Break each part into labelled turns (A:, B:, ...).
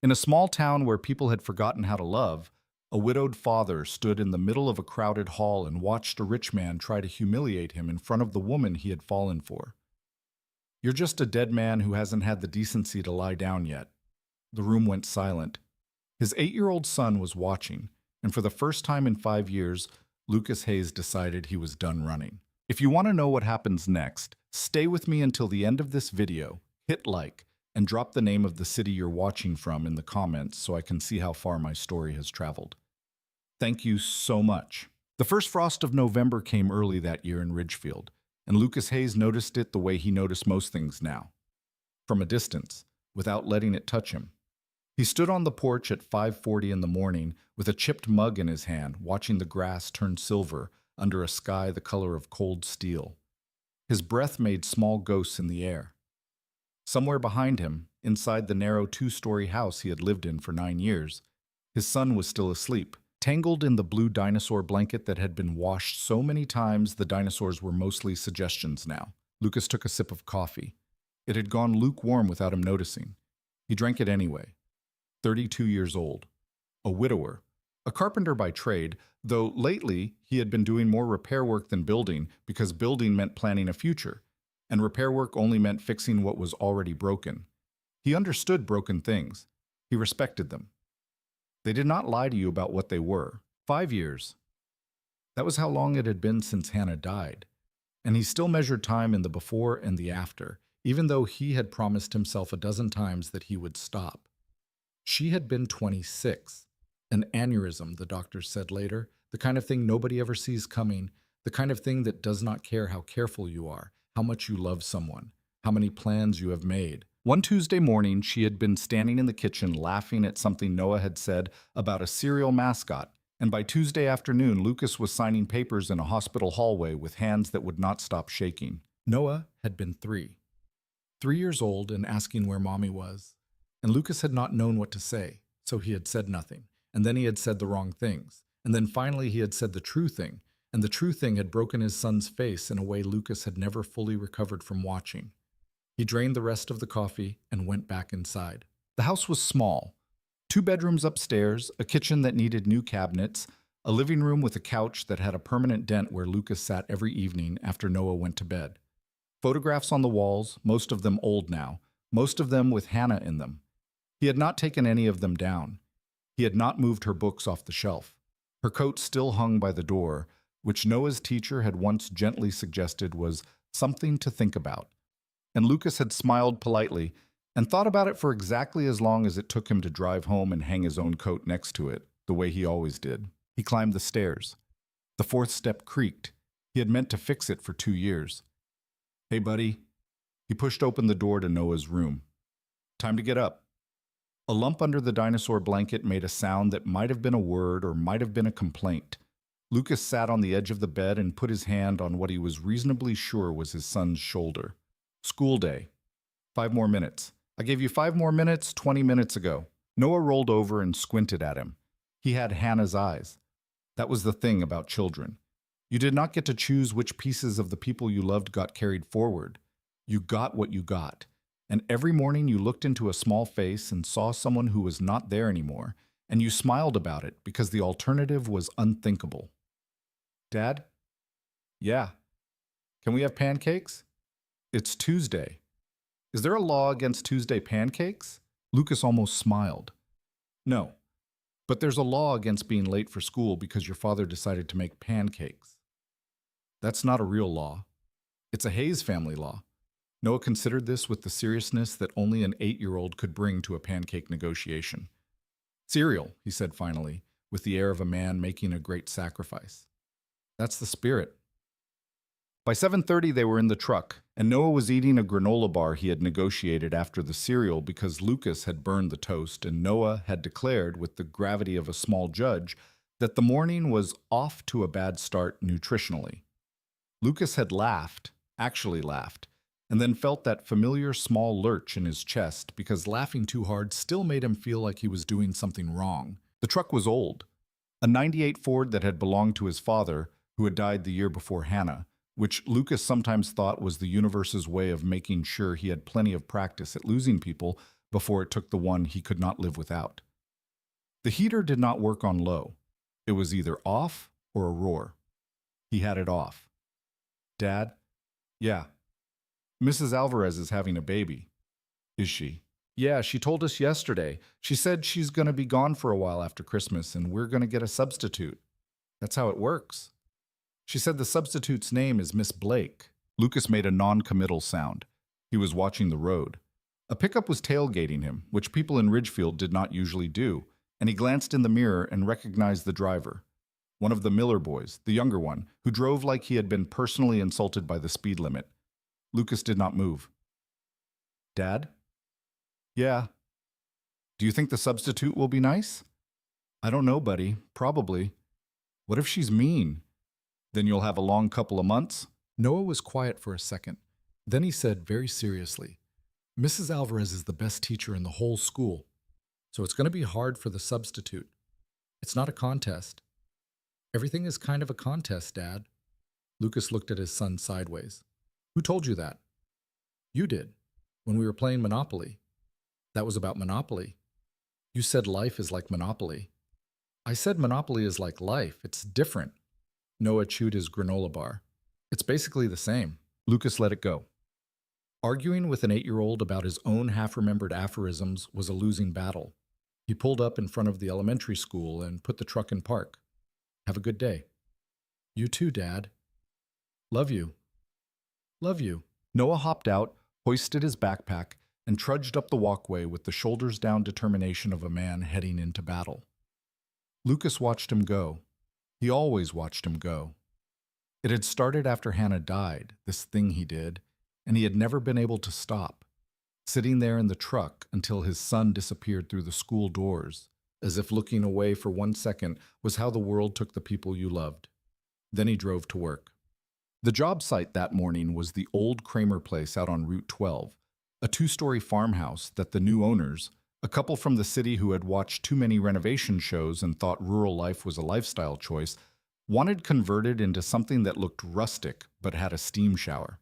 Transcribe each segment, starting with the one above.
A: In a small town where people had forgotten how to love, a widowed father stood in the middle of a crowded hall and watched a rich man try to humiliate him in front of the woman he had fallen for. "You're just a dead man who hasn't had the decency to lie down yet." The room went silent. His 8-year-old son was watching, and for the first time in 5 years, Lucas Hayes decided he was done running. If you want to know what happens next, stay with me until the end of this video, hit like, and drop the name of the city you're watching from in the comments so I can see how far my story has traveled. Thank you so much. The first frost of November came early that year in Ridgefield, and Lucas Hayes noticed it the way he noticed most things now, from a distance, without letting it touch him. He stood on the porch at 5:40 in the morning with a chipped mug in his hand, watching the grass turn silver under a sky the color of cold steel. His breath made small ghosts in the air. Somewhere behind him, inside the narrow 2-story house he had lived in for 9 years, his son was still asleep. Tangled in the blue dinosaur blanket that had been washed so many times the dinosaurs were mostly suggestions now. Lucas took a sip of coffee. It had gone lukewarm without him noticing. He drank it anyway. 32 years old. A widower. A carpenter by trade, though lately he had been doing more repair work than building because building meant planning a future, and repair work only meant fixing what was already broken. He understood broken things. He respected them. They did not lie to you about what they were. 5 years. That was how long it had been since Hannah died. And he still measured time in the before and the after, even though he had promised himself a dozen times that he would stop. She had been 26. An aneurysm, the doctors said later, the kind of thing nobody ever sees coming, the kind of thing that does not care how careful you are, how much you love someone, how many plans you have made. One Tuesday morning, she had been standing in the kitchen laughing at something Noah had said about a cereal mascot, and by Tuesday afternoon, Lucas was signing papers in a hospital hallway with hands that would not stop shaking. Noah had been 3. 3 years old and asking where Mommy was, and Lucas had not known what to say, so he had said nothing, and then he had said the wrong things, and then finally he had said the true thing, and the true thing had broken his son's face in a way Lucas had never fully recovered from watching. He drained the rest of the coffee and went back inside. The house was small. 2 bedrooms upstairs, a kitchen that needed new cabinets, a living room with a couch that had a permanent dent where Lucas sat every evening after Noah went to bed. Photographs on the walls, most of them old now, most of them with Hannah in them. He had not taken any of them down. He had not moved her books off the shelf. Her coat still hung by the door, which Noah's teacher had once gently suggested was something to think about. And Lucas had smiled politely and thought about it for exactly as long as it took him to drive home and hang his own coat next to it, the way he always did. He climbed the stairs. The 4th step creaked. He had meant to fix it for 2 years. "Hey, buddy." He pushed open the door to Noah's room. "Time to get up." A lump under the dinosaur blanket made a sound that might have been a word or might have been a complaint. Lucas sat on the edge of the bed and put his hand on what he was reasonably sure was his son's shoulder. "School day. 5 more minutes. I gave you 5 more minutes 20 minutes ago." Noah rolled over and squinted at him. He had Hannah's eyes. That was the thing about children. You did not get to choose which pieces of the people you loved got carried forward. You got what you got. And every morning you looked into a small face and saw someone who was not there anymore, and you smiled about it because the alternative was unthinkable. "Dad?" "Yeah." "Can we have pancakes?" "It's Tuesday." "Is there a law against Tuesday pancakes?" Lucas almost smiled. "No, but there's a law against being late for school because your father decided to make pancakes." "That's not a real law. It's a Hayes family law." Noah considered this with the seriousness that only an 8-year-old could bring to a pancake negotiation. "Cereal," he said finally, with the air of a man making a great sacrifice. "That's the spirit." By 7:30 they were in the truck, and Noah was eating a granola bar he had negotiated after the cereal because Lucas had burned the toast and Noah had declared, with the gravity of a small judge, that the morning was off to a bad start nutritionally. Lucas had laughed, actually laughed, and then felt that familiar small lurch in his chest because laughing too hard still made him feel like he was doing something wrong. The truck was old. A '98 Ford that had belonged to his father, who had died the year before Hannah, which Lucas sometimes thought was the universe's way of making sure he had plenty of practice at losing people, before it took the one he could not live without. The heater did not work on low. It was either off or a roar. He had it off. Dad? Yeah. Mrs. Alvarez is having a baby. Is she? Yeah, she told us yesterday. She said she's going to be gone for a while after Christmas and we're going to get a substitute. That's how it works. She said the substitute's name is Miss Blake. Lucas made a non-committal sound. He was watching the road. A pickup was tailgating him, which people in Ridgefield did not usually do, and he glanced in the mirror and recognized the driver. One of the Miller boys, the younger one, who drove like he had been personally insulted by the speed limit. Lucas did not move. Dad? Yeah. Do you think the substitute will be nice? I don't know, buddy. Probably. What if she's mean? Then you'll have a long couple of months? Noah was quiet for a second. Then he said very seriously, Mrs. Alvarez is the best teacher in the whole school, so it's going to be hard for the substitute. It's not a contest. Everything is kind of a contest, Dad. Lucas looked at his son sideways. Who told you that? You did, when we were playing Monopoly. That was about Monopoly. You said life is like Monopoly. I said Monopoly is like life. It's different. Noah chewed his granola bar. It's basically the same. Lucas let it go. Arguing with an 8-year-old about his own half-remembered aphorisms was a losing battle. He pulled up in front of the elementary school and put the truck in park. Have a good day. You too, Dad. Love you. Love you. Noah hopped out, hoisted his backpack, and trudged up the walkway with the shoulders-down determination of a man heading into battle. Lucas watched him go. He always watched him go. It had started after Hannah died, this thing he did, and he had never been able to stop, sitting there in the truck until his son disappeared through the school doors, as if looking away for 1 second was how the world took the people you loved. Then he drove to work. The job site that morning was the old Kramer place out on Route 12, a 2-story farmhouse that the new owners, a couple from the city who had watched too many renovation shows and thought rural life was a lifestyle choice, wanted converted into something that looked rustic but had a steam shower.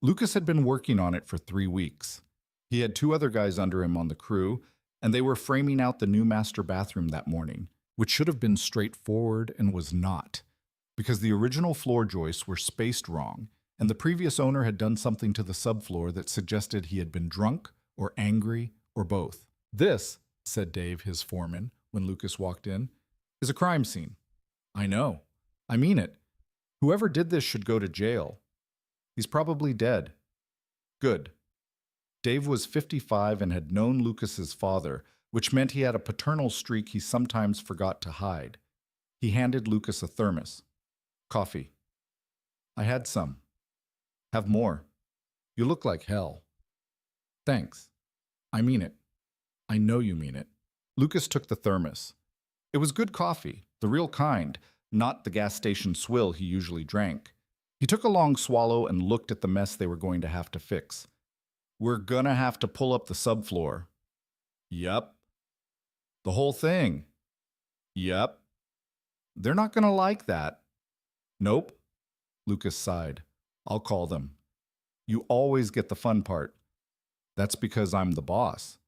A: Lucas had been working on it for 3 weeks. He had 2 other guys under him on the crew, and they were framing out the new master bathroom that morning, which should have been straightforward and was not, because the original floor joists were spaced wrong, and the previous owner had done something to the subfloor that suggested he had been drunk or angry or both. This, said Dave, his foreman, when Lucas walked in, is a crime scene. I know. I mean it. Whoever did this should go to jail. He's probably dead. Good. Dave was 55 and had known Lucas's father, which meant he had a paternal streak he sometimes forgot to hide. He handed Lucas a thermos. Coffee. I had some. Have more. You look like hell. Thanks. I mean it. I know you mean it. Lucas took the thermos. It was good coffee, the real kind, not the gas station swill he usually drank. He took a long swallow and looked at the mess they were going to have to fix. We're gonna have to pull up the subfloor. Yup. The whole thing. Yup. They're not gonna like that. Nope. Lucas sighed. I'll call them. You always get the fun part. That's because I'm the boss.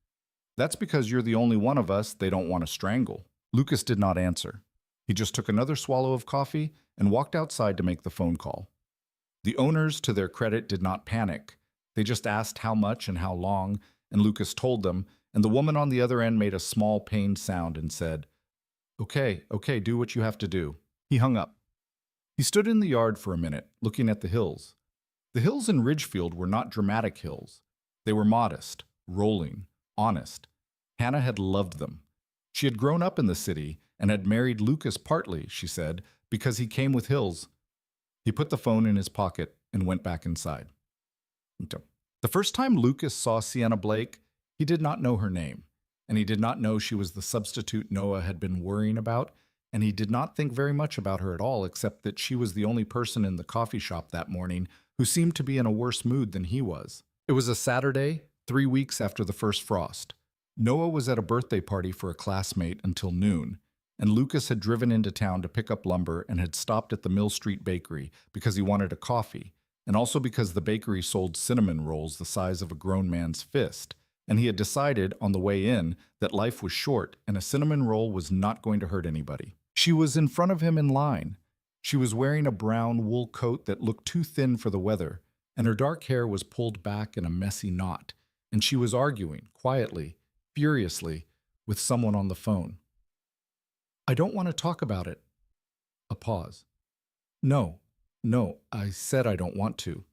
A: That's because you're the only one of us they don't want to strangle. Lucas did not answer. He just took another swallow of coffee and walked outside to make the phone call. The owners, to their credit, did not panic. They just asked how much and how long, and Lucas told them, and the woman on the other end made a small pained sound and said, Okay, do what you have to do. He hung up. He stood in the yard for a minute, looking at the hills. The hills in Ridgefield were not dramatic hills. They were modest, rolling, honest. Hannah had loved them. She had grown up in the city and had married Lucas partly, she said, because he came with hills. He put the phone in his pocket and went back inside. The first time Lucas saw Sienna Blake, he did not know her name, and he did not know she was the substitute Noah had been worrying about, and he did not think very much about her at all except that she was the only person in the coffee shop that morning who seemed to be in a worse mood than he was. It was a Saturday, 3 weeks after the first frost. Noah was at a birthday party for a classmate until noon, and Lucas had driven into town to pick up lumber and had stopped at the Mill Street Bakery because he wanted a coffee, and also because the bakery sold cinnamon rolls the size of a grown man's fist, and he had decided on the way in that life was short and a cinnamon roll was not going to hurt anybody. She was in front of him in line. She was wearing a brown wool coat that looked too thin for the weather, and her dark hair was pulled back in a messy knot, and she was arguing, quietly, furiously, with someone on the phone. "I don't want to talk about it." A pause. No, I said I don't want to."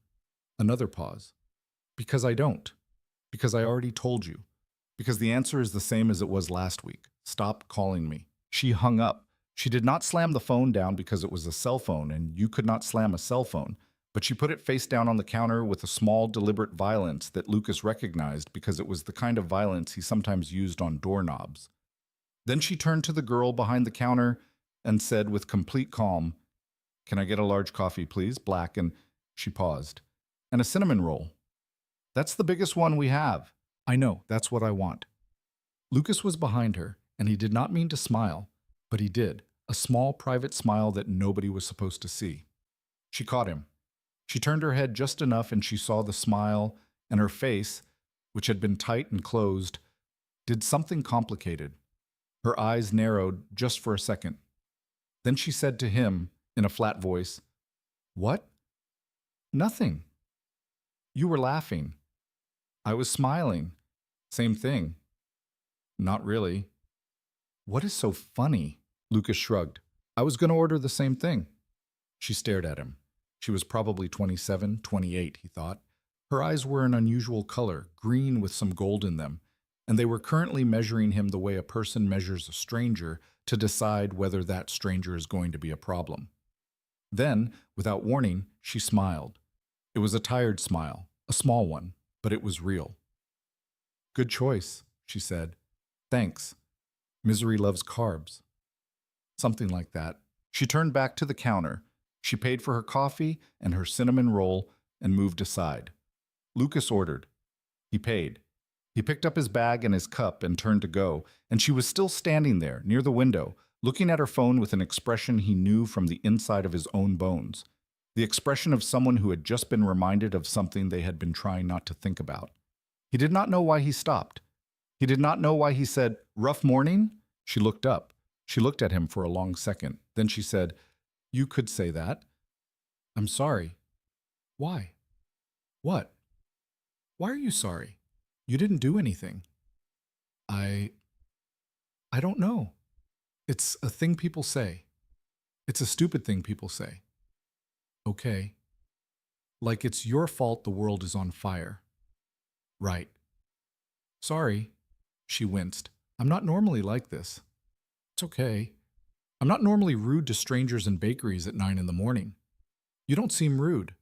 A: Another pause. "Because I don't. Because I already told you. Because the answer is the same as it was last week. Stop calling me." She hung up. She did not slam the phone down because it was a cell phone, and you could not slam a cell phone, but she put it face down on the counter with a small, deliberate violence that Lucas recognized because it was the kind of violence he sometimes used on doorknobs. Then she turned to the girl behind the counter and said with complete calm, "Can I get a large coffee, please, black?" And she paused. "And a cinnamon roll." "That's the biggest one we have." "I know, that's what I want." Lucas was behind her, and he did not mean to smile, but he did, a small private smile that nobody was supposed to see. She caught him. She turned her head just enough and she saw the smile, and her face, which had been tight and closed, did something complicated. Her eyes narrowed just for a second. Then she said to him, in a flat voice, "What?" "Nothing." "You were laughing." "I was smiling." "Same thing." "Not really." "What is so funny?" Lucas shrugged. "I was going to order the same thing." She stared at him. She was probably 27, 28, he thought. Her eyes were an unusual color, green with some gold in them, and they were currently measuring him the way a person measures a stranger to decide whether that stranger is going to be a problem. Then, without warning, she smiled. It was a tired smile, a small one, but it was real. "Good choice," she said. "Thanks. Misery loves carbs." Something like that. She turned back to the counter. She paid for her coffee and her cinnamon roll and moved aside. Lucas ordered. He paid. He picked up his bag and his cup and turned to go, and she was still standing there, near the window, looking at her phone with an expression he knew from the inside of his own bones. The expression of someone who had just been reminded of something they had been trying not to think about. He did not know why he stopped. He did not know why he said, "Rough morning?" She looked up. She looked at him for a long second. Then she said, "You could say that." "I'm sorry." "Why?" "What?" "Why are you sorry? You didn't do anything." I don't know. It's a thing people say. It's a stupid thing people say." "Okay." "Like it's your fault the world is on fire." "Right." "Sorry." She winced. "I'm not normally like this." "It's okay. I'm not normally rude to strangers in bakeries at 9 in the morning." "You don't seem rude."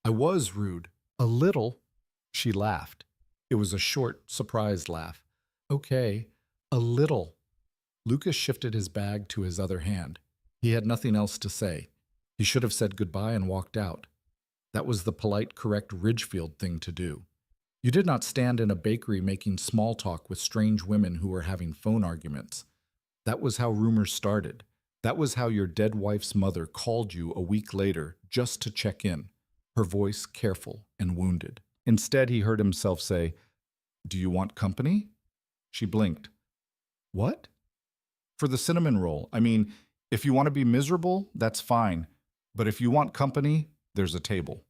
A: "I was rude. A little." She laughed. It was a short, surprised laugh. "Okay, a little." Lucas shifted his bag to his other hand. He had nothing else to say. He should have said goodbye and walked out. That was the polite, correct Ridgefield thing to do. You did not stand in a bakery making small talk with strange women who were having phone arguments. That was how rumors started. That was how your dead wife's mother called you a week later just to check in, her voice careful and wounded. Instead, he heard himself say, "Do you want company?" She blinked. "What?" "For the cinnamon roll. I mean, if you want to be miserable, that's fine. But if you want company, there's a table."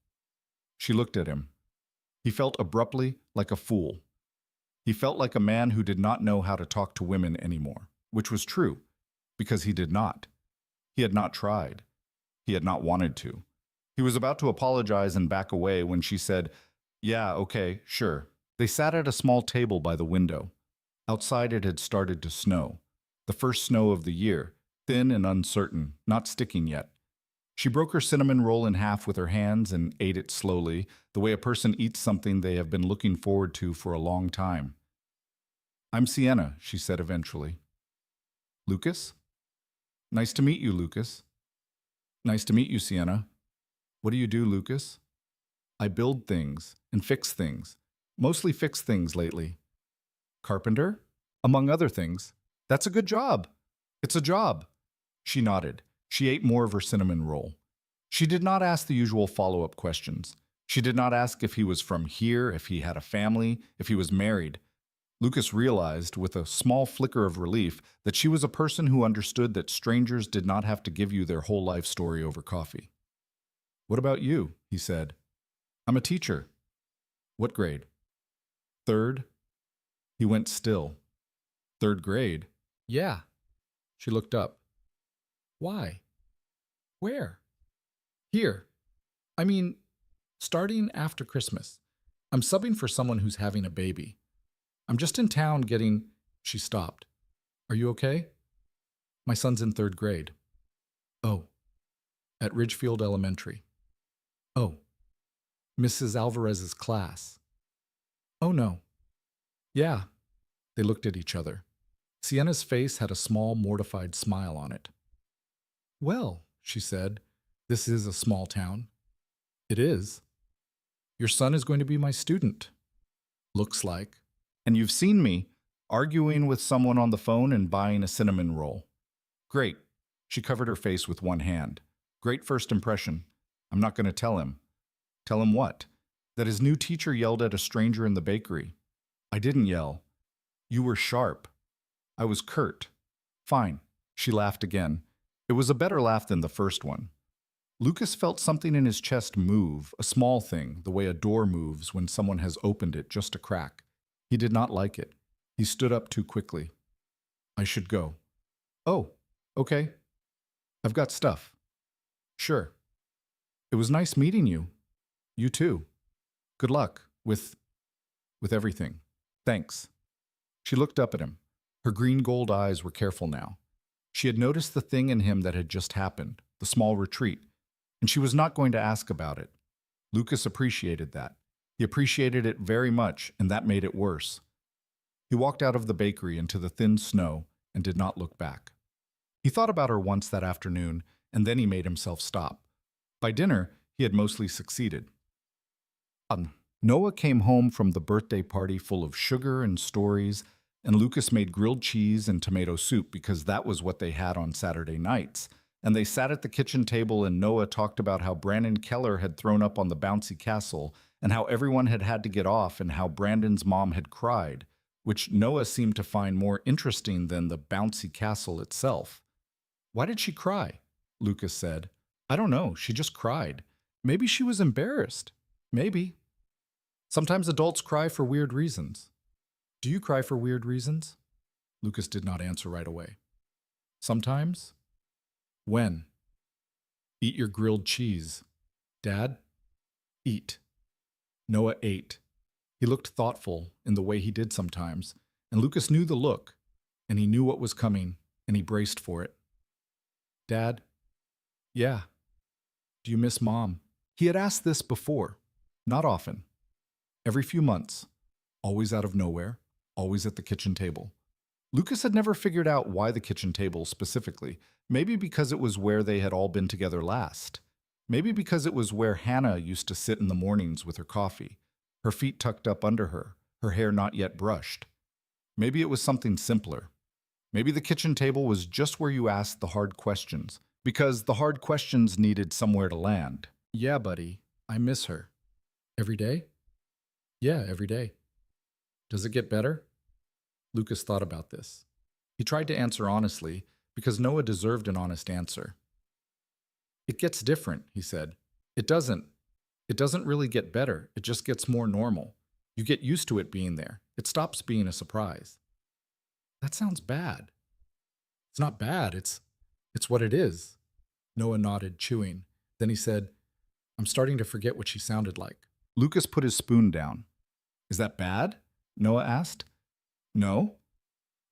A: She looked at him. He felt abruptly like a fool. He felt like a man who did not know how to talk to women anymore, which was true, because he did not. He had not tried. He had not wanted to. He was about to apologize and back away when she said, "Yeah, okay, sure." They sat at a small table by the window. Outside it had started to snow. The first snow of the year, thin and uncertain, not sticking yet. She broke her cinnamon roll in half with her hands and ate it slowly, the way a person eats something they have been looking forward to for a long time. "I'm Sienna," she said eventually. "Lucas?" "Nice to meet you, Lucas." "Nice to meet you, Sienna." "What do you do, Lucas?" "I build things and fix things. Mostly fix things lately." "Carpenter?" "Among other things." "That's a good job." "It's a job." She nodded. She ate more of her cinnamon roll. She did not ask the usual follow-up questions. She did not ask if he was from here, if he had a family, if he was married. Lucas realized, with a small flicker of relief, that she was a person who understood that strangers did not have to give you their whole life story over coffee. "What about you?" he said. "I'm a teacher." "What grade?" "Third." He went still. "Third grade?" "Yeah." She looked up. "Why? Where?" "Here. I mean, starting after Christmas. I'm subbing for someone who's having a baby. I'm just in town getting—" She stopped. "Are you okay?" "My son's in third grade." "Oh." "At Ridgefield Elementary." "Oh." "Mrs. Alvarez's class." "Oh, no." "Yeah." They looked at each other. Sienna's face had a small, mortified smile on it. "Well," she said, "this is a small town." "It is." "Your son is going to be my student." "Looks like." "And you've seen me arguing with someone on the phone and buying a cinnamon roll." "Great." She covered her face with one hand. "Great first impression. I'm not going to tell him." "Tell him what?" "That his new teacher yelled at a stranger in the bakery." "I didn't yell." "You were sharp." "I was curt." "Fine." She laughed again. It was a better laugh than the first one. Lucas felt something in his chest move, a small thing, the way a door moves when someone has opened it just a crack. He did not like it. He stood up too quickly. "I should go." "Oh, okay. I've got stuff." "Sure." "It was nice meeting you." "You too. Good luck with everything." "Thanks." She looked up at him. Her green gold eyes were careful now. She had noticed the thing in him that had just happened, the small retreat, and she was not going to ask about it. Lucas appreciated that. He appreciated it very much, and that made it worse. He walked out of the bakery into the thin snow and did not look back. He thought about her once that afternoon, and then he made himself stop. By dinner, he had mostly succeeded. Noah came home from the birthday party full of sugar and stories, and Lucas made grilled cheese and tomato soup because that was what they had on Saturday nights. And they sat at the kitchen table and Noah talked about how Brandon Keller had thrown up on the bouncy castle and how everyone had had to get off and how Brandon's mom had cried, which Noah seemed to find more interesting than the bouncy castle itself. "Why did she cry?" Lucas said. "I don't know, she just cried. Maybe she was embarrassed. Maybe. Sometimes adults cry for weird reasons." "Do you cry for weird reasons?" Lucas did not answer right away. "Sometimes." "When?" "Eat your grilled cheese." "Dad?" "Eat." Noah ate. He looked thoughtful in the way he did sometimes, and Lucas knew the look, and he knew what was coming, and he braced for it. "Dad?" "Yeah." "Do you miss Mom?" He had asked this before. Not often. Every few months. Always out of nowhere. Always at the kitchen table. Lucas had never figured out why the kitchen table specifically. Maybe because it was where they had all been together last. Maybe because it was where Hannah used to sit in the mornings with her coffee, her feet tucked up under her hair not yet brushed. Maybe it was something simpler. Maybe the kitchen table was just where you asked the hard questions, because the hard questions needed somewhere to land. "Yeah, buddy, I miss her." "Every day?" "Yeah, every day." "Does it get better?" Lucas thought about this. He tried to answer honestly, because Noah deserved an honest answer. "It gets different," he said. It doesn't really get better. It just gets more normal. You get used to it being there. It stops being a surprise." "That sounds bad." "It's not bad. It's what it is." Noah nodded, chewing. Then he said, "I'm starting to forget what she sounded like." Lucas put his spoon down. "Is that bad?" Noah asked. "No.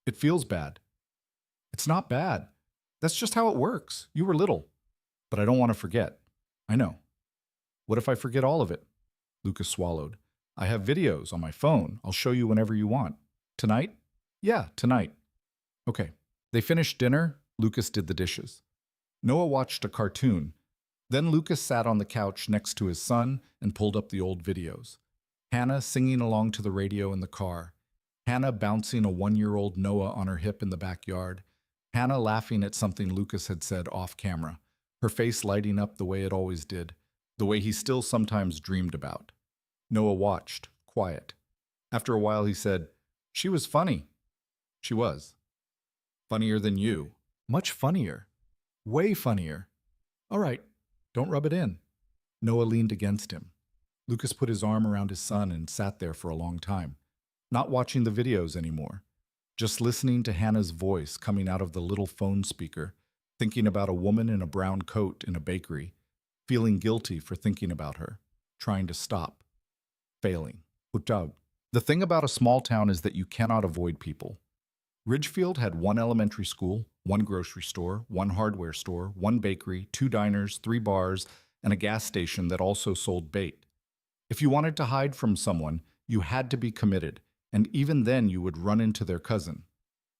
A: It feels bad." "It's not bad. That's just how it works. You were little. But I don't want to forget." "I know." "What if I forget all of it?" Lucas swallowed. "I have videos on my phone. I'll show you whenever you want." "Tonight?" "Yeah, tonight." "Okay." They finished dinner. Lucas did the dishes. Noah watched a cartoon. Then Lucas sat on the couch next to his son and pulled up the old videos. Hannah singing along to the radio in the car. Hannah bouncing a 1-year-old Noah on her hip in the backyard. Hannah laughing at something Lucas had said off camera. Her face lighting up the way it always did, the way he still sometimes dreamed about. Noah watched, quiet. After a while he said, She was funny. She was. Funnier than you. Much funnier. Way funnier. All right, don't rub it in. Noah leaned against him. Lucas put his arm around his son and sat there for a long time, not watching the videos anymore, just listening to Hannah's voice coming out of the little phone speaker, thinking about a woman in a brown coat in a bakery, feeling guilty for thinking about her, trying to stop, failing. Utag. The thing about a small town is that you cannot avoid people. Ridgefield had one elementary school, one grocery store, one hardware store, one bakery, two diners, three bars, and a gas station that also sold bait. If you wanted to hide from someone, you had to be committed, and even then you would run into their cousin.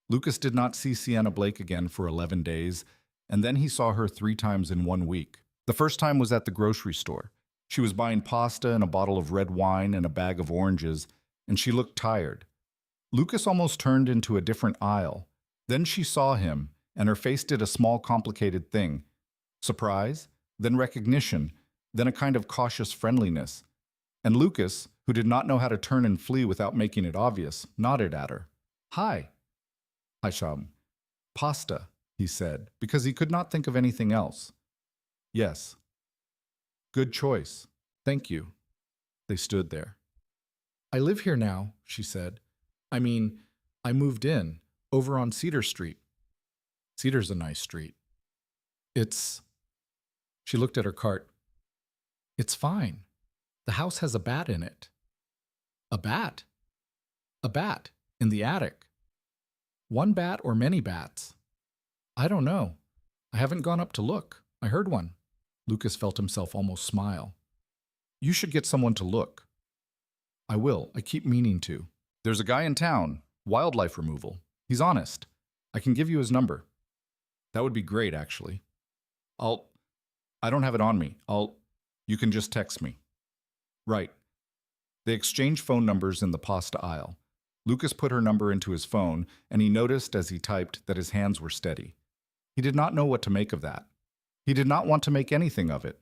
A: Lucas did not see Sienna Blake again for 11 days, and then he saw her 3 times in 1 week. The first time was at the grocery store. She was buying pasta and a bottle of red wine and a bag of oranges, and she looked tired. Lucas almost turned into a different aisle. Then she saw him, and her face did a small complicated thing. Surprise, then recognition, then a kind of cautious friendliness. And Lucas, who did not know how to turn and flee without making it obvious, nodded at her. Hi. Hi, Sham. Pasta, he said, because he could not think of anything else. Yes. Good choice. Thank you. They stood there. I live here now, she said. I mean, I moved in, over on Cedar Street. Cedar's a nice street. It's... She looked at her cart. It's fine. The house has a bat in it. A bat? A bat, in the attic. One bat or many bats? I don't know. I haven't gone up to look. I heard one. Lucas felt himself almost smile. You should get someone to look. I will. I keep meaning to. There's a guy in town, wildlife removal. He's honest. I can give you his number. That would be great, actually. I don't have it on me. You can just text me. Right. They exchanged phone numbers in the pasta aisle. Lucas put her number into his phone, and he noticed as he typed that his hands were steady. He did not know what to make of that. He did not want to make anything of it.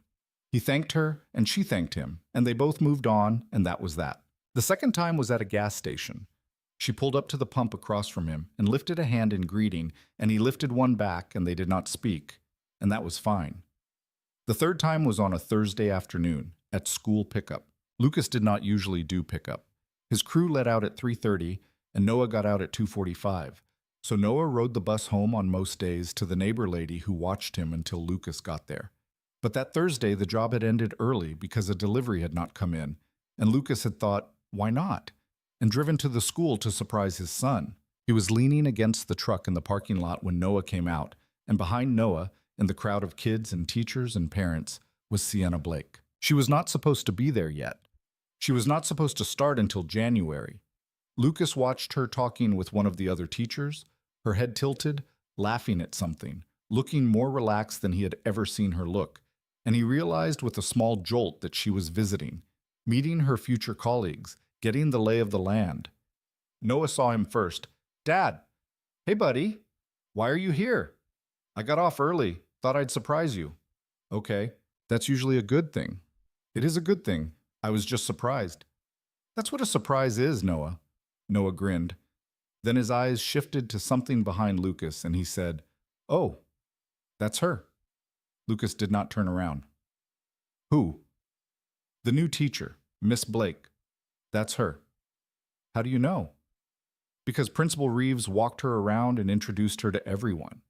A: He thanked her, and she thanked him, and they both moved on, and that was that. The second time was at a gas station. She pulled up to the pump across from him and lifted a hand in greeting, and he lifted one back, and they did not speak, and that was fine. The third time was on a Thursday afternoon, at school pickup. Lucas did not usually do pickup. His crew let out at 3:30, and Noah got out at 2:45. So Noah rode the bus home on most days to the neighbor lady who watched him until Lucas got there. But that Thursday, the job had ended early because a delivery had not come in, and Lucas had thought, why not? And driven to the school to surprise his son. He was leaning against the truck in the parking lot when Noah came out, and behind Noah, in the crowd of kids and teachers and parents, was Sienna Blake. She was not supposed to be there yet. She was not supposed to start until January. Lucas watched her talking with one of the other teachers, her head tilted, laughing at something, looking more relaxed than he had ever seen her look, and he realized with a small jolt that she was visiting, meeting her future colleagues, getting the lay of the land. Noah saw him first. Dad! Hey, buddy! Why are you here? I got off early. Thought I'd surprise you. Okay, that's usually a good thing. It is a good thing. I was just surprised. That's what a surprise is, Noah. Noah grinned. Then his eyes shifted to something behind Lucas, and he said, Oh, that's her. Lucas did not turn around. Who? The new teacher, Miss Blake. That's her. How do you know? Because Principal Reeves walked her around and introduced her to everyone.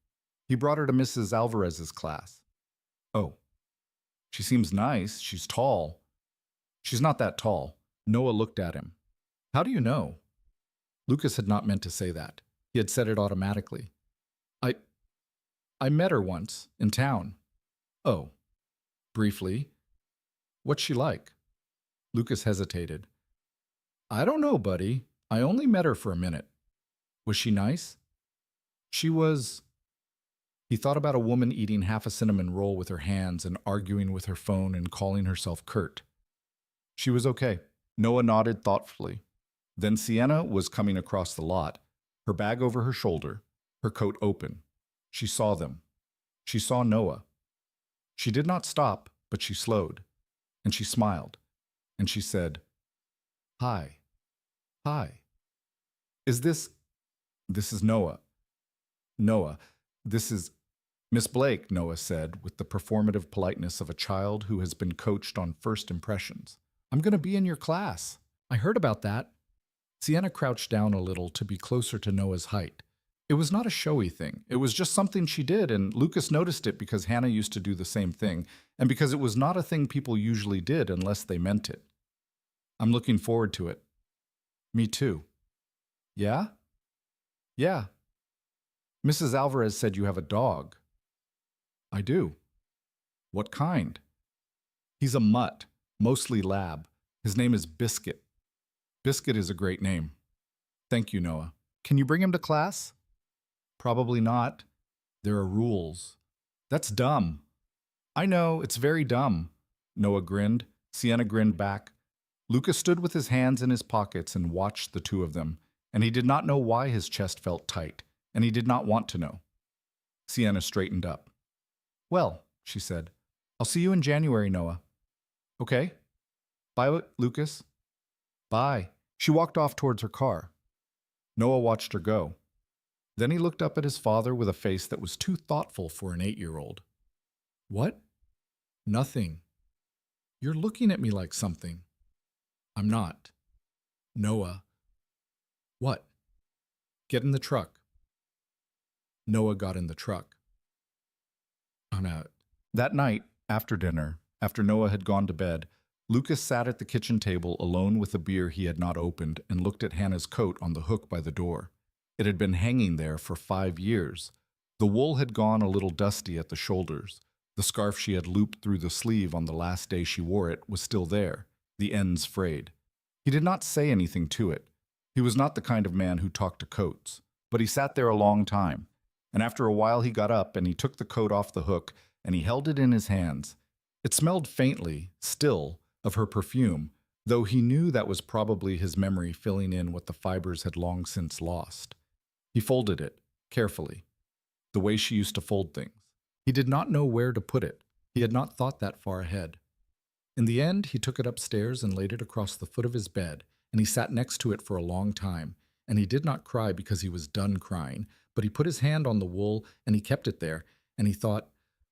A: He brought her to Mrs. Alvarez's class. Oh. She seems nice. She's tall. She's not that tall. Noah looked at him. How do you know? Lucas had not meant to say that. He had said it automatically. I met her once, in town. Oh. Briefly. What's she like? Lucas hesitated. I don't know, buddy. I only met her for a minute. Was she nice? She was... He thought about a woman eating half a cinnamon roll with her hands and arguing with her phone and calling herself Kurt. She was okay. Noah nodded thoughtfully. Then Sienna was coming across the lot, her bag over her shoulder, her coat open. She saw them. She saw Noah. She did not stop, but she slowed, and she smiled, and she said, Hi. Hi. Is this... This is Noah. Noah, this is... Miss Blake, Noah said, with the performative politeness of a child who has been coached on first impressions. I'm going to be in your class. I heard about that. Sienna crouched down a little to be closer to Noah's height. It was not a showy thing. It was just something she did, and Lucas noticed it because Hannah used to do the same thing, and because it was not a thing people usually did unless they meant it. I'm looking forward to it. Me too. Yeah? Yeah. Mrs. Alvarez said you have a dog. I do. What kind? He's a mutt, mostly lab. His name is Biscuit. Biscuit is a great name. Thank you, Noah. Can you bring him to class? Probably not. There are rules. That's dumb. I know, it's very dumb. Noah grinned. Sienna grinned back. Lucas stood with his hands in his pockets and watched the two of them, and he did not know why his chest felt tight, and he did not want to know. Sienna straightened up. Well, she said, I'll see you in January, Noah. Okay. Bye, Lucas. Bye. She walked off towards her car. Noah watched her go. Then he looked up at his father with a face that was too thoughtful for an 8-year-old. What? Nothing. You're looking at me like something. I'm not. Noah. What? Get in the truck. Noah got in the truck. That night, after dinner, after Noah had gone to bed, Lucas sat at the kitchen table alone with a beer he had not opened and looked at Hannah's coat on the hook by the door. It had been hanging there for 5 years. The wool had gone a little dusty at the shoulders. The scarf she had looped through the sleeve on the last day she wore it was still there, the ends frayed. He did not say anything to it. He was not the kind of man who talked to coats, but he sat there a long time, and after a while he got up and he took the coat off the hook and he held it in his hands. It smelled faintly, still, of her perfume, though he knew that was probably his memory filling in what the fibers had long since lost. He folded it, carefully, the way she used to fold things. He did not know where to put it. He had not thought that far ahead. In the end, he took it upstairs and laid it across the foot of his bed, and he sat next to it for a long time, and he did not cry because he was done crying, but he put his hand on the wool and he kept it there, and he thought,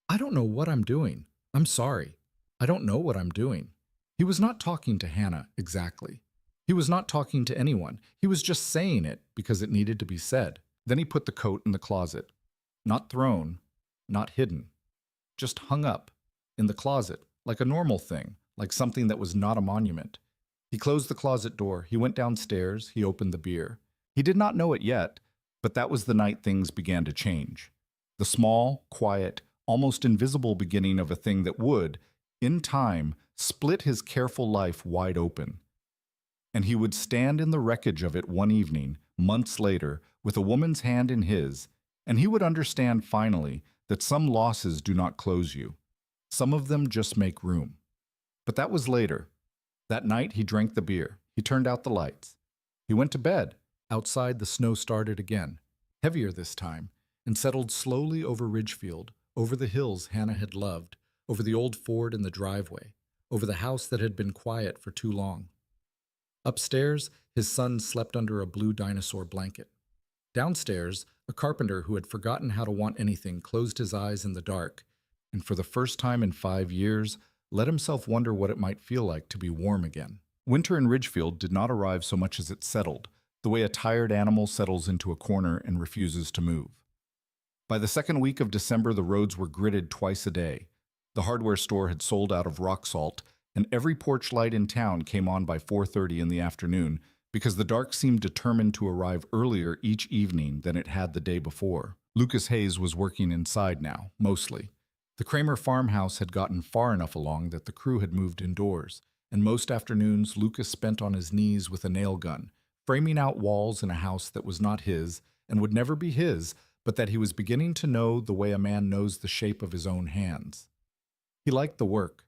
A: I don't know what I'm doing. I'm sorry. I don't know what I'm doing. He was not talking to Hannah, exactly. He was not talking to anyone. He was just saying it because it needed to be said. Then he put the coat in the closet. Not thrown, not hidden. Just hung up, in the closet, like a normal thing, like something that was not a monument. He closed the closet door, he went downstairs, he opened the beer. He did not know it yet, but that was the night things began to change. The small, quiet, almost invisible beginning of a thing that would, in time, split his careful life wide open. And he would stand in the wreckage of it one evening, months later, with a woman's hand in his, and he would understand finally that some losses do not close you. Some of them just make room. But that was later. That night he drank the beer. He turned out the lights. He went to bed. Outside the snow started again, heavier this time, and settled slowly over Ridgefield, over the hills Hannah had loved, over the old Ford in the driveway, over the house that had been quiet for too long. Upstairs, his son slept under a blue dinosaur blanket. Downstairs, a carpenter who had forgotten how to want anything closed his eyes in the dark, and for the first time in 5 years, let himself wonder what it might feel like to be warm again. Winter in Ridgefield did not arrive so much as it settled, the way a tired animal settles into a corner and refuses to move. By the second week of December, the roads were gritted twice a day. The hardware store had sold out of rock salt, and every porch light in town came on by 4:30 in the afternoon because the dark seemed determined to arrive earlier each evening than it had the day before. Lucas Hayes was working inside now, mostly. The Kramer farmhouse had gotten far enough along that the crew had moved indoors, and most afternoons Lucas spent on his knees with a nail gun, framing out walls in a house that was not his and would never be his, but that he was beginning to know the way a man knows the shape of his own hands. He liked the work.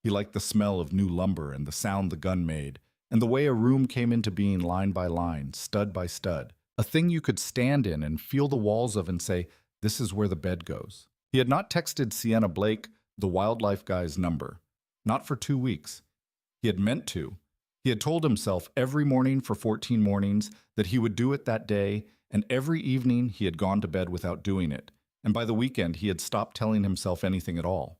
A: He liked the smell of new lumber and the sound the gun made, and the way a room came into being line by line, stud by stud, a thing you could stand in and feel the walls of and say, this is where the bed goes. He had not texted Sienna Blake, the wildlife guy's number. Not for 2 weeks. He had meant to. He had told himself every morning for 14 mornings that he would do it that day, and every evening he had gone to bed without doing it, and by the weekend he had stopped telling himself anything at all.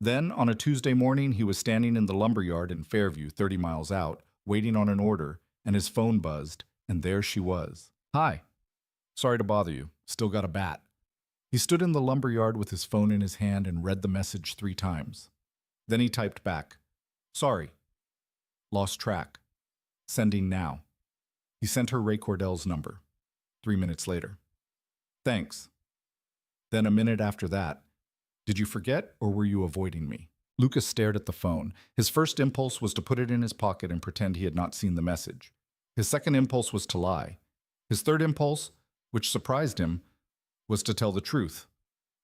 A: Then, on a Tuesday morning, he was standing in the lumberyard in Fairview, 30 miles out, waiting on an order, and his phone buzzed, and there she was. "Hi. Sorry to bother you. Still got a bat." He stood in the lumberyard with his phone in his hand and read the message 3 times. Then he typed back, "Sorry. Lost track. Sending now." He sent her Ray Cordell's number. 3 minutes later. "Thanks." Then a minute after that, "Did you forget or were you avoiding me?" Lucas stared at the phone. His first impulse was to put it in his pocket and pretend he had not seen the message. His second impulse was to lie. His third impulse, which surprised him, was to tell the truth.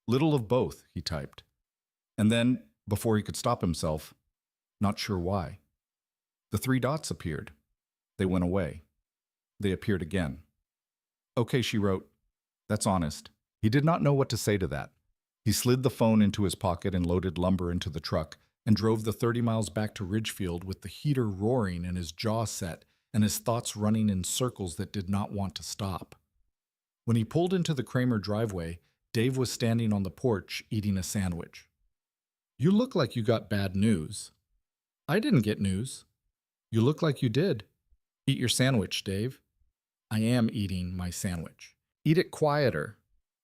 A: "Little of both," he typed. And then, before he could stop himself, not sure why, the 3 dots appeared. They went away. They appeared again. "Okay," she wrote. "That's honest." He did not know what to say to that. He slid the phone into his pocket and loaded lumber into the truck and drove the 30 miles back to Ridgefield with the heater roaring and his jaw set and his thoughts running in circles that did not want to stop. When he pulled into the Kramer driveway, Dave was standing on the porch eating a sandwich. "You look like you got bad news." "I didn't get news." "You look like you did." "Eat your sandwich, Dave." "I am eating my sandwich." "Eat it quieter."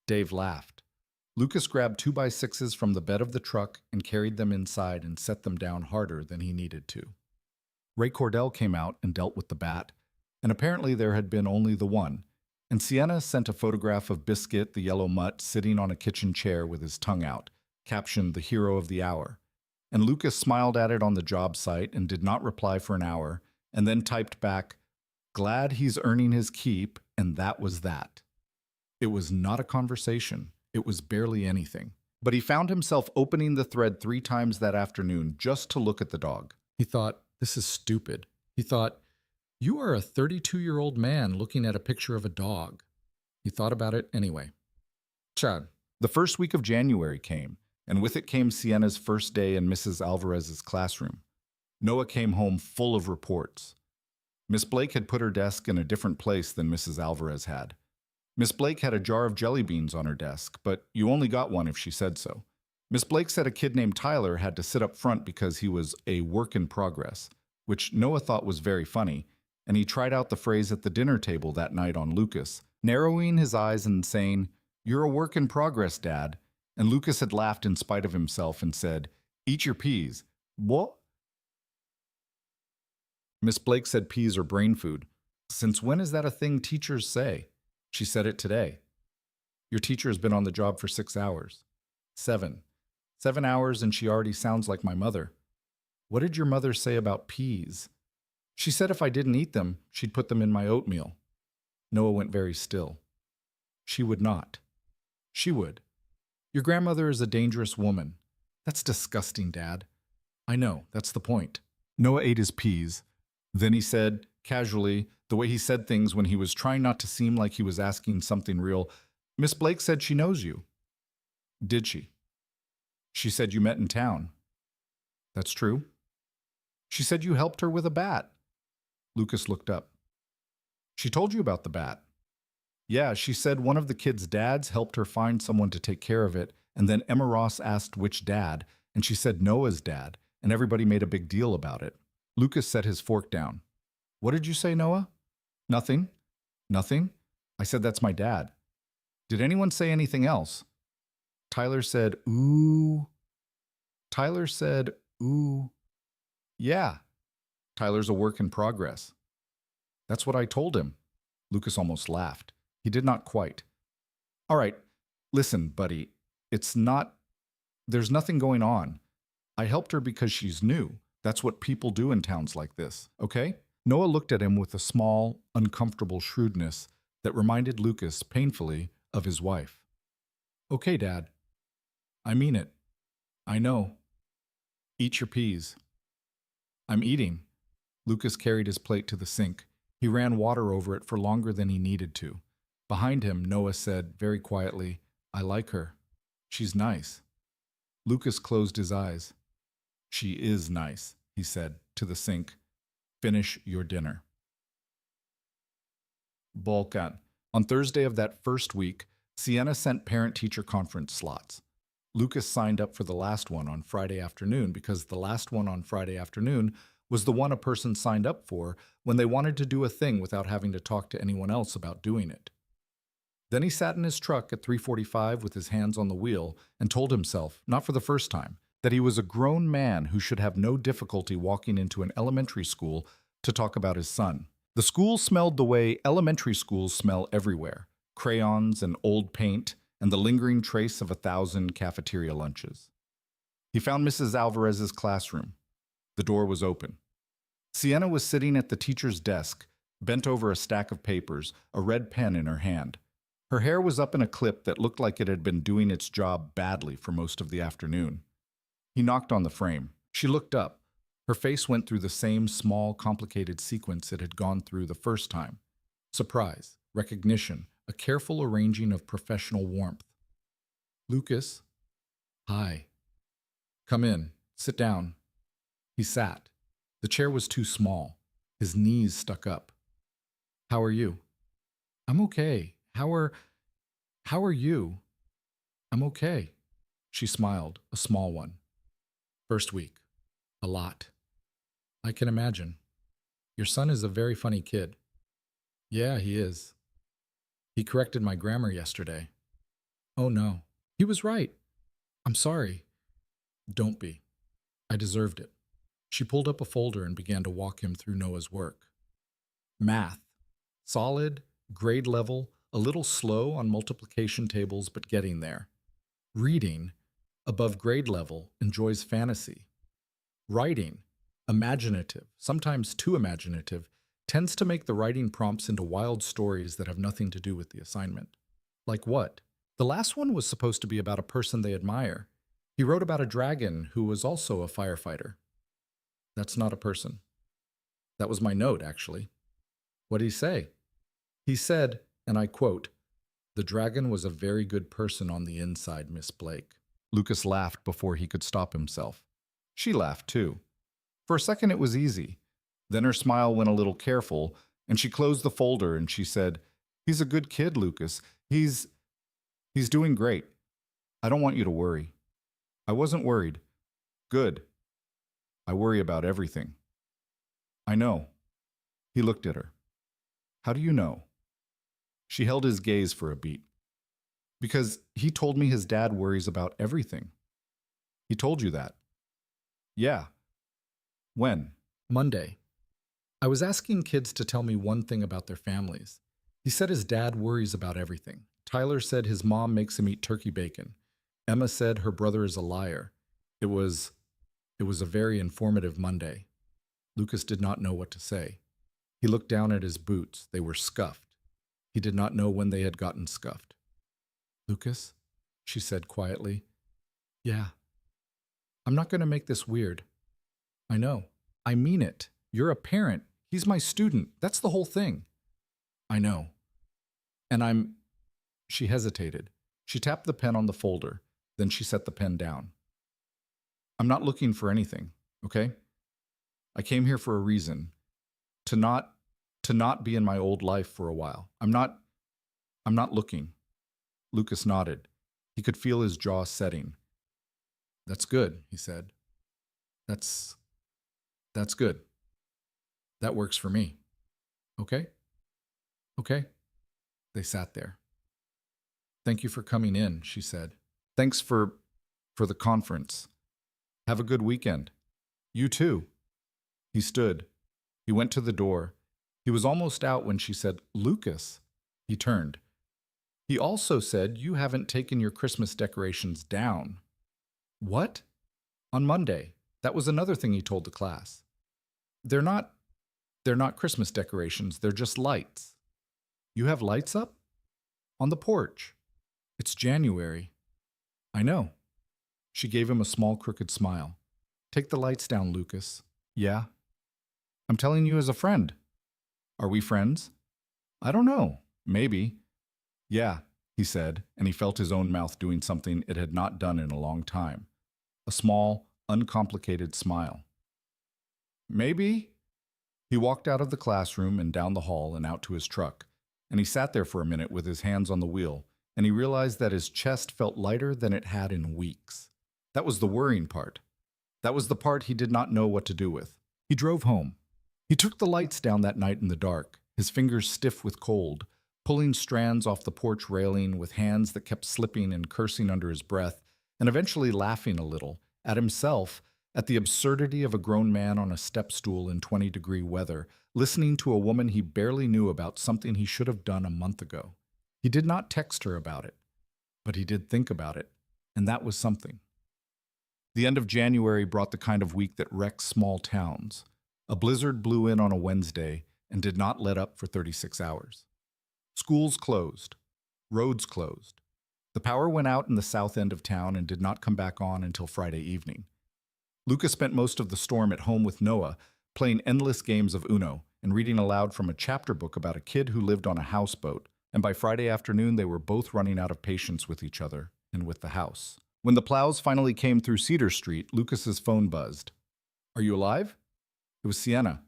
A: Dave laughed. Lucas grabbed 2x6s from the bed of the truck and carried them inside and set them down harder than he needed to. Ray Cordell came out and dealt with the bat, and apparently there had been only the one, and Sienna sent a photograph of Biscuit, the yellow mutt, sitting on a kitchen chair with his tongue out, captioned "The Hero of the Hour." And Lucas smiled at it on the job site and did not reply for an hour, and then typed back, "Glad he's earning his keep," and that was that. It was not a conversation. It was barely anything. But he found himself opening the thread 3 times that afternoon just to look at the dog. He thought, "This is stupid." He thought, "You are a 32-year-old man looking at a picture of a dog." He thought about it anyway. Chad. The first week of January came, and with it came Sienna's first day in Mrs. Alvarez's classroom. Noah came home full of reports. Miss Blake had put her desk in a different place than Mrs. Alvarez had. Miss Blake had a jar of jelly beans on her desk, but you only got one if she said so. Miss Blake said a kid named Tyler had to sit up front because he was a work in progress, which Noah thought was very funny, and he tried out the phrase at the dinner table that night on Lucas, narrowing his eyes and saying, "You're a work in progress, Dad." And Lucas had laughed in spite of himself and said, "Eat your peas." "What?" Miss Blake said peas are brain food. "Since when is that a thing teachers say?" She said it today. "Your teacher has been on the job for 6 hours. 7. 7 hours and she already sounds like my mother." "What did your mother say about peas?" "She said if I didn't eat them, she'd put them in my oatmeal." Noah went very still. "She would not." "She would. Your grandmother is a dangerous woman." "That's disgusting, Dad." "I know, that's the point." Noah ate his peas. Then he said, casually, the way he said things when he was trying not to seem like he was asking something real, "Miss Blake said she knows you." "Did she?" "She said you met in town." "That's true." "She said you helped her with a bat." Lucas looked up. "She told you about the bat?" "Yeah, she said one of the kids' dads helped her find someone to take care of it, and then Emma Ross asked which dad, and she said Noah's dad, and everybody made a big deal about it." Lucas set his fork down. "What did you say, Noah?" "Nothing." "Nothing?" "I said that's my dad." "Did anyone say anything else?" Tyler said, "Ooh." Tyler said, "Ooh." "Yeah." Tyler's a work in progress. "That's what I told him." Lucas almost laughed. He did not quite. "All right, listen, buddy. There's nothing going on. I helped her because she's new. That's what people do in towns like this, okay?" Noah looked at him with a small, uncomfortable shrewdness that reminded Lucas painfully of his wife. "Okay, Dad. I mean it. I know. Eat your peas." "I'm eating." Lucas carried his plate to the sink. He ran water over it for longer than he needed to. Behind him, Noah said very quietly, "I like her. She's nice." Lucas closed his eyes. "She is nice," he said, to the sink. Finish your dinner. Balkan. On Thursday of that first week, Sienna sent parent-teacher conference slots. Lucas signed up for the last one on Friday afternoon because the last one on Friday afternoon was the one a person signed up for when they wanted to do a thing without having to talk to anyone else about doing it. Then he sat in his truck at 3:45 with his hands on the wheel and told himself, not for the first time, that he was a grown man who should have no difficulty walking into an elementary school to talk about his son. The school smelled the way elementary schools smell everywhere: crayons and old paint and the lingering trace of 1,000 cafeteria lunches. He found Mrs. Alvarez's classroom. The door was open. Sienna was sitting at the teacher's desk, bent over a stack of papers, a red pen in her hand. Her hair was up in a clip that looked like it had been doing its job badly for most of the afternoon. He knocked on the frame. She looked up. Her face went through the same small, complicated sequence it had gone through the first time. Surprise, recognition, a careful arranging of professional warmth. Lucas. Hi. Come in. Sit down. He sat. The chair was too small. His knees stuck up. How are you? I'm okay. How are you? I'm okay. She smiled, a small one. First week. A lot. I can imagine. Your son is a very funny kid. Yeah, he is. He corrected my grammar yesterday. Oh no. He was right. I'm sorry. Don't be. I deserved it. She pulled up a folder and began to walk him through Noah's work. Math. Solid, grade level, a little slow on multiplication tables, but getting there. Reading, above grade level, enjoys fantasy. Writing, imaginative, sometimes too imaginative, tends to make the writing prompts into wild stories that have nothing to do with the assignment. Like what? The last one was supposed to be about a person they admire. He wrote about a dragon who was also a firefighter. That's not a person. That was my note, actually. What did he say? He said, and I quote, "The dragon was a very good person on the inside, Miss Blake." Lucas laughed before he could stop himself. She laughed, too. For a second, it was easy. Then her smile went a little careful, and she closed the folder and she said, "He's a good kid, Lucas. He's doing great. I don't want you to worry." I wasn't worried. Good. I worry about everything. I know. He looked at her. How do you know? She held his gaze for a beat. Because he told me his dad worries about everything. He told you that? Yeah. When? Monday. I was asking kids to tell me one thing about their families. He said his dad worries about everything. Tyler said his mom makes him eat turkey bacon. Emma said her brother is a liar. It was a very informative Monday. Lucas did not know what to say. He looked down at his boots. They were scuffed. He did not know when they had gotten scuffed. Lucas, she said quietly. Yeah. I'm not going to make this weird. I know. I mean it. You're a parent. He's my student. That's the whole thing. I know. And She hesitated. She tapped the pen on the folder. Then she set the pen down. I'm not looking for anything, okay? I came here for a reason. To not be in my old life for a while. I'm not looking. Lucas nodded. He could feel his jaw setting. That's good, he said. That's good. That works for me. Okay? Okay? They sat there. Thank you for coming in, she said. Thanks for the conference. Have a good weekend. You too. He stood. He went to the door. He was almost out when she said, Lucas. He turned. He also said you haven't taken your Christmas decorations down. What? On Monday. That was another thing he told the class. They're not Christmas decorations. They're just lights. You have lights up? On the porch. It's January. I know. She gave him a small crooked smile. Take the lights down, Lucas. Yeah? I'm telling you as a friend. Are we friends? I don't know. Maybe. Yeah, he said, and he felt his own mouth doing something it had not done in a long time. A small, uncomplicated smile. Maybe? He walked out of the classroom and down the hall and out to his truck, and he sat there for a minute with his hands on the wheel, and he realized that his chest felt lighter than it had in weeks. That was the worrying part. That was the part he did not know what to do with. He drove home. He took the lights down that night in the dark, his fingers stiff with cold, pulling strands off the porch railing with hands that kept slipping and cursing under his breath, and eventually laughing a little at himself, at the absurdity of a grown man on a step stool in 20-degree weather, listening to a woman he barely knew about something he should have done a month ago. He did not text her about it, but he did think about it, and that was something. The end of January brought the kind of week that wrecks small towns. A blizzard blew in on a Wednesday and did not let up for 36 hours. Schools closed. Roads closed. The power went out in the south end of town and did not come back on until Friday evening. Lucas spent most of the storm at home with Noah, playing endless games of Uno and reading aloud from a chapter book about a kid who lived on a houseboat, and by Friday afternoon they were both running out of patience with each other and with the house. When the plows finally came through Cedar Street, Lucas's phone buzzed. "Are you alive?" It was Sienna.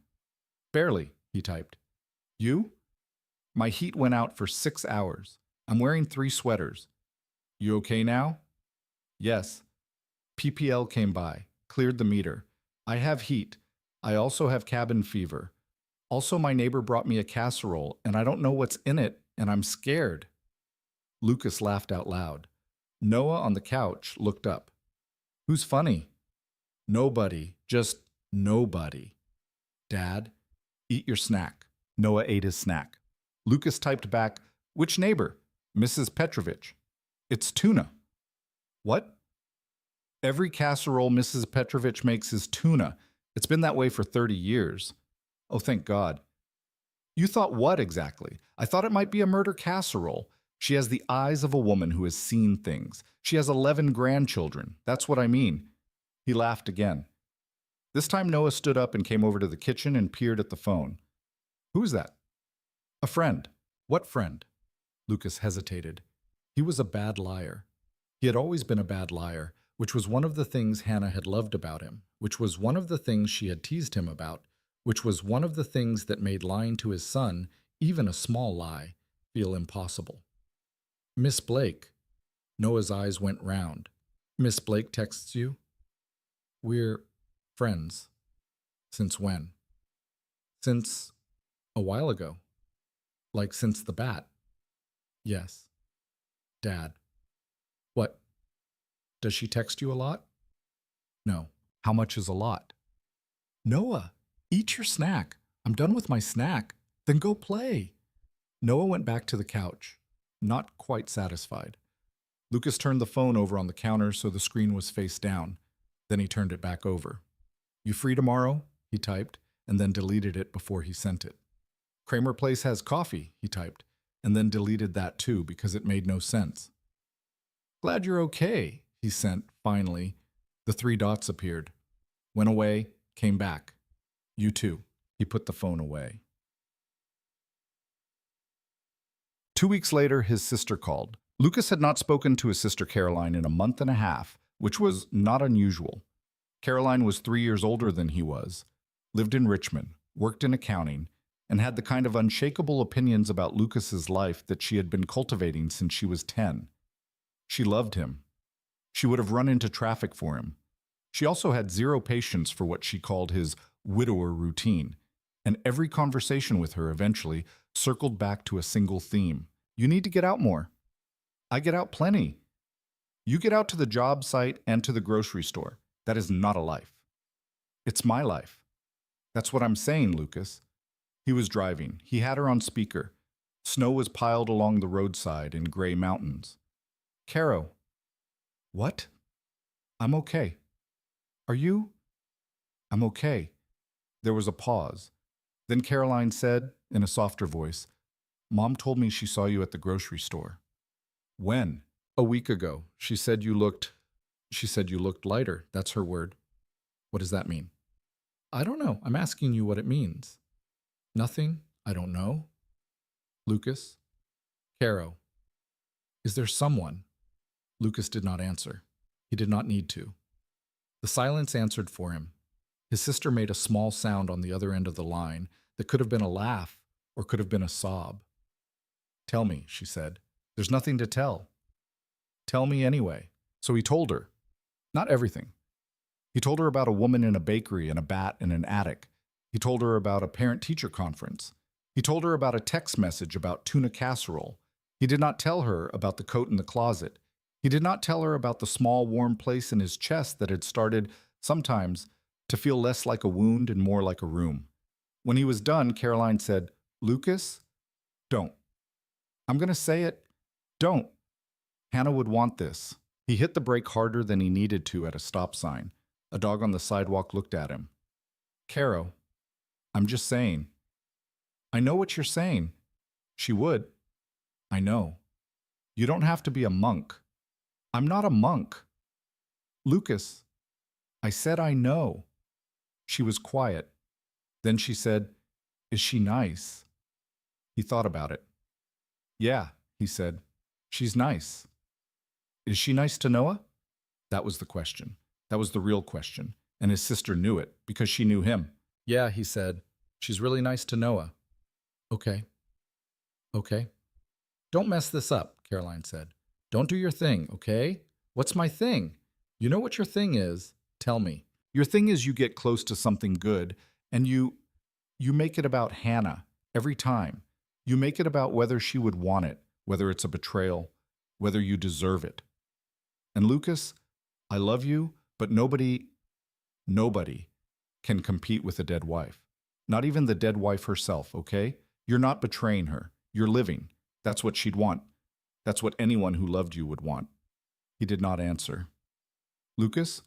A: "Barely," he typed. "You?" "My heat went out for 6 hours. I'm wearing 3 sweaters. You okay now?" "Yes." PPL came by, cleared the meter. "I have heat. I also have cabin fever. Also, my neighbor brought me a casserole, and I don't know what's in it, and I'm scared." Lucas laughed out loud. Noah on the couch looked up. "Who's funny?" "Nobody. Just nobody." "Dad, eat your snack." Noah ate his snack. Lucas typed back, "Which neighbor?" "Mrs. Petrovich." "It's tuna." "What?" "Every casserole Mrs. Petrovich makes is tuna. It's been that way for 30 years. "Oh, thank God." "You thought what exactly?" "I thought it might be a murder casserole. She has the eyes of a woman who has seen things. She has 11 grandchildren. That's what I mean." He laughed again. This time Noah stood up and came over to the kitchen and peered at the phone. "Who is that?" "A friend." "What friend?" Lucas hesitated. He was a bad liar. He had always been a bad liar, which was one of the things Hannah had loved about him, which was one of the things she had teased him about, which was one of the things that made lying to his son, even a small lie, feel impossible. "Miss Blake." Noah's eyes went round. "Miss Blake texts you?" "We're friends." "Since when?" "Since a while ago. Like since the bat." "Yes." "Dad." "What? Does she text you a lot?" "No." "How much is a lot?" "Noah, eat your snack. I'm done with my snack. Then go play." Noah went back to the couch, not quite satisfied. Lucas turned the phone over on the counter so the screen was face down. Then he turned it back over. "You free tomorrow?" he typed, and then deleted it before he sent it. "Kramer Place has coffee," he typed, and then deleted that too because it made no sense. "Glad you're okay," he sent, finally. The 3 dots appeared. Went away, came back. "You too." He put the phone away. 2 weeks later, his sister called. Lucas had not spoken to his sister Caroline in a month and a half, which was not unusual. Caroline was 3 years older than he was, lived in Richmond, worked in accounting, and had the kind of unshakable opinions about Lucas's life that she had been cultivating since she was 10. She loved him. She would have run into traffic for him. She also had 0 patience for what she called his widower routine, and every conversation with her eventually circled back to a single theme. "You need to get out more." "I get out plenty." "You get out to the job site and to the grocery store. That is not a life." "It's my life." "That's what I'm saying, Lucas." He was driving. He had her on speaker. Snow was piled along the roadside in gray mountains. "Caro." "What?" "I'm okay." "Are you?" "I'm okay." There was a pause. Then Caroline said, in a softer voice, "Mom told me she saw you at the grocery store." "When?" "A week ago. She said you looked lighter." That's her word. "What does that mean?" "I don't know. I'm asking you what it means." "Nothing. I don't know." "Lucas?" "Caro." "Is there someone?" Lucas did not answer. He did not need to. The silence answered for him. His sister made a small sound on the other end of the line that could have been a laugh or could have been a sob. Tell me, she said. There's nothing to tell. Tell me anyway. So he told her. Not everything. He told her about a woman in a bakery and a bat in an attic. He told her about a parent-teacher conference. He told her about a text message about tuna casserole. He did not tell her about the coat in the closet. He did not tell her about the small warm place in his chest that had started, sometimes, to feel less like a wound and more like a room. When he was done, Caroline said, Lucas, don't. I'm going to say it. Don't. Hannah would want this. He hit the brake harder than he needed to at a stop sign. A dog on the sidewalk looked at him. Caro, I'm just saying. I know what you're saying. She would. I know. You don't have to be a monk. I'm not a monk. Lucas, I said I know. She was quiet. Then she said, Is she nice? He thought about it. Yeah, he said. She's nice. Is she nice to Noah? That was the question. That was the real question. And his sister knew it because she knew him. Yeah, he said. She's really nice to Noah. Okay. Okay. Don't mess this up, Caroline said. Don't do your thing, okay? What's my thing? You know what your thing is. Tell me. Your thing is you get close to something good and you make it about Hannah every time. You make it about whether she would want it, whether it's a betrayal, whether you deserve it. And Lucas, I love you, but nobody can compete with a dead wife. Not even the dead wife herself, okay? You're not betraying her. You're living. That's what she'd want. That's what anyone who loved you would want. He did not answer. Lucas,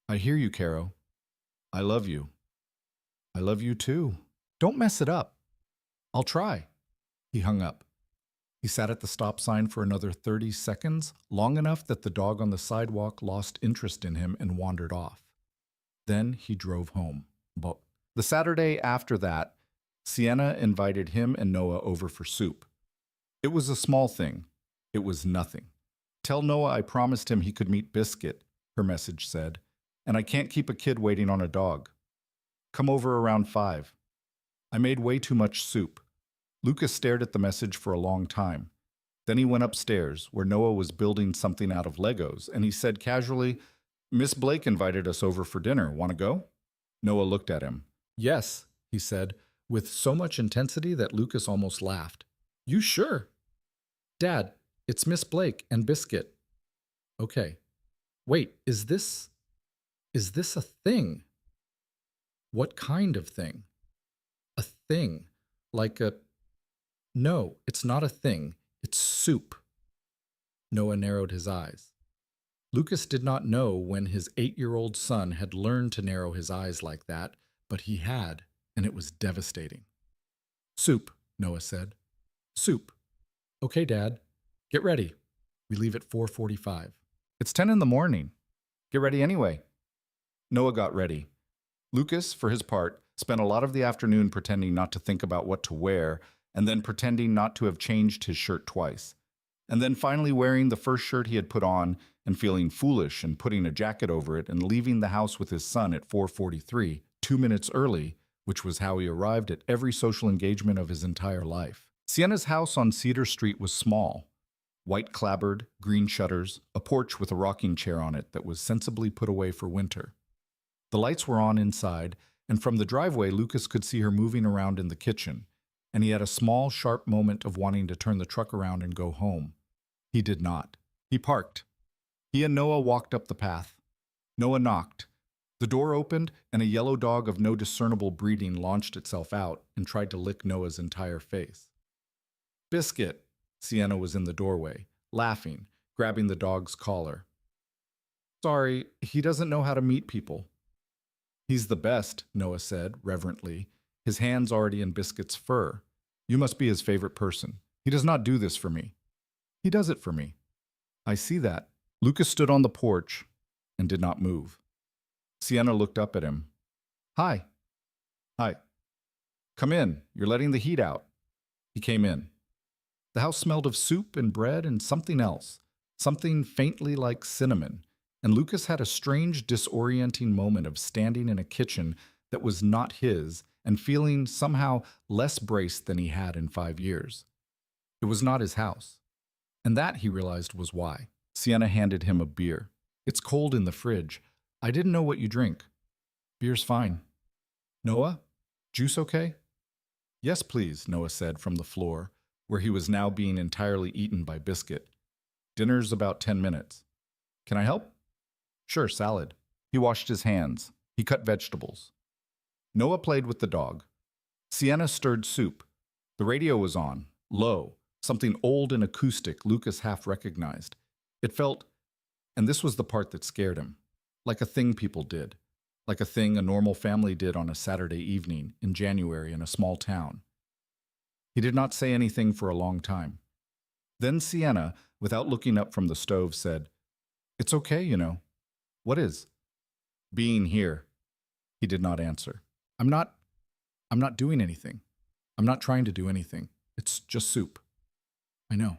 A: I hear you, Caro. I love you. I love you too. Don't mess it up. I'll try. He hung up. He sat at the stop sign for another 30 seconds, long enough that the dog on the sidewalk lost interest in him and wandered off. Then he drove home. But the Saturday after that, Sienna invited him and Noah over for soup. It was a small thing. It was nothing. Tell Noah I promised him he could meet Biscuit, her message said, and I can't keep a kid waiting on a dog. Come over around 5. I made way too much soup. Lucas stared at the message for a long time. Then he went upstairs, where Noah was building something out of Legos, and he said casually, Miss Blake invited us over for dinner. Want to go? Noah looked at him. Yes, he said, with so much intensity that Lucas almost laughed. You sure? Dad, it's Miss Blake and Biscuit. Okay. Wait, is this a thing? What kind of thing? A thing. Like a... No, it's not a thing. It's soup. Noah narrowed his eyes. Lucas did not know when his 8-year-old son had learned to narrow his eyes like that, but he had, and it was devastating. Soup, Noah said. Soup. Okay, Dad. Get ready. We leave at 4:45. It's 10 in the morning. Get ready anyway. Noah got ready. Lucas, for his part, spent a lot of the afternoon pretending not to think about what to wear, and then pretending not to have changed his shirt twice. And then finally wearing the first shirt he had put on and feeling foolish and putting a jacket over it and leaving the house with his son at 4:43, 2 minutes early, which was how he arrived at every social engagement of his entire life. Sienna's house on Cedar Street was small. White clapboard, green shutters, a porch with a rocking chair on it that was sensibly put away for winter. The lights were on inside, and from the driveway Lucas could see her moving around in the kitchen, and he had a small, sharp moment of wanting to turn the truck around and go home. He did not. He parked. He and Noah walked up the path. Noah knocked. The door opened, and a yellow dog of no discernible breeding launched itself out and tried to lick Noah's entire face. Biscuit! Sienna was in the doorway, laughing, grabbing the dog's collar. Sorry, he doesn't know how to meet people. He's the best, Noah said, reverently, his hands already in Biscuit's fur. You must be his favorite person. He does not do this for me. He does it for me. I see that. Lucas stood on the porch and did not move. Sienna looked up at him. Hi. Hi. Come in. You're letting the heat out. He came in. The house smelled of soup and bread and something else, something faintly like cinnamon. and Lucas had a strange, disorienting moment of standing in a kitchen that was not his and feeling somehow less braced than he had in 5 years. It was not his house. And that, he realized, was why. Sienna handed him a beer. It's cold in the fridge. I didn't know what you drink. Beer's fine. Noah? Juice okay? Yes, please, Noah said from the floor, where he was now being entirely eaten by Biscuit. Dinner's about 10 minutes. Can I help? Sure, salad. He washed his hands. He cut vegetables. Noah played with the dog. Sienna stirred soup. The radio was on, low, something old and acoustic Lucas half recognized. It felt, and this was the part that scared him, like a thing people did, like a thing a normal family did on a Saturday evening in January in a small town. He did not say anything for a long time. Then Sienna, without looking up from the stove, said, It's okay, you know. What is? Being here. He did not answer. I'm not doing anything. I'm not trying to do anything. It's just soup. I know.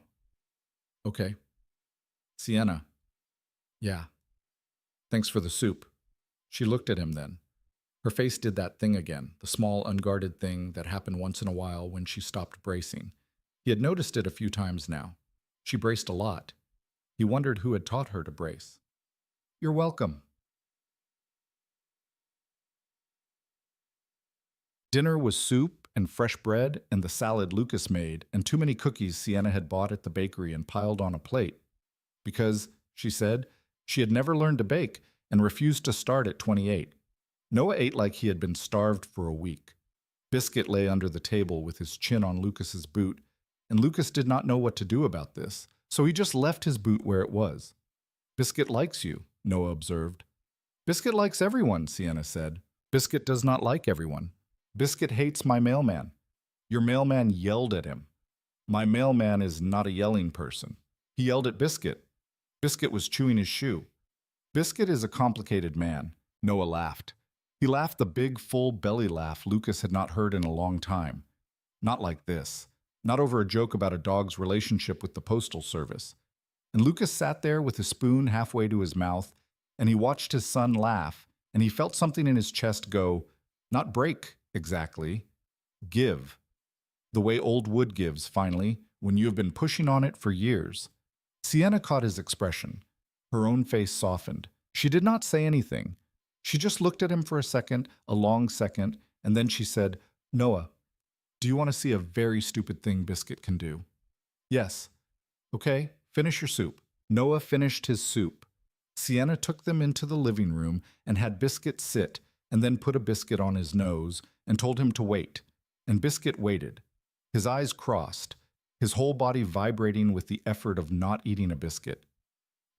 A: Okay. Sienna. Yeah. Thanks for the soup. She looked at him then. Her face did that thing again, the small, unguarded thing that happened once in a while when she stopped bracing. He had noticed it a few times now. She braced a lot. He wondered who had taught her to brace. You're welcome. Dinner was soup and fresh bread and the salad Lucas made and too many cookies Sienna had bought at the bakery and piled on a plate. Because, she said, she had never learned to bake and refused to start at 28. Noah ate like he had been starved for a week. Biscuit lay under the table with his chin on Lucas's boot, and Lucas did not know what to do about this, so he just left his boot where it was. Biscuit likes you, Noah observed. Biscuit likes everyone, Sienna said. Biscuit does not like everyone. Biscuit hates my mailman. Your mailman yelled at him. My mailman is not a yelling person. He yelled at Biscuit. Biscuit was chewing his shoe. Biscuit is a complicated man, Noah laughed. He laughed the big, full belly laugh Lucas had not heard in a long time. Not like this. Not over a joke about a dog's relationship with the postal service. And Lucas sat there with his spoon halfway to his mouth, and he watched his son laugh, and he felt something in his chest go, not break, exactly, give. The way old wood gives, finally, when you have been pushing on it for years. Sienna caught his expression. Her own face softened. She did not say anything. She just looked at him for a long second, and then she said, Noah, do you want to see a very stupid thing Biscuit can do? Yes. Okay, finish your soup. Noah finished his soup. Sienna took them into the living room and had Biscuit sit, and then put a biscuit on his nose and told him to wait. And Biscuit waited. His eyes crossed, his whole body vibrating with the effort of not eating a biscuit.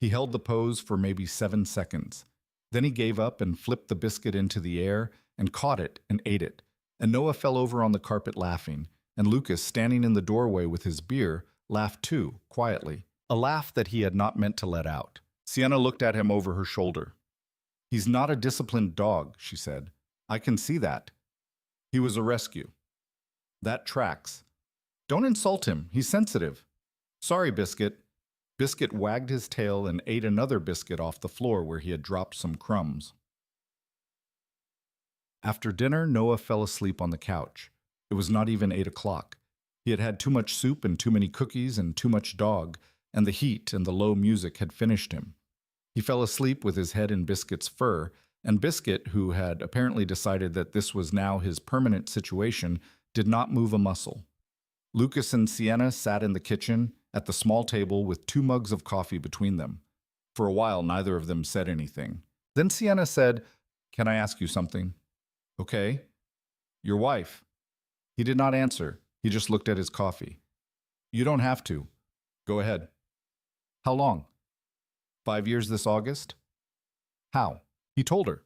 A: He held the pose for maybe 7 seconds. Then he gave up and flipped the biscuit into the air and caught it and ate it. And Noah fell over on the carpet laughing, and Lucas, standing in the doorway with his beer, laughed too, quietly, a laugh that he had not meant to let out. Sienna looked at him over her shoulder. He's not a disciplined dog, she said. I can see that. He was a rescue. That tracks. Don't insult him. He's sensitive. Sorry, Biscuit. Biscuit wagged his tail and ate another biscuit off the floor where he had dropped some crumbs. After dinner, Noah fell asleep on the couch. It was not even 8 o'clock. He had had too much soup and too many cookies and too much dog, and the heat and the low music had finished him. He fell asleep with his head in Biscuit's fur, and Biscuit, who had apparently decided that this was now his permanent situation, did not move a muscle. Lucas and Sienna sat in the kitchen at the small table with 2 mugs of coffee between them. For a while, neither of them said anything. Then Sienna said, Can I ask you something? Okay. Your wife. He did not answer. He just looked at his coffee. You don't have to. Go ahead. How long? 5 years this August? How? He told her.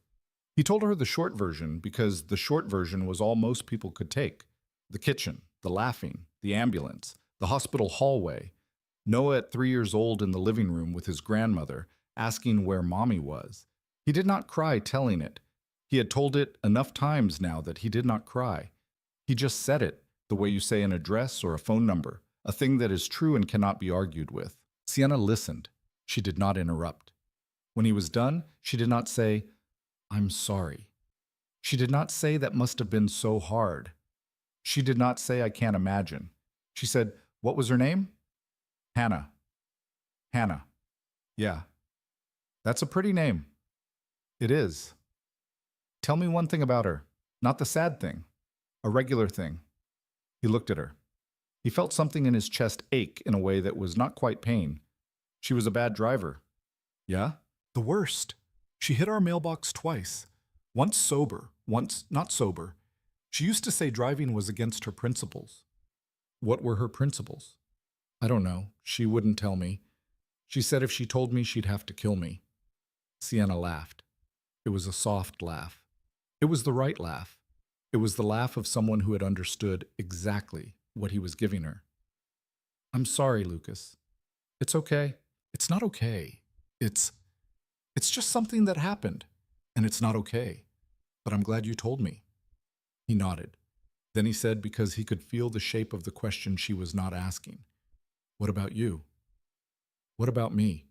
A: He told her the short version because the short version was all most people could take. The kitchen, the laughing, the ambulance, the hospital hallway, Noah at 3 years old in the living room with his grandmother, asking where Mommy was. He did not cry telling it. He had told it enough times now that he did not cry. He just said it, the way you say an address or a phone number, a thing that is true and cannot be argued with. Sienna listened. She did not interrupt. When he was done, she did not say, "I'm sorry." She did not say, "That must have been so hard." She did not say, "I can't imagine." She said, "What was her name?" "Hannah." "Hannah. Yeah. That's a pretty name." "It is." "Tell me one thing about her. Not the sad thing. A regular thing." He looked at her. He felt something in his chest ache in a way that was not quite pain. "She was a bad driver." "Yeah?" "The worst. She hit our mailbox twice. Once sober, once not sober. She used to say driving was against her principles." "What were her principles?" "I don't know. She wouldn't tell me. She said if she told me, she'd have to kill me." Sienna laughed. It was a soft laugh. It was the right laugh. It was the laugh of someone who had understood exactly what he was giving her. "I'm sorry, Lucas." "It's okay." "It's not okay. It's just something that happened, and it's not okay. But I'm glad you told me." He nodded. Then he said, because he could feel the shape of the question she was not asking, "What about you?" "What about me?"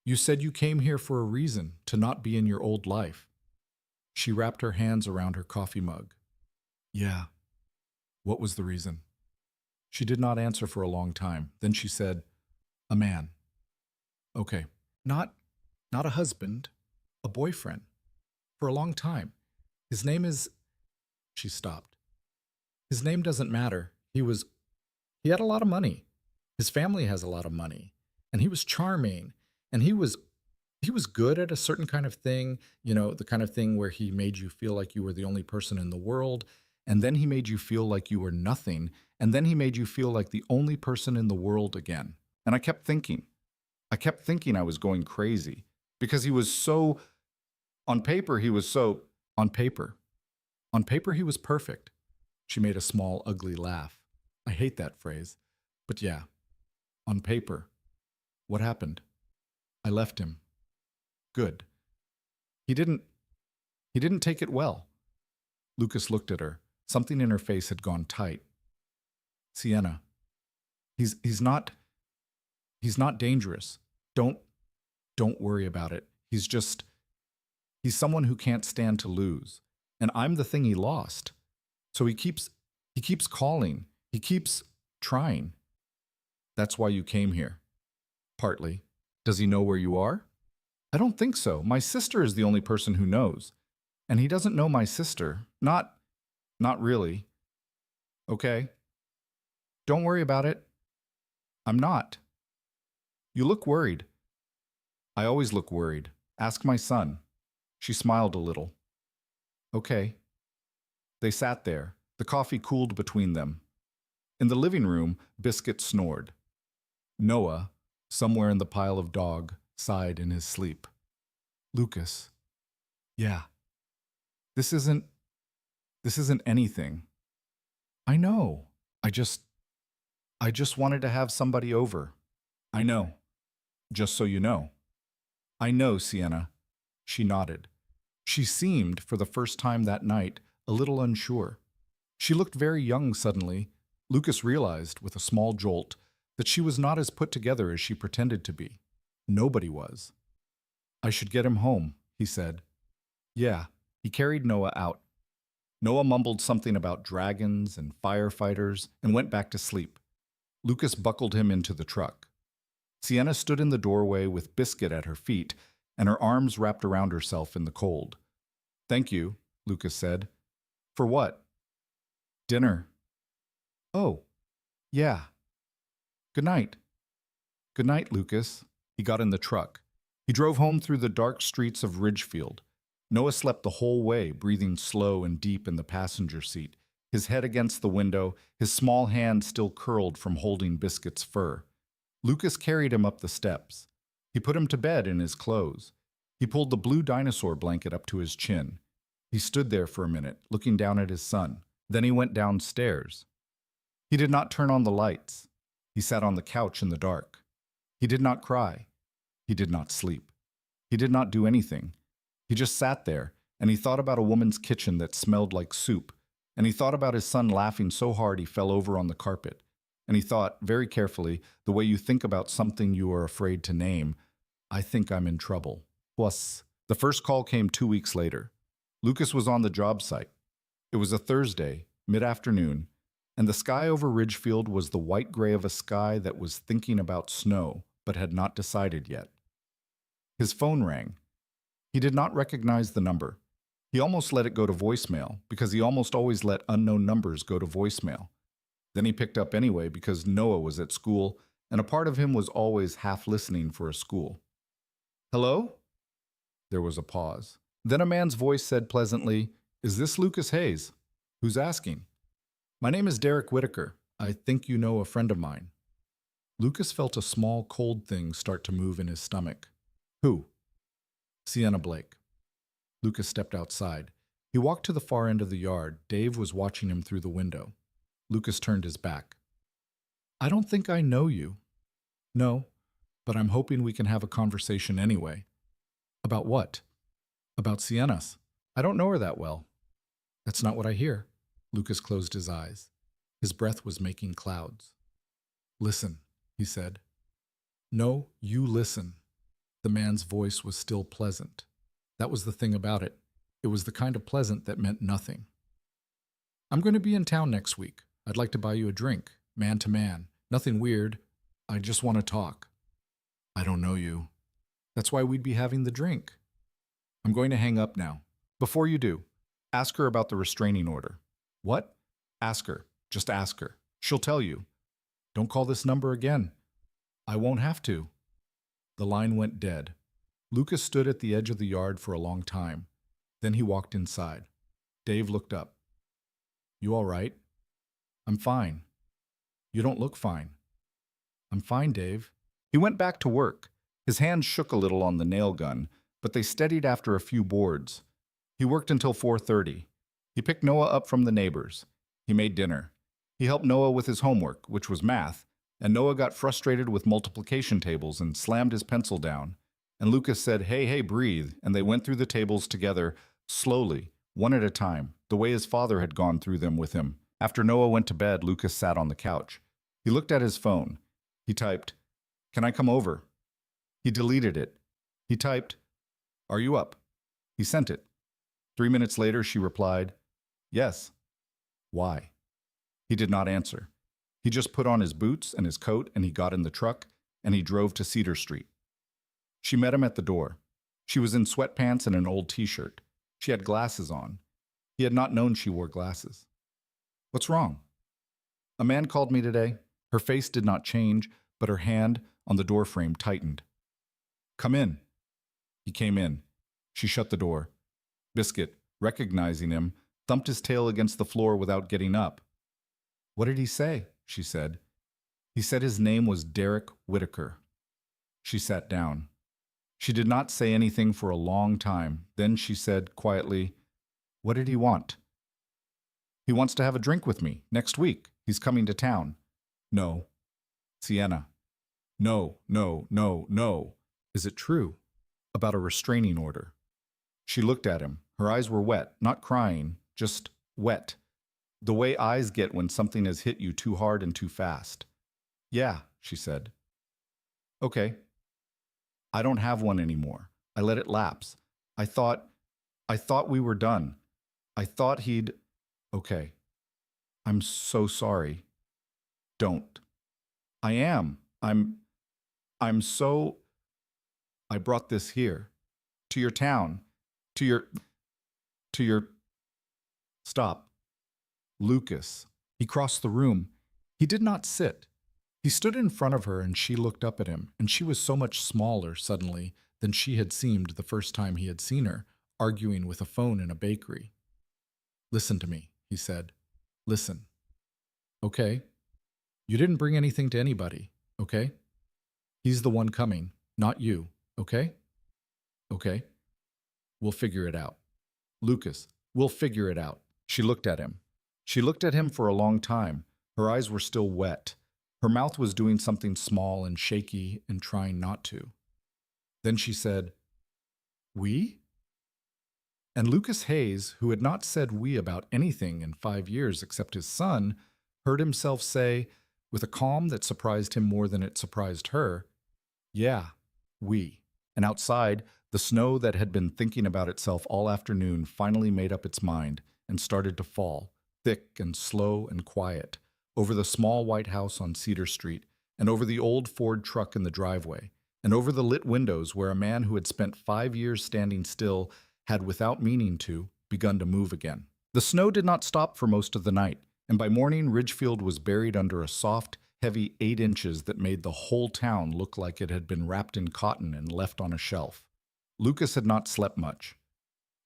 A: "You said you came here for a reason, to not be in your old life." She wrapped her hands around her coffee mug. "Yeah." "What was the reason?" She did not answer for a long time. Then she said, "A man." "Okay. Not a husband, a boyfriend. For a long time. His name is—" She stopped. "His name doesn't matter. He had a lot of money. His family has a lot of money. And he was charming. And he was good at a certain kind of thing, the kind of thing where he made you feel like you were the only person in the world. And then he made you feel like you were nothing. And then he made you feel like the only person in the world again." And I kept thinking I was going crazy because he was so, on paper, on paper, he was perfect. She made a small, ugly laugh. I hate that phrase. But yeah, on paper. What happened? I left him. Good. He didn't take it well. Lucas looked at her. Something in her face had gone tight. "Sienna, he's not dangerous. Don't worry about it. He's someone who can't stand to lose. And I'm the thing he lost. So he keeps calling. He keeps trying." "That's why you came here." "Partly. Does he know where you are?" "I don't think so. My sister is the only person who knows. And he doesn't know my sister. Not really." "Okay. Don't worry about it." "I'm not." "You look worried." "I always look worried. Ask my son." She smiled a little. "Okay." They sat there. The coffee cooled between them. In the living room, Biscuit snored. Noah, somewhere in the pile of dog, sighed in his sleep. "Lucas." "Yeah. This isn't anything." "I know. I just wanted to have somebody over." "I know. Just so you know." "I know, Sienna." She nodded. She seemed, for the first time that night, a little unsure. She looked very young suddenly. Lucas realized, with a small jolt, that she was not as put together as she pretended to be. Nobody was. "I should get him home," he said. "Yeah." He carried Noah out. Noah mumbled something about dragons and firefighters and went back to sleep. Lucas buckled him into the truck. Sienna stood in the doorway with Biscuit at her feet and her arms wrapped around herself in the cold. "Thank you," Lucas said. "For what?" "Dinner." "Oh, yeah. Good night." "Good night, Lucas." He got in the truck. He drove home through the dark streets of Ridgefield. Noah slept the whole way, breathing slow and deep in the passenger seat, his head against the window, his small hand still curled from holding Biscuit's fur. Lucas carried him up the steps. He put him to bed in his clothes. He pulled the blue dinosaur blanket up to his chin. He stood there for a minute, looking down at his son. Then he went downstairs. He did not turn on the lights. He sat on the couch in the dark. He did not cry. He did not sleep. He did not do anything. He just sat there, and he thought about a woman's kitchen that smelled like soup, and he thought about his son laughing so hard he fell over on the carpet, and he thought, very carefully, the way you think about something you are afraid to name, "I think I'm in trouble." was. The first call came 2 weeks later. Lucas was on the job site. It was a Thursday, mid-afternoon, and the sky over Ridgefield was the white gray of a sky that was thinking about snow, but had not decided yet. His phone rang. He did not recognize the number. He almost let it go to voicemail, because he almost always let unknown numbers go to voicemail. Then he picked up anyway because Noah was at school, and a part of him was always half listening for a school. Hello? There was a pause. Then a man's voice said pleasantly, "Is this Lucas Hayes? Who's asking?" "My name is Derek Whitaker. I think you know a friend of mine." Lucas felt a small cold thing start to move in his stomach. "Who?" "Sienna Blake." Lucas stepped outside. He walked to the far end of the yard. Dave was watching him through the window. Lucas turned his back. "I don't think I know you." "No, but I'm hoping we can have a conversation anyway." "About what?" "About Sienna's. I don't know her that well." "That's not what I hear." Lucas closed his eyes. His breath was making clouds. "Listen," he said. "No, you listen." The man's voice was still pleasant. That was the thing about it. It was the kind of pleasant that meant nothing. "I'm going to be in town next week. I'd like to buy you a drink, man to man. Nothing weird. I just want to talk." "I don't know you." "That's why we'd be having the drink." "I'm going to hang up now. Before you do, ask her about the restraining order." "What?" "Ask her. Just ask her. She'll tell you." "Don't call this number again." "I won't have to." The line went dead. Lucas stood at the edge of the yard for a long time. Then he walked inside. Dave looked up. "You all right?" "I'm fine." "You don't look fine." "I'm fine, Dave." He went back to work. His hands shook a little on the nail gun, but they steadied after a few boards. He worked until 4:30. He picked Noah up from the neighbors. He made dinner. He helped Noah with his homework, which was math, and Noah got frustrated with multiplication tables and slammed his pencil down. And Lucas said, "Hey, hey, breathe," and they went through the tables together, slowly, one at a time, the way his father had gone through them with him. After Noah went to bed, Lucas sat on the couch. He looked at his phone. He typed, "Can I come over?" He deleted it. He typed, "Are you up?" He sent it. 3 minutes later, she replied, "Yes." "Why?" He did not answer. He just put on his boots and his coat, and he got in the truck, and he drove to Cedar Street. She met him at the door. She was in sweatpants and an old t-shirt. She had glasses on. He had not known she wore glasses. "What's wrong?" "A man called me today." Her face did not change, but her hand on the doorframe tightened. "Come in." He came in. She shut the door. Biscuit, recognizing him, thumped his tail against the floor without getting up. "What did he say?" she said. "He said his name was Derek Whitaker." She sat down. She did not say anything for a long time. Then she said quietly, "What did he want?" "He wants to have a drink with me next week. He's coming to town." "No." "Sienna." "No, no, no, no." "Is it true?" "About a restraining order." She looked at him. Her eyes were wet, not crying, just wet. The way eyes get when something has hit you too hard and too fast. "Yeah," she said. "Okay." "I don't have one anymore. I let it lapse. I thought we were done. I thought he'd..." "Okay. I'm so sorry." "Don't." "I am. I'm so... I brought this here. To your town. To your... Stop." Lucas. He crossed the room. He did not sit. He stood in front of her and she looked up at him, and she was so much smaller suddenly than she had seemed the first time he had seen her, arguing with a phone in a bakery. "Listen to me," he said. "Listen." "Okay." "You didn't bring anything to anybody, okay? He's the one coming, not you, okay?" "Okay." "We'll figure it out." "Lucas, we'll figure it out." She looked at him. She looked at him for a long time. Her eyes were still wet. Her mouth was doing something small and shaky and trying not to. Then she said, "We?" And Lucas Hayes, who had not said "we" about anything in 5 years except his son, heard himself say, with a calm that surprised him more than it surprised her, "Yeah, we." And outside, the snow that had been thinking about itself all afternoon finally made up its mind and started to fall, thick and slow and quiet, over the small white house on Cedar Street, and over the old Ford truck in the driveway, and over the lit windows where a man who had spent 5 years standing still had, without meaning to, begun to move again. The snow did not stop for most of the night, and by morning Ridgefield was buried under a soft, heavy 8 inches that made the whole town look like it had been wrapped in cotton and left on a shelf. Lucas had not slept much.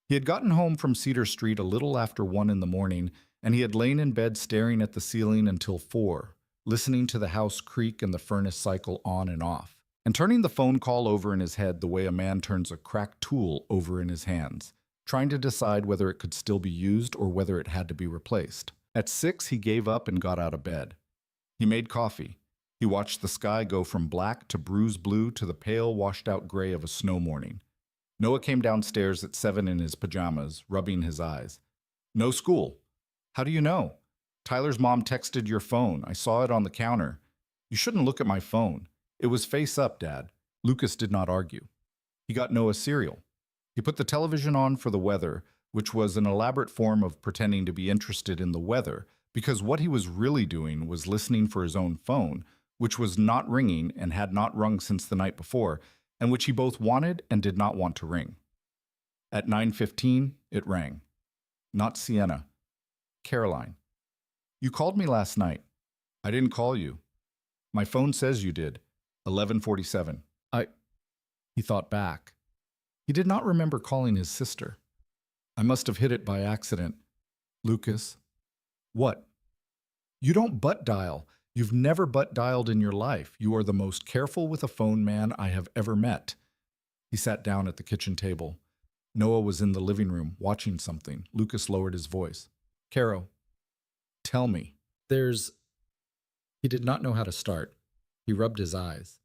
A: He had gotten home from Cedar Street a little after 1 in the morning, and he had lain in bed staring at the ceiling until 4, listening to the house creak and the furnace cycle on and off, and turning the phone call over in his head the way a man turns a cracked tool over in his hands, trying to decide whether it could still be used or whether it had to be replaced. At 6, he gave up and got out of bed. He made coffee. He watched the sky go from black to bruised blue to the pale, washed-out gray of a snow morning. Noah came downstairs at 7 in his pajamas, rubbing his eyes. "No school." "How do you know?" "Tyler's mom texted your phone. I saw it on the counter." "You shouldn't look at my phone." "It was face up, Dad." Lucas did not argue. He got Noah cereal. He put the television on for the weather, which was an elaborate form of pretending to be interested in the weather, because what he was really doing was listening for his own phone, which was not ringing and had not rung since the night before, and which he both wanted and did not want to ring. At 9:15, it rang. Not Sienna. Caroline. "You called me last night." "I didn't call you." "My phone says you did. 11:47. He thought back. He did not remember calling his sister. "I must have hit it by accident." "Lucas." "What?" "You don't butt dial. You've never butt dialed in your life. You are the most careful with a phone man I have ever met." He sat down at the kitchen table. Noah was in the living room, watching something. Lucas lowered his voice. "Caro, tell me." He did not know how to start. He rubbed his eyes.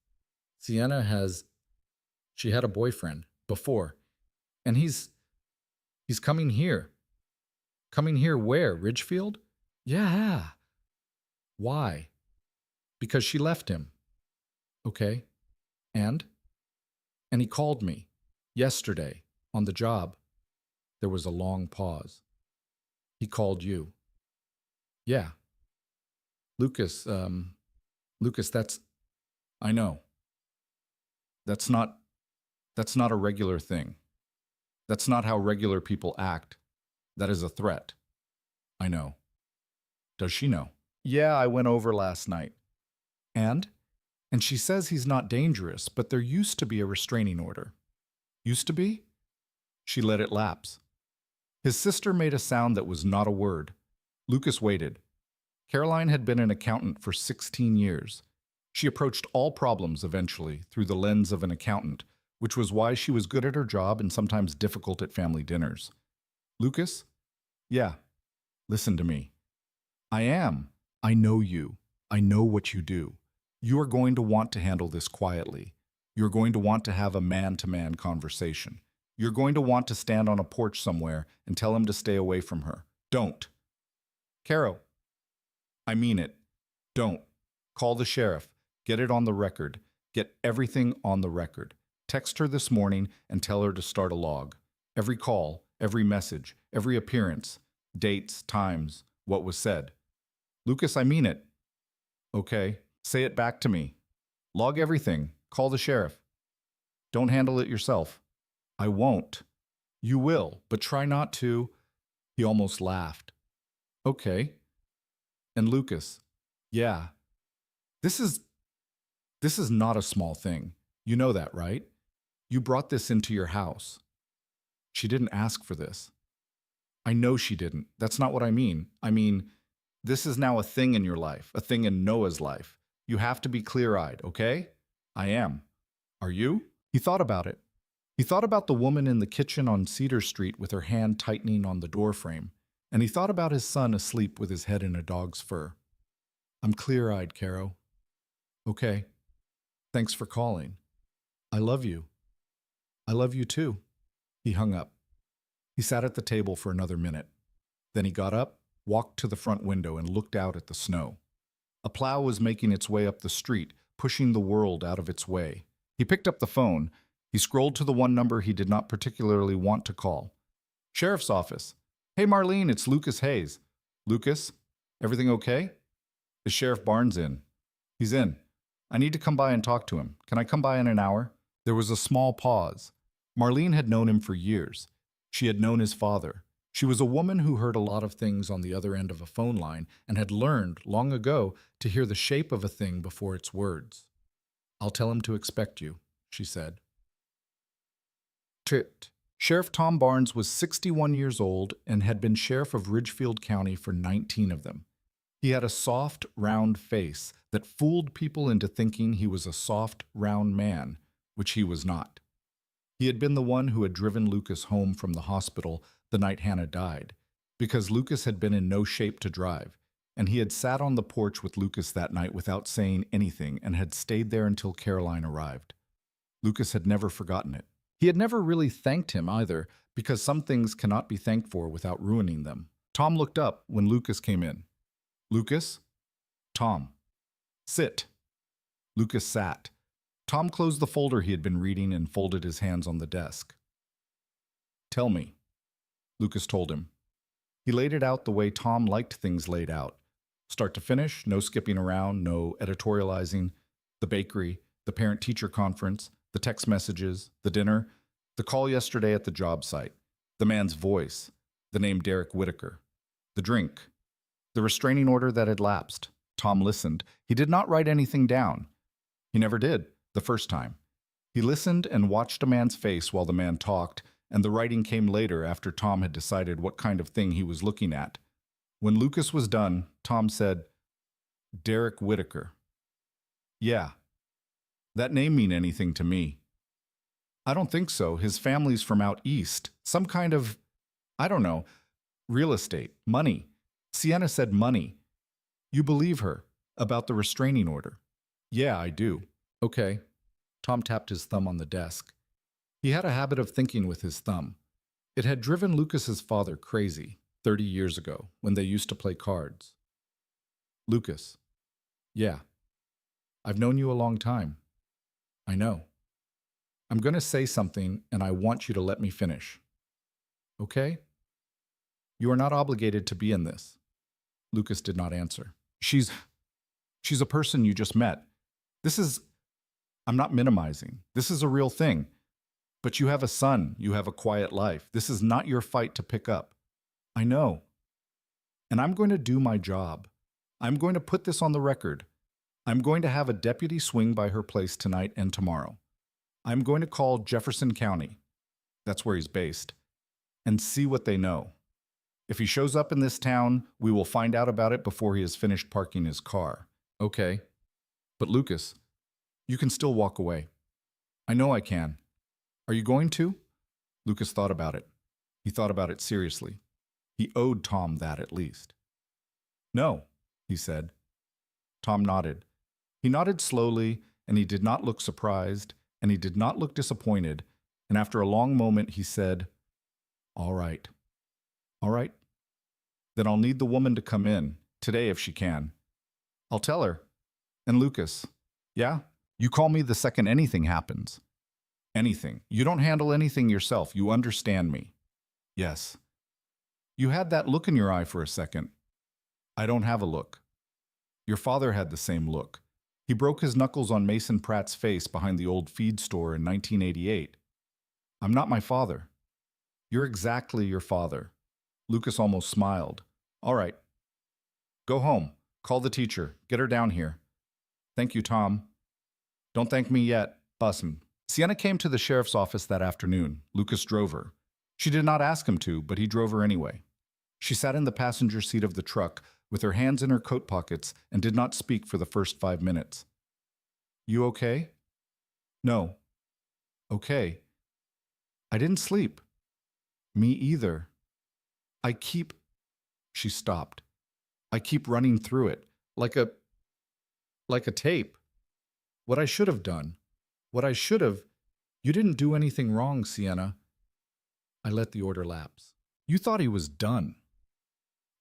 A: She had a boyfriend, before. And he's coming here. "Coming here where? Ridgefield?" "Yeah." "Why?" "Because she left him." "Okay. And?" "And he called me. Yesterday. On the job." There was a long pause. "He called you." "Yeah." Lucas, I know. That's not a regular thing. That's not how regular people act. That is a threat." "I know." "Does she know?" "Yeah, I went over last night." "And?" "And she says he's not dangerous, but there used to be a restraining order." "Used to be?" She let it lapse. His sister made a sound that was not a word. Lucas waited. Caroline had been an accountant for 16 years. She approached all problems eventually through the lens of an accountant, which was why she was good at her job and sometimes difficult at family dinners. "Lucas?" "Yeah." "Listen to me." "I am. I know you. I know what you do. You are going to want to handle this quietly. You're going to want to have a man-to-man conversation. You're going to want to stand on a porch somewhere and tell him to stay away from her. Don't." "Caro." "I mean it. Don't. Call the sheriff. Get it on the record. Get everything on the record. Text her this morning and tell her to start a log. Every call, every message, every appearance, dates, times, what was said." "Lucas, I mean it." "Okay. Say it back to me. Log everything. Call the sheriff." "Don't handle it yourself." "I won't." "You will, but try not to." He almost laughed. "Okay." "And Lucas." "Yeah. This is not a small thing. You know that, right? You brought this into your house." "She didn't ask for this." "I know she didn't. That's not what I mean. I mean, this is now a thing in your life, a thing in Noah's life. You have to be clear-eyed, okay?" "I am." "Are you?" He thought about it. He thought about the woman in the kitchen on Cedar Street with her hand tightening on the doorframe, and he thought about his son asleep with his head in a dog's fur. "I'm clear-eyed, Caro." "Okay. Thanks for calling. I love you." "I love you too." He hung up. He sat at the table for another minute. Then he got up, walked to the front window, and looked out at the snow. A plow was making its way up the street, pushing the world out of its way. He picked up the phone. He scrolled to the one number he did not particularly want to call. Sheriff's office. Hey, Marlene, it's Lucas Hayes. Lucas, everything okay? Is Sheriff Barnes in? He's in. I need to come by and talk to him. Can I come by in an hour? There was a small pause. Marlene had known him for years. She had known his father. She was a woman who heard a lot of things on the other end of a phone line and had learned, long ago, to hear the shape of a thing before its words. I'll tell him to expect you, she said. Sheriff Tom Barnes was 61 years old and had been sheriff of Ridgefield County for 19 of them. He had a soft, round face that fooled people into thinking he was a soft, round man, which he was not. He had been the one who had driven Lucas home from the hospital the night Hannah died, because Lucas had been in no shape to drive, and he had sat on the porch with Lucas that night without saying anything and had stayed there until Caroline arrived. Lucas had never forgotten it. He had never really thanked him either, because some things cannot be thanked for without ruining them. Tom looked up when Lucas came in. Lucas? Tom. Sit. Lucas sat. Tom closed the folder he had been reading and folded his hands on the desk. Tell me, Lucas told him. He laid it out the way Tom liked things laid out. Start to finish, no skipping around, no editorializing, the bakery, the parent-teacher conference, the text messages, the dinner, the call yesterday at the job site, the man's voice, the name Derek Whitaker, the drink, the restraining order that had lapsed. Tom listened. He did not write anything down. He never did, the first time. He listened and watched a man's face while the man talked, and the writing came later after Tom had decided what kind of thing he was looking at. When Lucas was done, Tom said, Derek Whitaker. Yeah. That name mean anything to me? I don't think so. His family's from out east. Some kind of, I don't know, real estate, money. Sienna said money. You believe her about the restraining order? Yeah, I do. Okay. Tom tapped his thumb on the desk. He had a habit of thinking with his thumb. It had driven Lucas's father crazy 30 years ago when they used to play cards. Lucas. Yeah. I've known you a long time. I know. I'm going to say something, and I want you to let me finish. Okay? You are not obligated to be in this. Lucas did not answer. She's a person you just met. I'm not minimizing. This is a real thing. But you have a son. You have a quiet life. This is not your fight to pick up. I know. And I'm going to do my job. I'm going to put this on the record. I'm going to have a deputy swing by her place tonight and tomorrow. I'm going to call Jefferson County, that's where he's based, and see what they know. If he shows up in this town, we will find out about it before he has finished parking his car. Okay. But Lucas, you can still walk away. I know I can. Are you going to? Lucas thought about it. He thought about it seriously. He owed Tom that at least. No, he said. Tom nodded. He nodded slowly, and he did not look surprised, and he did not look disappointed, and after a long moment he said, All right. All right. Then I'll need the woman to come in, today if she can. I'll tell her. And Lucas, yeah? You call me the second anything happens. Anything. You don't handle anything yourself. You understand me. Yes. You had that look in your eye for a second. I don't have a look. Your father had the same look. He broke his knuckles on Mason Pratt's face behind the old feed store in 1988. I'm not my father. You're exactly your father. Lucas almost smiled. All right. Go home. Call the teacher. Get her down here. Thank you, Tom. Don't thank me yet. Bussin'. Sienna came to the sheriff's office that afternoon. Lucas drove her. She did not ask him to, but he drove her anyway. She sat in the passenger seat of the truck with her hands in her coat pockets and did not speak for the first 5 minutes. You okay? No. Okay. I didn't sleep. Me either. She stopped. I keep running through it, like a tape. What I should have done. You didn't do anything wrong, Sienna. I let the order lapse. You thought he was done.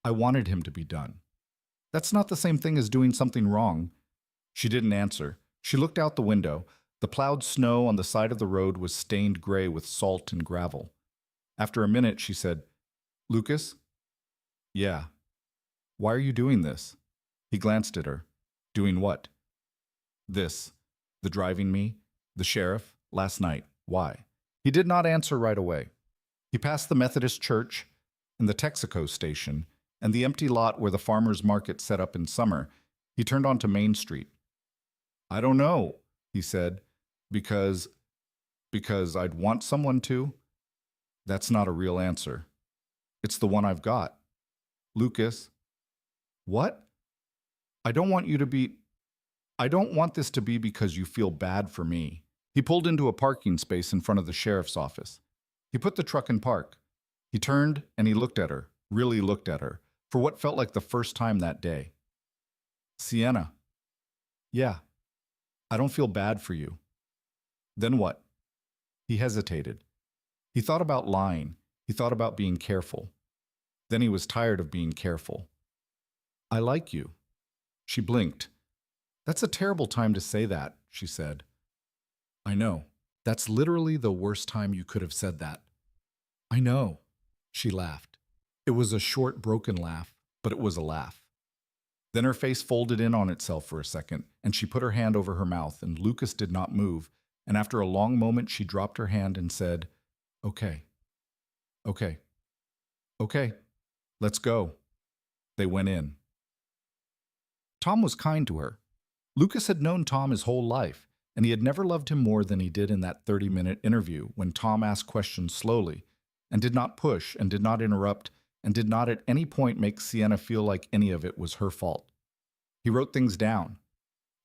A: I wanted him to be done. That's not the same thing as doing something wrong. She didn't answer. She looked out the window. The plowed snow on the side of the road was stained gray with salt and gravel. After a minute, she said, Lucas? Yeah. Why are you doing this? He glanced at her. Doing what? This. The driving me, the sheriff, last night. Why? He did not answer right away. He passed the Methodist church and the Texaco station and the empty lot where the farmer's market set up in summer. He turned onto Main Street. I don't know, he said, because I'd want someone to. That's not a real answer. It's the one I've got. Lucas. What? I don't want you to be. I don't want this to be because you feel bad for me. He pulled into a parking space in front of the sheriff's office. He put the truck in park. He turned and he looked at her, really looked at her, for what felt like the first time that day. Sienna. Yeah. I don't feel bad for you. Then what? He hesitated. He thought about lying. He thought about being careful. Then he was tired of being careful. I like you. She blinked. That's a terrible time to say that, she said. I know. That's literally the worst time you could have said that. I know. She laughed. It was a short, broken laugh, but it was a laugh. Then her face folded in on itself for a second, and she put her hand over her mouth, and Lucas did not move, and after a long moment she dropped her hand and said, Okay. Okay. Okay. Let's go. They went in. Tom was kind to her. Lucas had known Tom his whole life, and he had never loved him more than he did in that 30-minute interview when Tom asked questions slowly, and did not push, and did not interrupt, and did not at any point make Sienna feel like any of it was her fault. He wrote things down.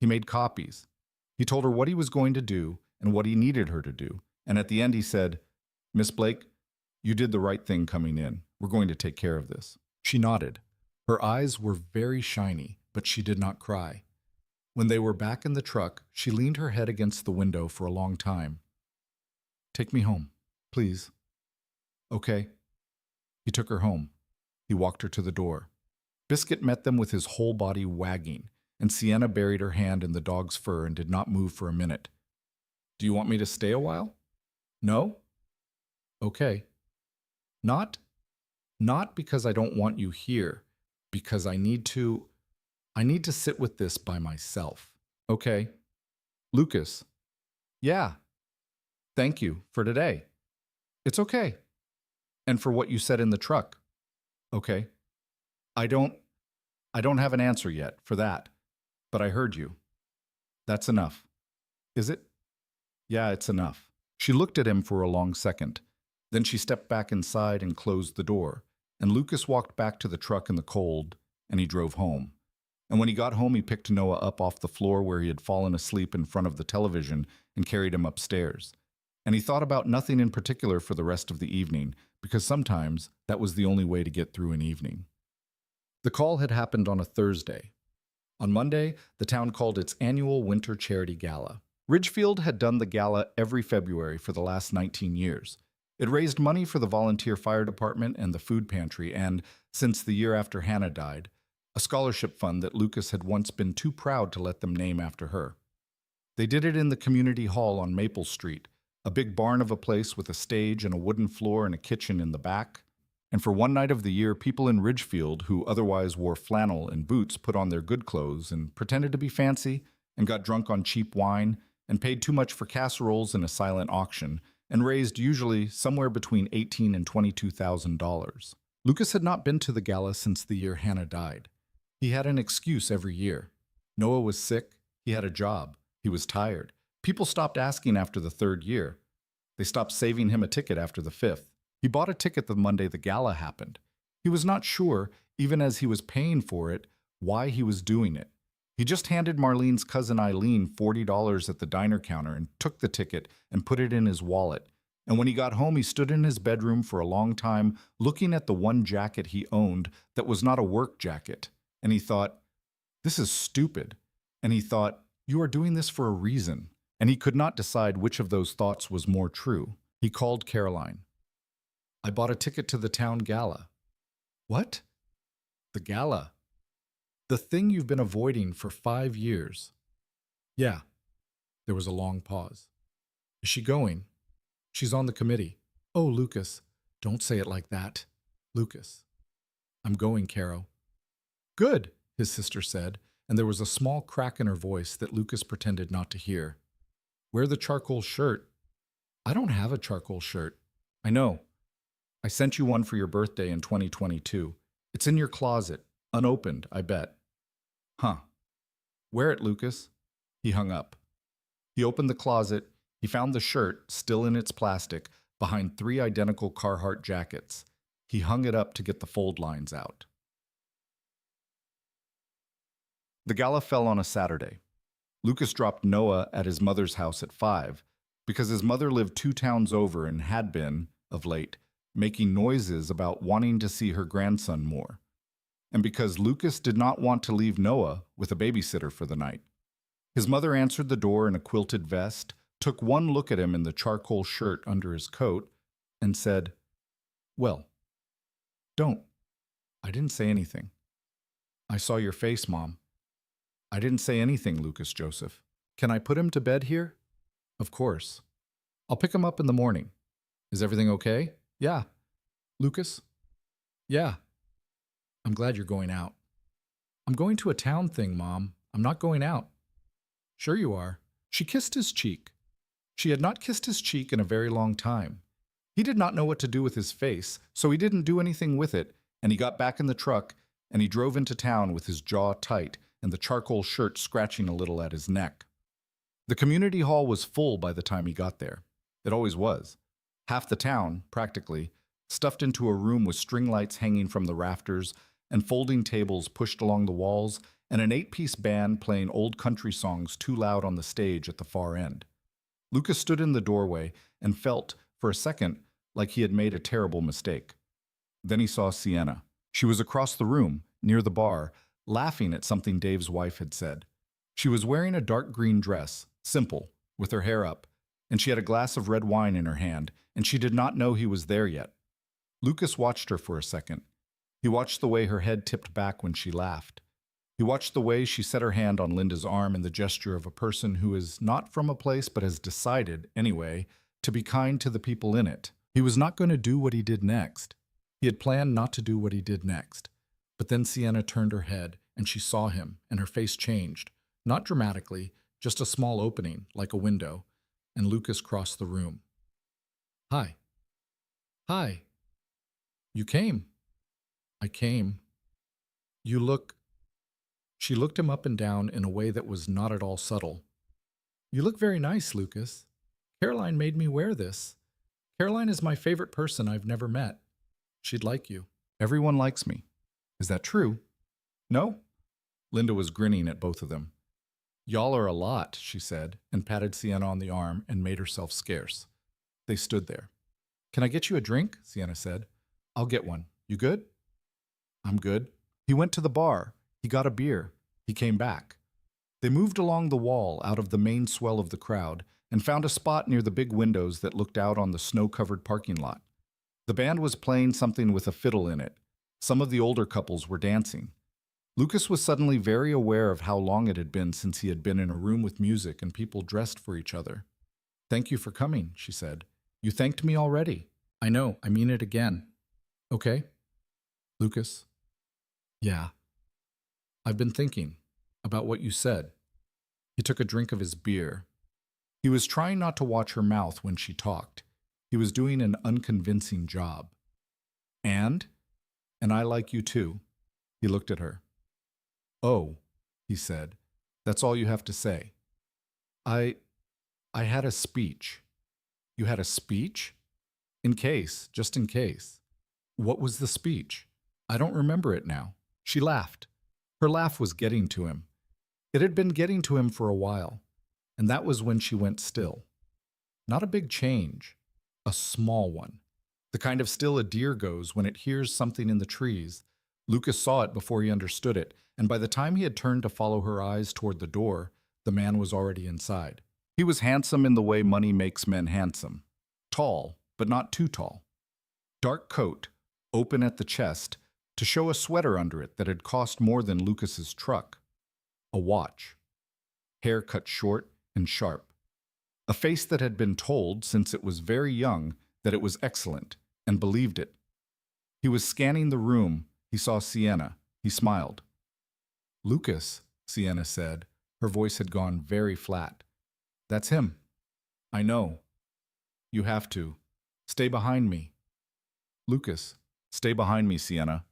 A: He made copies. He told her what he was going to do and what he needed her to do, and at the end he said, Miss Blake, you did the right thing coming in. We're going to take care of this. She nodded. Her eyes were very shiny, but she did not cry. When they were back in the truck, she leaned her head against the window for a long time. Take me home, please. Okay. He took her home. He walked her to the door. Biscuit met them with his whole body wagging, and Sienna buried her hand in the dog's fur and did not move for a minute. Do you want me to stay a while? No? Okay. Not because I don't want you here, because I need to sit with this by myself. Okay. Lucas. Yeah. Thank you for today. It's okay. And for what you said in the truck. Okay. I don't have an answer yet for that, but I heard you. That's enough. Is it? Yeah, it's enough. She looked at him for a long second. Then she stepped back inside and closed the door, and Lucas walked back to the truck in the cold, and he drove home. And when he got home, he picked Noah up off the floor where he had fallen asleep in front of the television and carried him upstairs. And he thought about nothing in particular for the rest of the evening, because sometimes that was the only way to get through an evening. The call had happened on a Thursday. On Monday, the town called its annual Winter Charity Gala. Ridgefield had done the gala every February for the last 19 years. It raised money for the volunteer fire department and the food pantry and, since the year after Hannah died, a scholarship fund that Lucas had once been too proud to let them name after her. They did it in the community hall on Maple Street, a big barn of a place with a stage and a wooden floor and a kitchen in the back. And for one night of the year, people in Ridgefield who otherwise wore flannel and boots put on their good clothes and pretended to be fancy and got drunk on cheap wine and paid too much for casseroles in a silent auction and raised usually somewhere between $18,000 and $22,000. Lucas had not been to the gala since the year Hannah died. He had an excuse every year. Noah was sick. He had a job. He was tired. People stopped asking after the third year. They stopped saving him a ticket after the fifth. He bought a ticket the Monday the gala happened. He was not sure, even as he was paying for it, why he was doing it. He just handed Marlene's cousin Eileen $40 at the diner counter and took the ticket and put it in his wallet. And when he got home, he stood in his bedroom for a long time looking at the one jacket he owned that was not a work jacket. And he thought, this is stupid. And he thought, you are doing this for a reason. And he could not decide which of those thoughts was more true. He called Caroline. I bought a ticket to the town gala. What? The gala. The thing you've been avoiding for 5 years. Yeah. There was a long pause. Is she going? She's on the committee. Oh, Lucas, don't say it like that. Lucas. I'm going, Caro. Good, his sister said, and there was a small crack in her voice that Lucas pretended not to hear. Wear the charcoal shirt. I don't have a charcoal shirt. I know. I sent you one for your birthday in 2022. It's in your closet, unopened, I bet. Huh. Wear it, Lucas. He hung up. He opened the closet. He found the shirt, still in its plastic, behind 3 identical Carhartt jackets. He hung it up to get the fold lines out. The gala fell on a Saturday. Lucas dropped Noah at his mother's house at 5 because his mother lived 2 towns over and had been, of late, making noises about wanting to see her grandson more, and because Lucas did not want to leave Noah with a babysitter for the night. His mother answered the door in a quilted vest, took one look at him in the charcoal shirt under his coat, and said, Well, don't. I didn't say anything. I saw your face, Mom. I didn't say anything, Lucas Joseph. Can I put him to bed here? Of course. I'll pick him up in the morning. Is everything okay? Yeah. Lucas? Yeah. I'm glad you're going out. I'm going to a town thing, Mom. I'm not going out. Sure you are. She kissed his cheek. She had not kissed his cheek in a very long time. He did not know what to do with his face, so he didn't do anything with it, and he got back in the truck, and he drove into town with his jaw tight and the charcoal shirt scratching a little at his neck. The community hall was full by the time he got there. It always was. Half the town, practically, stuffed into a room with string lights hanging from the rafters and folding tables pushed along the walls, and an 8-piece band playing old country songs too loud on the stage at the far end. Lucas stood in the doorway and felt, for a second, like he had made a terrible mistake. Then he saw Sienna. She was across the room, near the bar, laughing at something Dave's wife had said. She was wearing a dark green dress, simple, with her hair up, and she had a glass of red wine in her hand, and she did not know he was there yet. Lucas watched her for a second. He watched the way her head tipped back when she laughed. He watched the way she set her hand on Linda's arm in the gesture of a person who is not from a place but has decided, anyway, to be kind to the people in it. He was not going to do what he did next. He had planned not to do what he did next. But then Sienna turned her head, and she saw him, and her face changed. Not dramatically, just a small opening, like a window, and Lucas crossed the room. Hi. Hi. You came. I came. You look... She looked him up and down in a way that was not at all subtle. You look very nice, Lucas. Caroline made me wear this. Caroline is my favorite person I've never met. She'd like you. Everyone likes me. Is that true? No? Linda was grinning at both of them. Y'all are a lot, she said, and patted Sienna on the arm and made herself scarce. They stood there. Can I get you a drink? Sienna said. I'll get one. You good? I'm good. He went to the bar. He got a beer. He came back. They moved along the wall out of the main swell of the crowd and found a spot near the big windows that looked out on the snow-covered parking lot. The band was playing something with a fiddle in it. Some of the older couples were dancing. Lucas was suddenly very aware of how long it had been since he had been in a room with music and people dressed for each other. Thank you for coming, she said. You thanked me already. I know, I mean it again. Okay. Lucas? Yeah. I've been thinking about what you said. He took a drink of his beer. He was trying not to watch her mouth when she talked. He was doing an unconvincing job. And I like you too. He looked at her. Oh, he said, that's all you have to say. I had a speech. You had a speech? Just in case. What was the speech? I don't remember it now. She laughed. Her laugh was getting to him. It had been getting to him for a while, and that was when she went still. Not a big change, a small one. The kind of still a deer goes when it hears something in the trees. Lucas saw it before he understood it, and by the time he had turned to follow her eyes toward the door, the man was already inside. He was handsome in the way money makes men handsome. Tall, but not too tall. Dark coat, open at the chest, to show a sweater under it that had cost more than Lucas's truck. A watch. Hair cut short and sharp. A face that had been told since it was very young that it was excellent, and believed it. He was scanning the room. He saw Sienna. He smiled. Lucas, Sienna said. Her voice had gone very flat. That's him. I know. You have to. Stay behind me. Lucas, stay behind me, Sienna.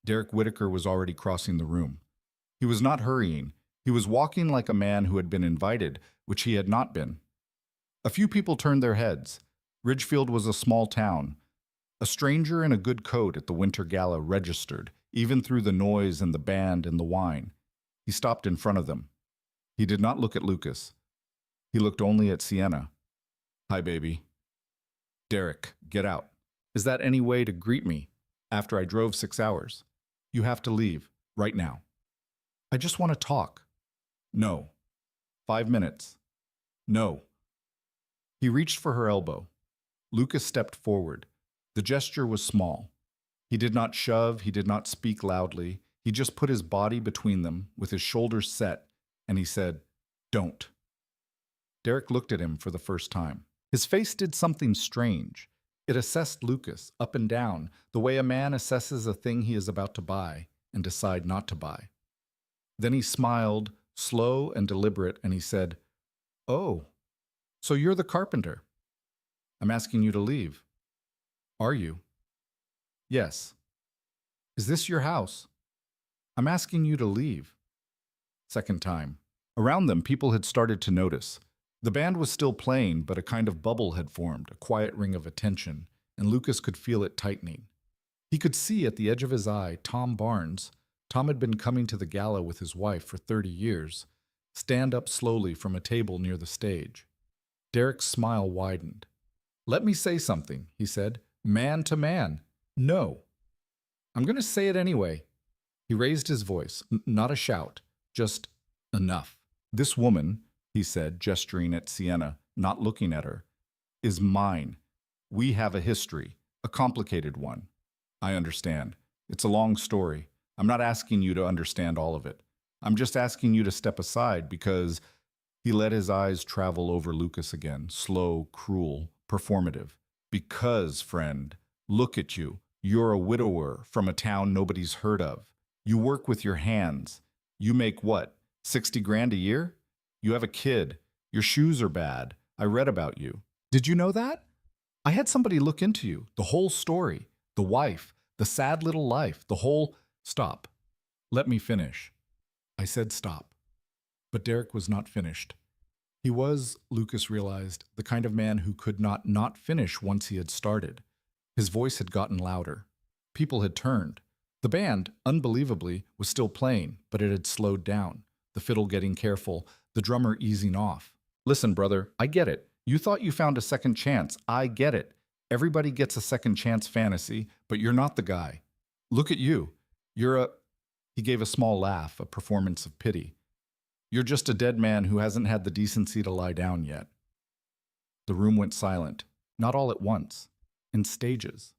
A: Derek Whitaker was already crossing the room. He was not hurrying. He was walking like a man who had been invited, which he had not been. A few people turned their heads. Ridgefield was a small town. A stranger in a good coat at the winter gala registered, even through the noise and the band and the wine. He stopped in front of them. He did not look at Lucas. He looked only at Sienna. Hi, baby. Derek, get out. Is that any way to greet me after I drove 6 hours? You have to leave, right now. I just want to talk. No. 5 minutes. No. He reached for her elbow. Lucas stepped forward. The gesture was small. He did not shove, he did not speak loudly. He just put his body between them, with his shoulders set, and he said, Don't. Derek looked at him for the first time. His face did something strange. It assessed Lucas, up and down, the way a man assesses a thing he is about to buy and decide not to buy. Then he smiled, slow and deliberate, and he said, Oh, so you're the carpenter. I'm asking you to leave. Are you? Yes. Is this your house? I'm asking you to leave. Second time. Around them, people had started to notice. The band was still playing, but a kind of bubble had formed, a quiet ring of attention, and Lucas could feel it tightening. He could see at the edge of his eye Tom Barnes. Tom had been coming to the gala with his wife for 30 years, stand up slowly from a table near the stage. Derek's smile widened. Let me say something, he said, man to man. No. I'm going to say it anyway. He raised his voice, not a shout, just enough. This woman, he said, gesturing at Sienna, not looking at her, is mine. We have a history, a complicated one. I understand. It's a long story. I'm not asking you to understand all of it. I'm just asking you to step aside because he let his eyes travel over Lucas again, slow, cruel, performative. Because, friend, look at you. You're a widower from a town nobody's heard of. You work with your hands. You make what, 60 grand a year? You have a kid. Your shoes are bad. I read about you. Did you know that? I had somebody look into you, the whole story, the wife, the sad little life, the whole... Stop. Let me finish. I said stop. But Derek was not finished. He was, Lucas realized, the kind of man who could not finish once he had started. His voice had gotten louder. People had turned. The band, unbelievably, was still playing, but it had slowed down, the fiddle getting careful, the drummer easing off. Listen, brother, I get it. You thought you found a second chance. I get it. Everybody gets a second chance fantasy, but you're not the guy. Look at you. You're a... He gave a small laugh, a performance of pity. You're just a dead man who hasn't had the decency to lie down yet. The room went silent, not all at once, in stages.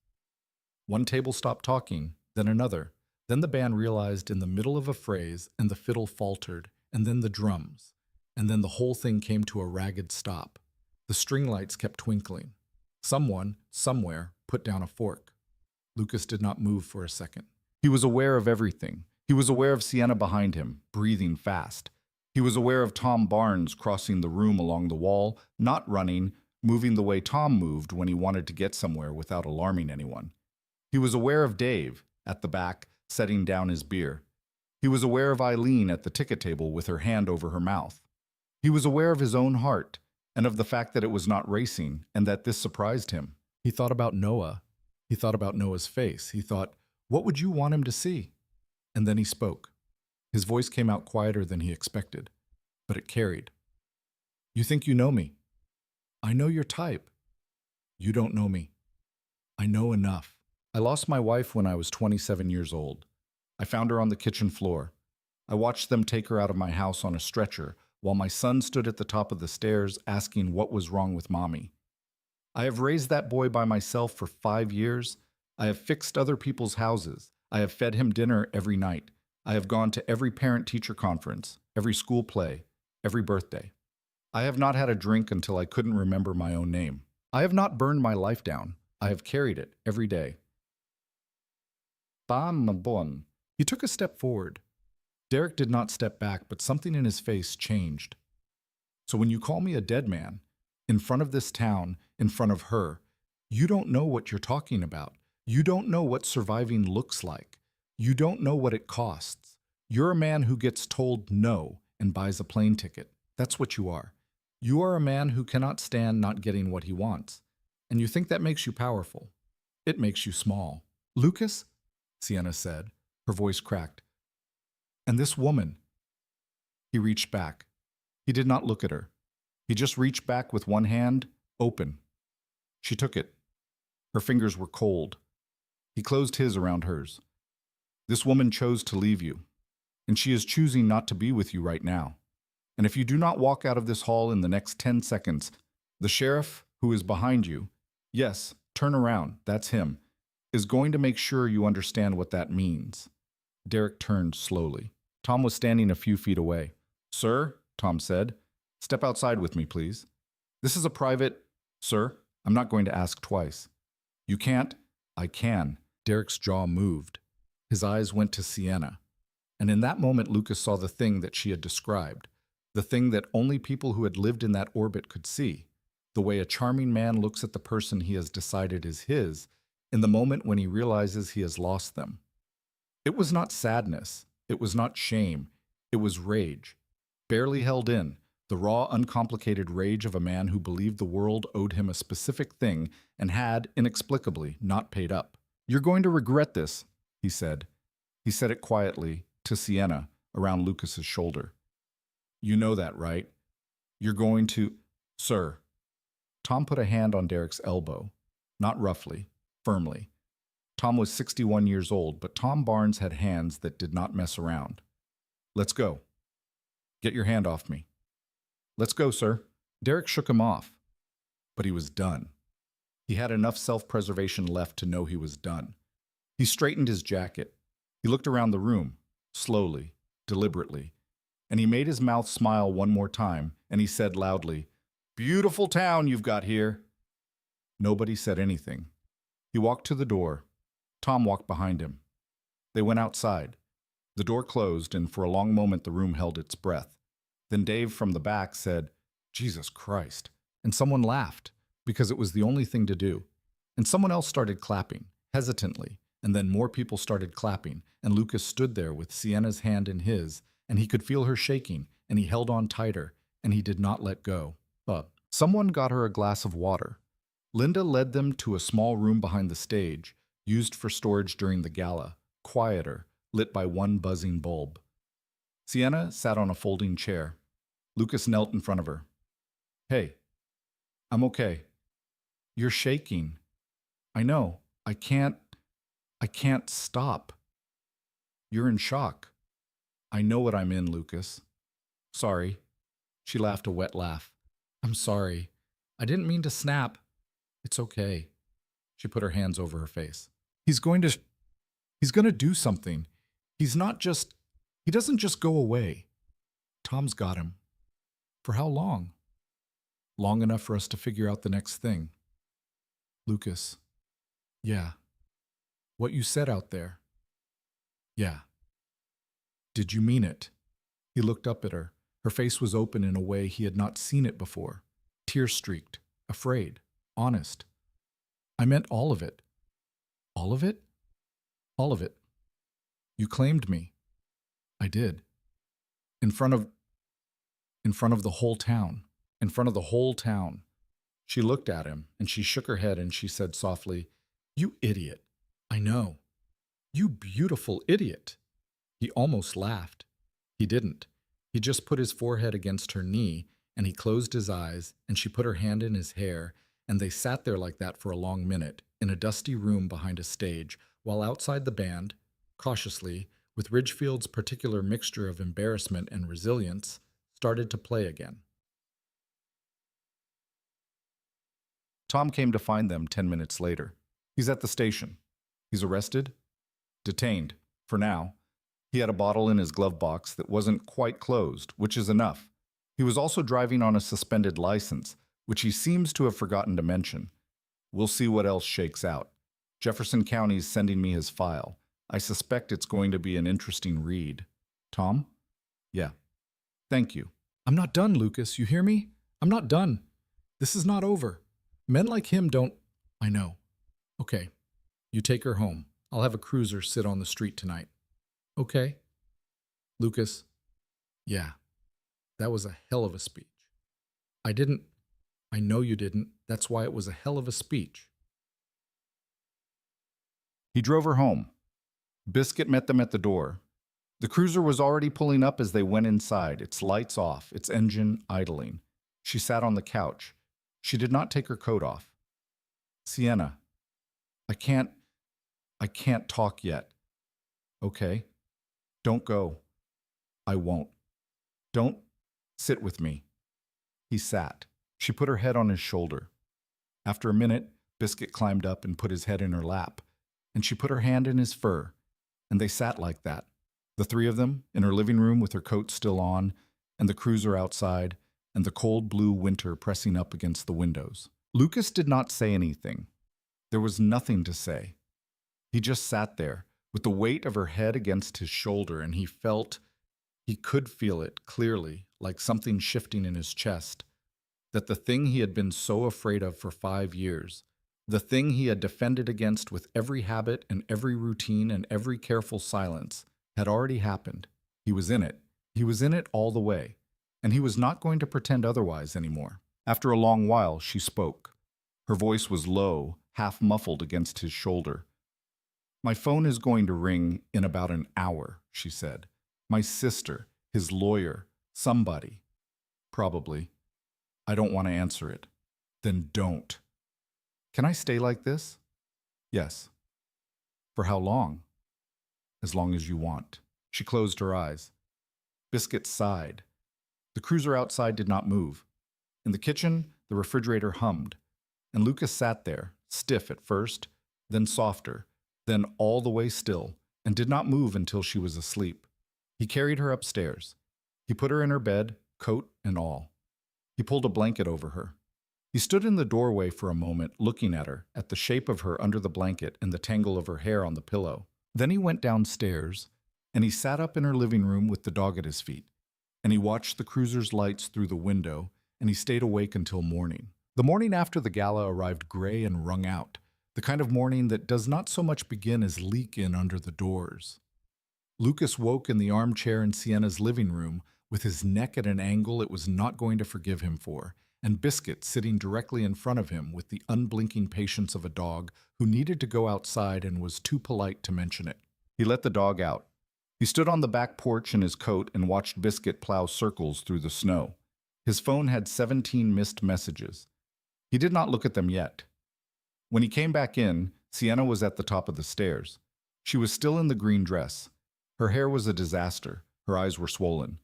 A: One table stopped talking, then another. Then the band realized in the middle of a phrase, and the fiddle faltered, and then the drums, and then the whole thing came to a ragged stop. The string lights kept twinkling. Someone, somewhere, put down a fork. Lucas did not move for a second. He was aware of everything. He was aware of Sienna behind him, breathing fast. He was aware of Tom Barnes crossing the room along the wall, not running, moving the way Tom moved when he wanted to get somewhere without alarming anyone. He was aware of Dave, at the back, setting down his beer. He was aware of Eileen at the ticket table with her hand over her mouth. He was aware of his own heart, and of the fact that it was not racing, and that this surprised him. He thought about Noah. He thought about Noah's face. He thought, what would you want him to see? And then he spoke. His voice came out quieter than he expected, but it carried. You think you know me. I know your type. You don't know me. I know enough. I lost my wife when I was 27 years old. I found her on the kitchen floor. I watched them take her out of my house on a stretcher while my son stood at the top of the stairs asking what was wrong with mommy. I have raised that boy by myself for 5 years. I have fixed other people's houses. I have fed him dinner every night. I have gone to every parent-teacher conference, every school play, every birthday. I have not had a drink until I couldn't remember my own name. I have not burned my life down. I have carried it every day. Bam bon. He took a step forward. Derek did not step back, but something in his face changed. So when you call me a dead man, in front of this town, in front of her, you don't know what you're talking about. You don't know what surviving looks like. You don't know what it costs. You're a man who gets told no and buys a plane ticket. That's what you are. You are a man who cannot stand not getting what he wants. And you think that makes you powerful. It makes you small. Lucas, Sienna said, her voice cracked. And this woman. He reached back. He did not look at her. He just reached back with one hand, open. She took it. Her fingers were cold. He closed his around hers. This woman chose to leave you, and she is choosing not to be with you right now. And if you do not walk out of this hall in the next 10 seconds, the sheriff who is behind you, yes, turn around, that's him, is going to make sure you understand what that means. Derek turned slowly. Tom was standing a few feet away. Sir, Tom said, step outside with me, please. This is a private... Sir, I'm not going to ask twice. You can't? I can. Derek's jaw moved. His eyes went to Sienna. And in that moment, Lucas saw the thing that she had described, the thing that only people who had lived in that orbit could see, the way a charming man looks at the person he has decided is his in the moment when he realizes he has lost them. It was not sadness. It was not shame. It was rage. Barely held in, the raw, uncomplicated rage of a man who believed the world owed him a specific thing and had, inexplicably, not paid up. You're going to regret this, he said. He said it quietly, to Sienna, around Lucas's shoulder. You know that, right? You're going to... Sir. Tom put a hand on Derek's elbow, not roughly, firmly. Tom was 61 years old, but Tom Barnes had hands that did not mess around. Let's go. Get your hand off me. Let's go, sir. Derek shook him off, but he was done. He had enough self-preservation left to know he was done. He straightened his jacket. He looked around the room, slowly, deliberately, and he made his mouth smile one more time, and he said loudly, Beautiful town you've got here. Nobody said anything. He walked to the door. Tom walked behind him. They went outside. The door closed, and for a long moment the room held its breath. Then Dave from the back said, Jesus Christ. And someone laughed, because it was the only thing to do. And someone else started clapping, hesitantly, and then more people started clapping, and Lucas stood there with Sienna's hand in his, and he could feel her shaking, and he held on tighter, and he did not let go. Someone got her a glass of water. Linda led them to a small room behind the stage, used for storage during the gala, quieter, lit by one buzzing bulb. Sienna sat on a folding chair. Lucas knelt in front of her. Hey, I'm okay. You're shaking. I know. I can't stop. You're in shock. I know what I'm in, Lucas. Sorry. She laughed a wet laugh. I'm sorry. I didn't mean to snap. It's okay. She put her hands over her face. He's going to do something. He doesn't just go away. Tom's got him. For how long? Long enough for us to figure out the next thing. Lucas. Yeah. What you said out there. Yeah. Did you mean it? He looked up at her. Her face was open in a way he had not seen it before. Tear-streaked, afraid, honest. I meant all of it. All of it? All of it. You claimed me. I did. In front of the whole town. In front of the whole town. She looked at him, and she shook her head, and she said softly, You idiot. I know. You beautiful idiot. He almost laughed. He didn't. He just put his forehead against her knee, and he closed his eyes, and she put her hand in his hair, and they sat there like that for a long minute, in a dusty room behind a stage, while outside the band, cautiously, with Ridgefield's particular mixture of embarrassment and resilience, started to play again. Tom came to find them 10 minutes later. He's at the station. He's arrested? Detained, for now. He had a bottle in his glove box that wasn't quite closed, which is enough. He was also driving on a suspended license, which he seems to have forgotten to mention. We'll see what else shakes out. Jefferson County's sending me his file. I suspect it's going to be an interesting read. Tom? Yeah. Thank you.
B: I'm not done, Lucas. You hear me? I'm not done. This is not over. Men like him don't... I know. Okay. You take her home. I'll have a cruiser sit on the street tonight. Okay. Lucas? Yeah. That was a hell of a speech. I know you didn't. That's why it was a hell of a speech.
A: He drove her home. Biscuit met them at the door. The cruiser was already pulling up as they went inside, its lights off, its engine idling. She sat on the couch. She did not take her coat off. Sienna, I can't talk yet. Okay. Don't go. I won't. Don't sit with me. He sat. She put her head on his shoulder. After a minute, Biscuit climbed up and put his head in her lap, and she put her hand in his fur, and they sat like that, the three of them, in her living room with her coat still on, and the cruiser outside, and the cold blue winter pressing up against the windows. Lucas did not say anything. There was nothing to say. He just sat there, with the weight of her head against his shoulder, and he could feel it clearly, like something shifting in his chest, that the thing he had been so afraid of for 5 years, the thing he had defended against with every habit and every routine and every careful silence, had already happened. He was in it. He was in it all the way, and he was not going to pretend otherwise anymore. After a long while, she spoke. Her voice was low, half muffled against his shoulder. My phone is going to ring in about an hour, she said. My sister, his lawyer, somebody. Probably. I don't want to answer it. Then don't. Can I stay like this? Yes. For how long? As long as you want. She closed her eyes. Biscuit sighed. The cruiser outside did not move. In the kitchen, the refrigerator hummed, and Lucas sat there, stiff at first, then softer, then all the way still, and did not move until she was asleep. He carried her upstairs. He put her in her bed, coat and all. He pulled a blanket over her. He stood in the doorway for a moment, looking at her, at the shape of her under the blanket and the tangle of her hair on the pillow. Then he went downstairs, and he sat up in her living room with the dog at his feet, and he watched the cruiser's lights through the window, and he stayed awake until morning. The morning after the gala arrived gray and wrung out, the kind of morning that does not so much begin as leak in under the doors. Lucas woke in the armchair in Sienna's living room with his neck at an angle it was not going to forgive him for, and Biscuit sitting directly in front of him with the unblinking patience of a dog who needed to go outside and was too polite to mention it. He let the dog out. He stood on the back porch in his coat and watched Biscuit plow circles through the snow. His phone had 17 missed messages. He did not look at them yet. When he came back in, Sienna was at the top of the stairs. She was still in the green dress. Her hair was a disaster. Her eyes were swollen.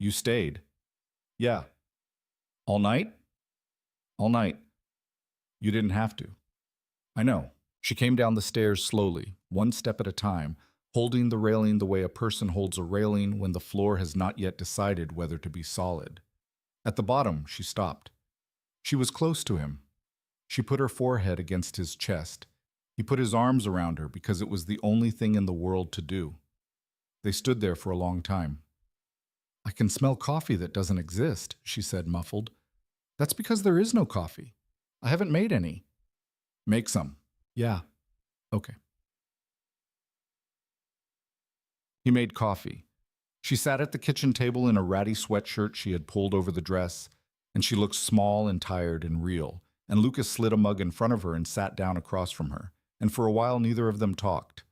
A: You stayed? Yeah. All night? All night. You didn't have to. I know. She came down the stairs slowly, one step at a time, holding the railing the way a person holds a railing when the floor has not yet decided whether to be solid. At the bottom, she stopped. She was close to him. She put her forehead against his chest. He put his arms around her because it was the only thing in the world to do. They stood there for a long time. I can smell coffee that doesn't exist, she said, muffled. That's because there is no coffee. I haven't made any. Make some. Yeah. Okay. He made coffee. She sat at the kitchen table in a ratty sweatshirt she had pulled over the dress, and she looked small and tired and real, and Lucas slid a mug in front of her and sat down across from her, and for a while neither of them talked.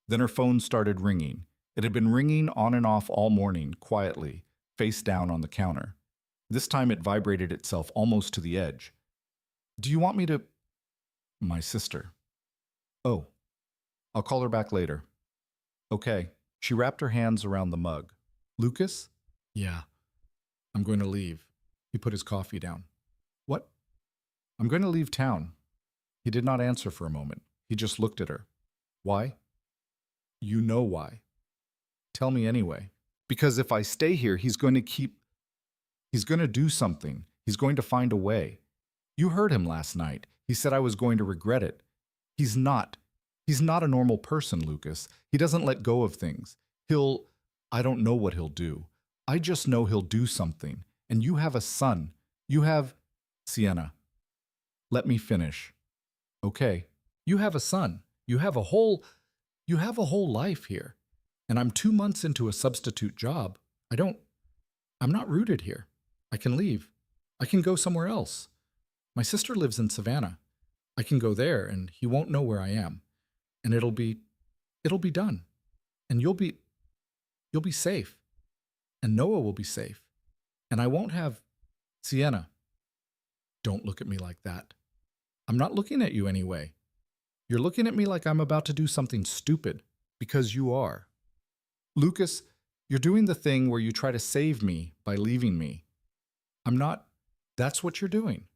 A: Then her phone started ringing. It had been ringing on and off all morning, quietly, face down on the counter. This time it vibrated itself almost to the edge. Do you want me to... My sister. Oh. I'll call her back later. Okay. She wrapped her hands around the mug. Lucas? Yeah. I'm going to leave. He put his coffee down. What? I'm going to leave town. He did not answer for a moment. He just looked at her. Why? You know why. Tell me anyway. Because if I stay here, he's going to keep... He's going to do something. He's going to find a way. You heard him last night. He said I was going to regret it. He's not. He's not a normal person, Lucas. He doesn't let go of things. I don't know what he'll do. I just know he'll do something. And you have a son. You have, Sienna. Let me finish. Okay.
B: You have a son. You have a whole life here. And I'm 2 months into a substitute job. I'm not rooted here. I can leave. I can go somewhere else. My sister lives in Savannah. I can go there and he won't know where I am. And it'll be done. And you'll be safe. And Noah will be safe. And I won't have Sienna. Don't look at me like that. I'm not looking at you anyway. You're looking at me like I'm about to do something stupid, because you are. Lucas, you're doing the thing where you try to save me by leaving me. I'm not. That's what you're doing.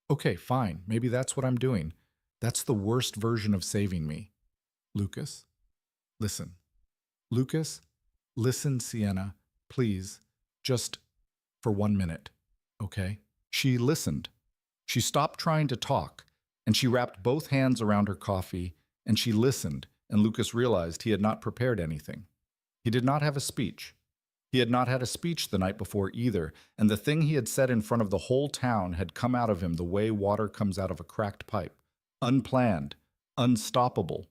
B: Okay, fine. Maybe that's what I'm doing. That's the worst version of saving me. Lucas, listen. Lucas, listen, Sienna, please, just for 1 minute, okay? She listened. She stopped trying to talk, and she wrapped both hands around her coffee, and she listened, and Lucas realized he had not prepared anything. He did not have a speech. He had not had a speech the night before either, and the thing he had said in front of the whole town had come out of him the way water comes out of a cracked pipe. Unplanned, unstoppable.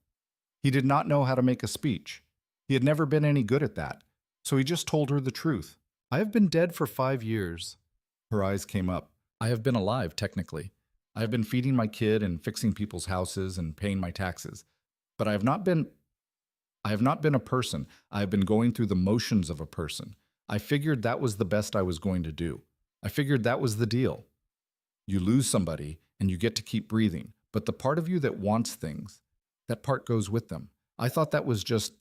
B: He did not know how to make a speech. He had never been any good at that, so he just told her the truth. I have been dead for 5 years. Her eyes came up. I have been alive, technically. I have been feeding my kid and fixing people's houses and paying my taxes. But I have not been a person. I have been going through the motions of a person. I figured that was the best I was going to do. I figured that was the deal. You lose somebody and you get to keep breathing, but the part of you that wants things, that part goes with them. I thought that was just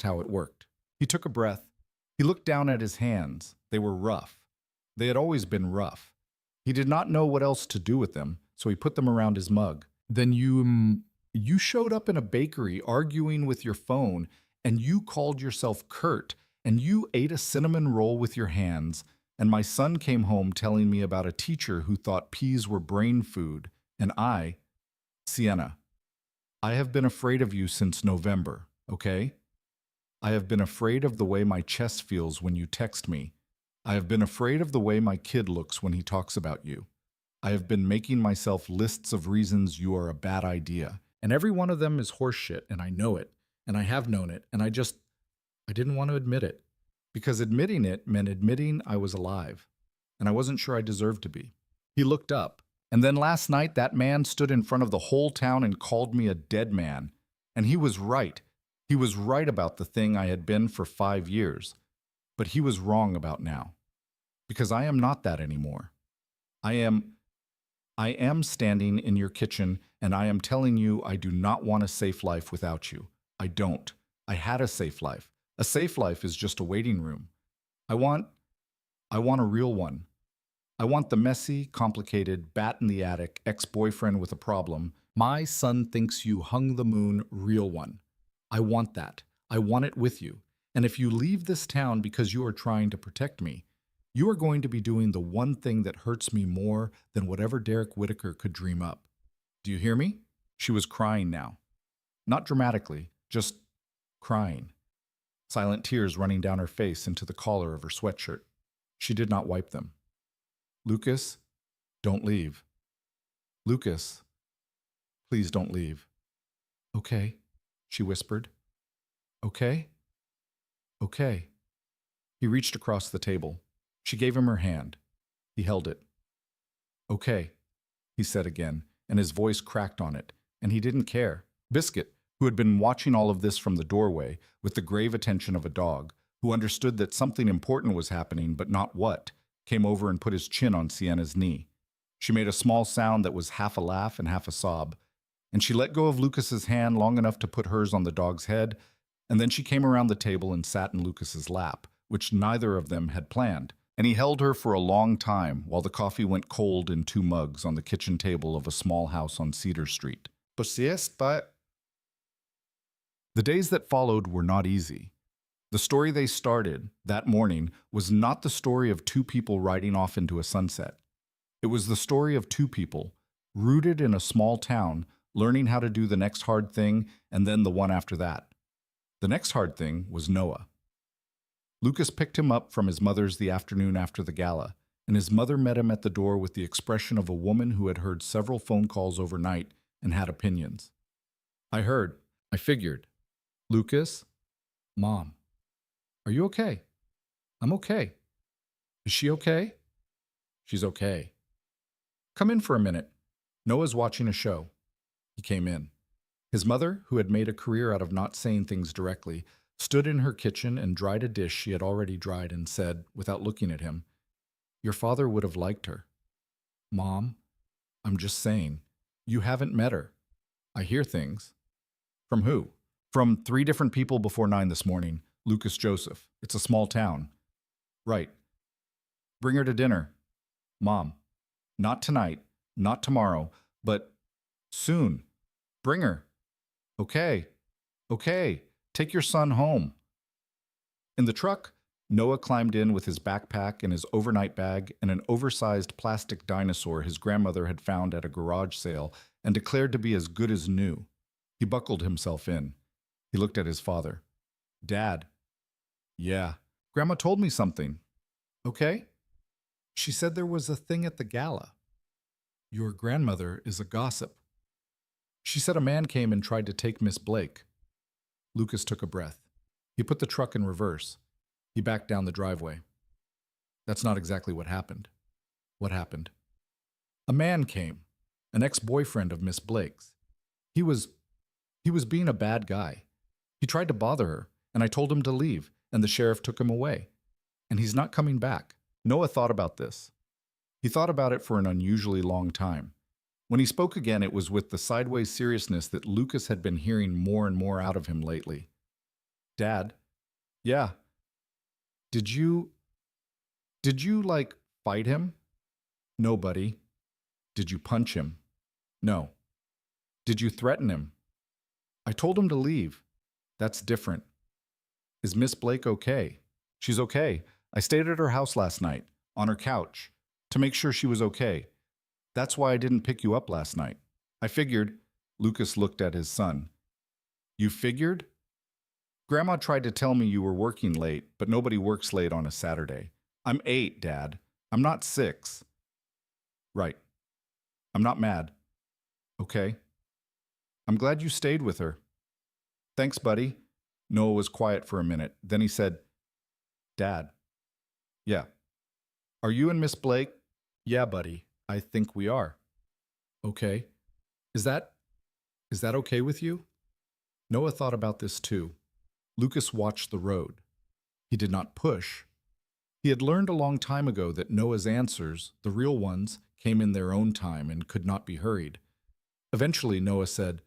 B: how it worked. He took a breath. He looked down at his hands. They were rough. They had always been rough. He did not know what else to do with them, so he put them around his mug. Then you showed up in a bakery arguing with your phone, and you called yourself Kurt, and you ate a cinnamon roll with your hands, and my son came home telling me about a teacher who thought peas were brain food, and Sienna, I have been afraid of you since November, okay? I have been afraid of the way my chest feels when you text me. I have been afraid of the way my kid looks when he talks about you. I have been making myself lists of reasons you are a bad idea. And every one of them is horseshit, and I know it, and I have known it, and I didn't want to admit it. Because admitting it meant admitting I was alive, and I wasn't sure I deserved to be. He looked up, and then last night that man stood in front of the whole town and called me a dead man. And he was right. He was right about the thing I had been for 5 years. But he was wrong about now. Because I am not that anymore. I am standing in your kitchen, and I am telling you I do not want a safe life without you. I don't. I had a safe life. A safe life is just a waiting room. I want a real one. I want the messy, complicated, bat-in-the-attic, ex-boyfriend with a problem, my son thinks you hung the moon real one. I want that. I want it with you. And if you leave this town because you are trying to protect me, you are going to be doing the one thing that hurts me more than whatever Derek Whittaker could dream up. Do you hear me? She was crying now. Not dramatically, just crying. Silent tears running down her face into the collar of her sweatshirt. She did not wipe them. Lucas, don't leave. Lucas, please don't leave. Okay, she whispered. Okay? Okay. He reached across the table. She gave him her hand. He held it. Okay, he said again, and his voice cracked on it, and he didn't care. Biscuit, who had been watching all of this from the doorway with the grave attention of a dog, who understood that something important was happening but not what, came over and put his chin on Sienna's knee. She made a small sound that was half a laugh and half a sob, and she let go of Lucas's hand long enough to put hers on the dog's head, and then she came around the table and sat in Lucas's lap, which neither of them had planned, and he held her for a long time while the coffee went cold in 2 mugs on the kitchen table of a small house on Cedar Street. The days that followed were not easy.
A: The story they started that morning was not the story of two people riding off into a sunset. It was the story of two people, rooted in a small town, learning how to do the next hard thing and then the one after that. The next hard thing was Noah. Lucas picked him up from his mother's the afternoon after the gala, and his mother met him at the door with the expression of a woman who had heard several phone calls overnight and had opinions. I heard. I figured. Lucas? Mom. Are you okay? I'm okay. Is she okay? She's okay. Come in for a minute. Noah's watching a show. He came in. His mother, who had made a career out of not saying things directly, stood in her kitchen and dried a dish she had already dried and said, without looking at him, "Your father would have liked her." Mom, I'm just saying, you haven't met her. I hear things. From who? From 3 different people before 9 this morning. Lucas Joseph. It's a small town. Right. Bring her to dinner. Mom, not tonight, not tomorrow, but soon. Bring her. Okay. Okay. Take your son home. In the truck, Noah climbed in with his backpack and his overnight bag and an oversized plastic dinosaur his grandmother had found at a garage sale and declared to be as good as new. He buckled himself in. He looked at his father. Dad. Yeah. Grandma told me something. Okay? She said there was a thing at the gala. Your grandmother is a gossip. She said a man came and tried to take Miss Blake. Lucas took a breath. He put the truck in reverse. He backed down the driveway. That's not exactly what happened. What happened? A man came, an ex-boyfriend of Miss Blake's. He was being a bad guy. He tried to bother her, and I told him to leave, and the sheriff took him away. And he's not coming back. Noah thought about this. He thought about it for an unusually long time. When he spoke again, it was with the sideways seriousness that Lucas had been hearing more and more out of him lately. Dad? Yeah. Did you, fight him? No, buddy. Did you punch him? No. Did you threaten him? I told him to leave. That's different. Is Miss Blake okay? She's okay. I stayed at her house last night, on her couch, to make sure she was okay. That's why I didn't pick you up last night. I figured. Lucas looked at his son. You figured? Grandma tried to tell me you were working late, but nobody works late on a Saturday. I'm 8, Dad. I'm not 6. Right. I'm not mad. Okay. I'm glad you stayed with her. Thanks, buddy. Noah was quiet for a minute. Then he said, Dad. Yeah. Are you and Miss Blake? Yeah, buddy. I think we are. Okay. Is that okay with you? Noah thought about this too. Lucas watched the road. He did not push. He had learned a long time ago that Noah's answers, the real ones, came in their own time and could not be hurried. Eventually, Noah said,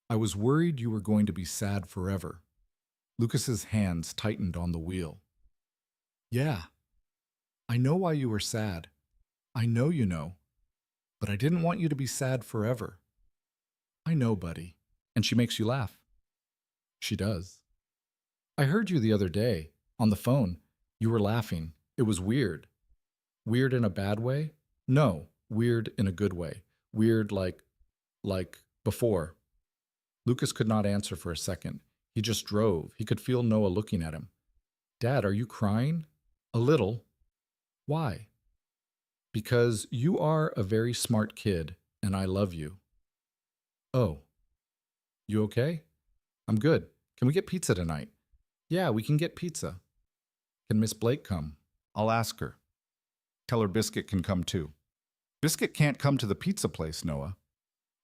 A: I was worried you were going to be sad forever. Lucas's hands tightened on the wheel. Yeah. I know why you were sad. I know you know. But I didn't want you to be sad forever. I know, buddy. And she makes you laugh. She does. I heard you the other day, on the phone. You were laughing. It was weird. Weird in a bad way? No, weird in a good way. Weird like before. Lucas could not answer for a second. He just drove. He could feel Noah looking at him. Dad, are you crying? A little. Why? Because you are a very smart kid, and I love you. Oh. You okay? I'm good. Can we get pizza tonight? Yeah, we can get pizza. Can Miss Blake come? I'll ask her. Tell her Biscuit can come too. Biscuit can't come to the pizza place, Noah.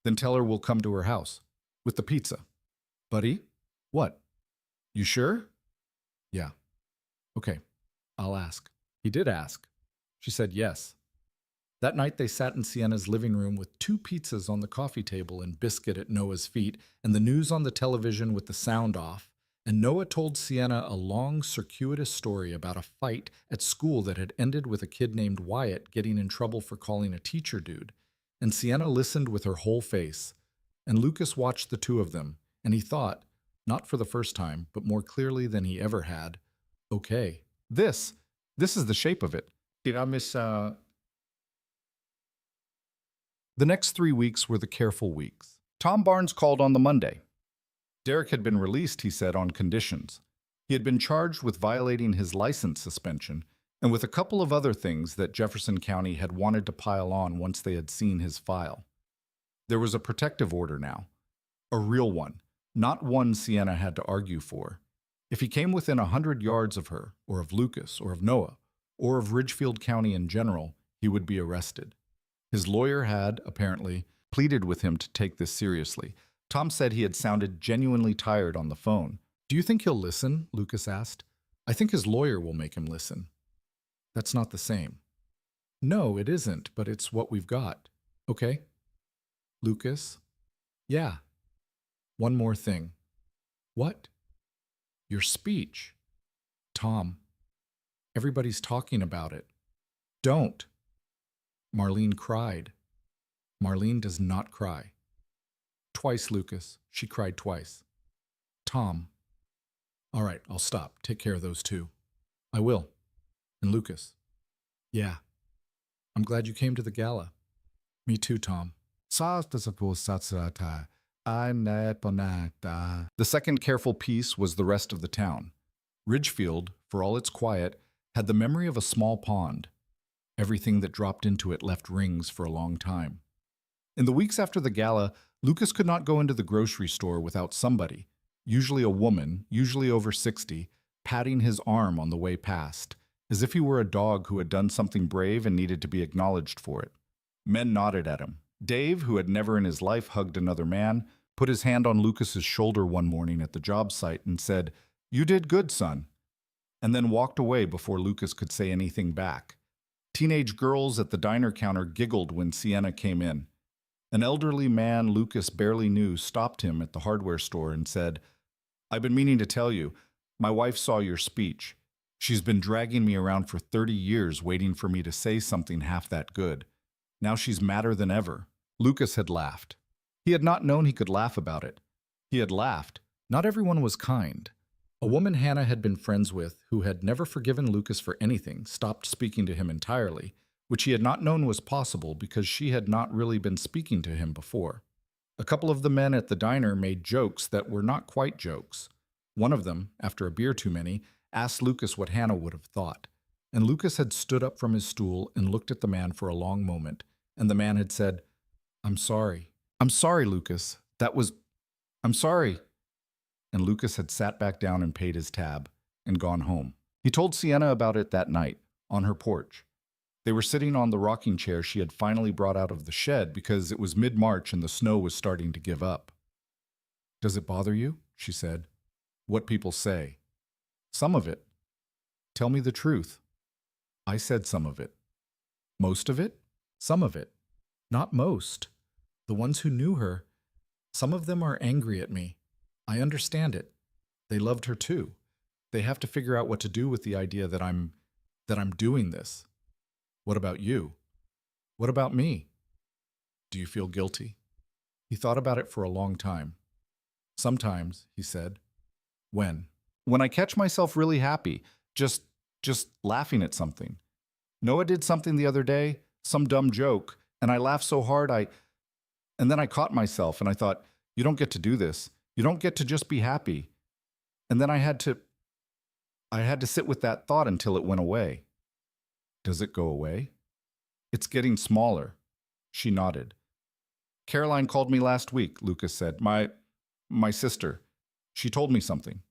A: Then tell her we'll come to her house. With the pizza. Buddy? What? You sure? Yeah. Okay. I'll ask. He did ask. She said yes. That night they sat in Sienna's living room with 2 pizzas on the coffee table and Biscuit at Noah's feet and the news on the television with the sound off, and Noah told Sienna a long, circuitous story about a fight at school that had ended with a kid named Wyatt getting in trouble for calling a teacher dude, and Sienna listened with her whole face, and Lucas watched the 2 of them, and he thought,
B: Not for the first time, but more clearly than he ever had. Okay.
A: This is the shape of it. Did I miss, The next 3 weeks were the careful weeks. Tom Barnes called on the Monday. Derek had been released, he said, on conditions. He had been charged with violating his license suspension and with a couple of other things that Jefferson County had wanted to pile on once they had seen his file. There was a protective order now. A real one, not one Sienna had to argue for. If he came within 100 yards of her, or of Lucas, or of Noah, or of Ridgefield County in general, he would be arrested. His lawyer had, apparently, pleaded with him to take this seriously. Tom said he had sounded genuinely tired on the phone.
B: Do you think he'll listen? Lucas asked. I think his lawyer will make him listen. That's not the same. No, it isn't, but it's what we've got. Okay? Lucas? Yeah. One more thing. What? Your speech. Tom. Everybody's talking about it. Don't. Marlene cried. Marlene does not cry. Twice, Lucas. She cried twice. Tom. All right, I'll stop. Take care of those two. I will. And Lucas. Yeah. I'm glad you came to the gala. Me too, Tom.
A: The second careful piece was the rest of the town. Ridgefield, for all its quiet, had the memory of a small pond. Everything that dropped into it left rings for a long time. In the weeks after the gala, Lucas could not go into the grocery store without somebody, usually a woman, usually over 60, patting his arm on the way past, as if he were a dog who had done something brave and needed to be acknowledged for it. Men nodded at him. Dave, who had never in his life hugged another man, put his hand on Lucas's shoulder one morning at the job site and said, "You did good, son," and then walked away before Lucas could say anything back. Teenage girls at the diner counter giggled when Sienna came in. An elderly man Lucas barely knew stopped him at the hardware store and said, "I've been meaning to tell you, my wife saw your speech. She's been dragging me around for 30 years waiting for me to say something half that good. Now she's madder than ever." Lucas had laughed. He had not known he could laugh about it. He had laughed. Not everyone was kind. A woman Hannah had been friends with, who had never forgiven Lucas for anything, stopped speaking to him entirely, which he had not known was possible because she had not really been speaking to him before. A couple of the men at the diner made jokes that were not quite jokes. One of them, after a beer too many, asked Lucas what Hannah would have thought. And Lucas had stood up from his stool and looked at the man for a long moment, and the man had said, "I'm sorry. I'm sorry, Lucas. I'm sorry." And Lucas had sat back down and paid his tab and gone home. He told Sienna about it that night, on her porch. They were sitting on the rocking chair she had finally brought out of the shed because it was mid-March and the snow was starting to give up. "Does it bother you?" she said. "What people say." "Some of it." "Tell me the truth." "I said some of it." "Most of it?" "Some of it." "Not most. The ones who knew her, some of them are angry at me. I understand it. They loved her too. They have to figure out what to do with the idea that I'm doing this." "What about you?" "What about me?" "Do you feel guilty?" He thought about it for a long time. "Sometimes," he said. "When?" "When I catch myself really happy, just laughing at something. Noah did something the other day, some dumb joke, and I laughed so hard and then I caught myself and I thought, you don't get to do this. You don't get to just be happy." And then I had to sit with that thought until it went away. "Does it go away?" "It's getting smaller." She nodded. "Caroline called me last week," Lucas said. My sister. She told me something."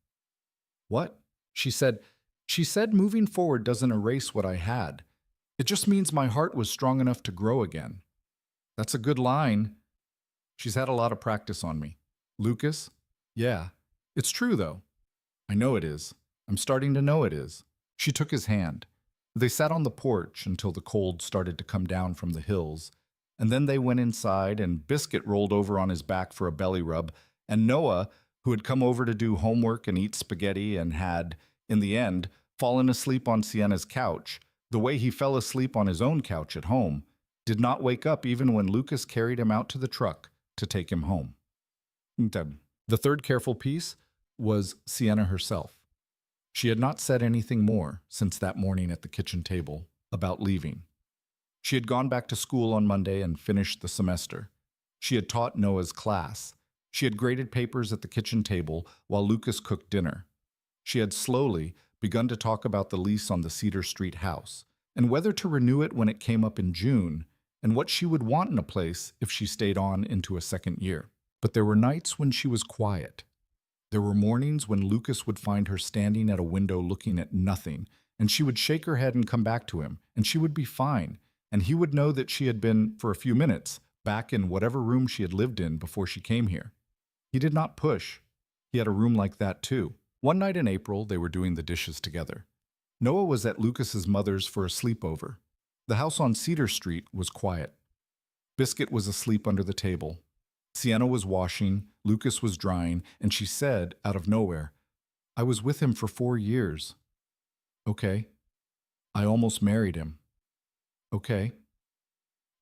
A: "What?" She said moving forward doesn't erase what I had. It just means my heart was strong enough to grow again." "That's a good line." "She's had a lot of practice on me." "Lucas?" "Yeah. It's true, though." "I know it is. I'm starting to know it is." She took his hand. They sat on the porch until the cold started to come down from the hills, and then they went inside, and Biscuit rolled over on his back for a belly rub, and Noah, who had come over to do homework and eat spaghetti and had, in the end, fallen asleep on Sienna's couch, the way he fell asleep on his own couch at home, did not wake up even when Lucas carried him out to the truck to take him home. The third careful piece, was Sienna herself. She had not said anything more since that morning at the kitchen table about leaving. She had gone back to school on Monday and finished the semester. She had taught Noah's class. She had graded papers at the kitchen table while Lucas cooked dinner. She had slowly begun to talk about the lease on the Cedar Street house, and whether to renew it when it came up in June, and what she would want in a place if she stayed on into a second year. But there were nights when she was quiet. There were mornings when Lucas would find her standing at a window looking at nothing, and she would shake her head and come back to him, and she would be fine, and he would know that she had been, for a few minutes, back in whatever room she had lived in before she came here. He did not push. He had a room like that too. One night in April, they were doing the dishes together. Noah was at Lucas's mother's for a sleepover. The house on Cedar Street was quiet. Biscuit was asleep under the table. Sienna was washing, Lucas was drying, and she said, out of nowhere, "I was with him for 4 years." "Okay." "I almost married him." "Okay."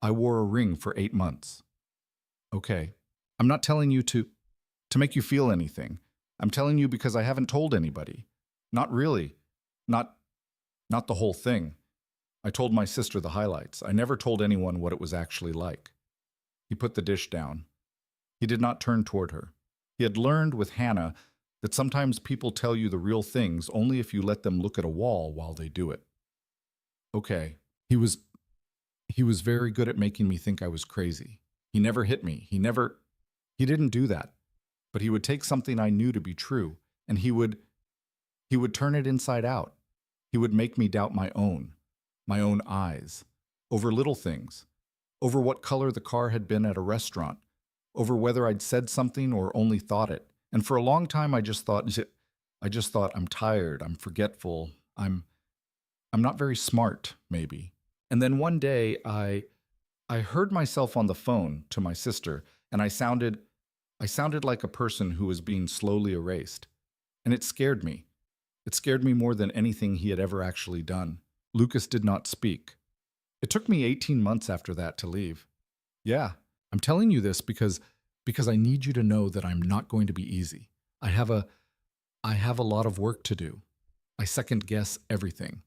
A: "I wore a ring for 8 months." "Okay." "I'm not telling you to make you feel anything. I'm telling you because I haven't told anybody. Not really. Not the whole thing. I told my sister the highlights. I never told anyone what it was actually like." He put the dish down. He did not turn toward her. He had learned with Hannah that sometimes people tell you the real things only if you let them look at a wall while they do it. "Okay." He was very good at making me think I was crazy. He never hit me. He didn't do that. But he would take something I knew to be true, and he would turn it inside out. He would make me doubt my own eyes, over little things, over what color the car had been at a restaurant, over whether I'd said something or only thought it. And for a long time, I just thought, I'm tired, I'm forgetful, I'm not very smart, maybe. And then one day, I heard myself on the phone to my sister, and I sounded like a person who was being slowly erased. And it scared me. It scared me more than anything he had ever actually done. Lucas did not speak. It took me 18 months after that to leave. Yeah, I'm telling you this because I need you to know that I'm not going to be easy. I have a lot of work to do. I second guess everything.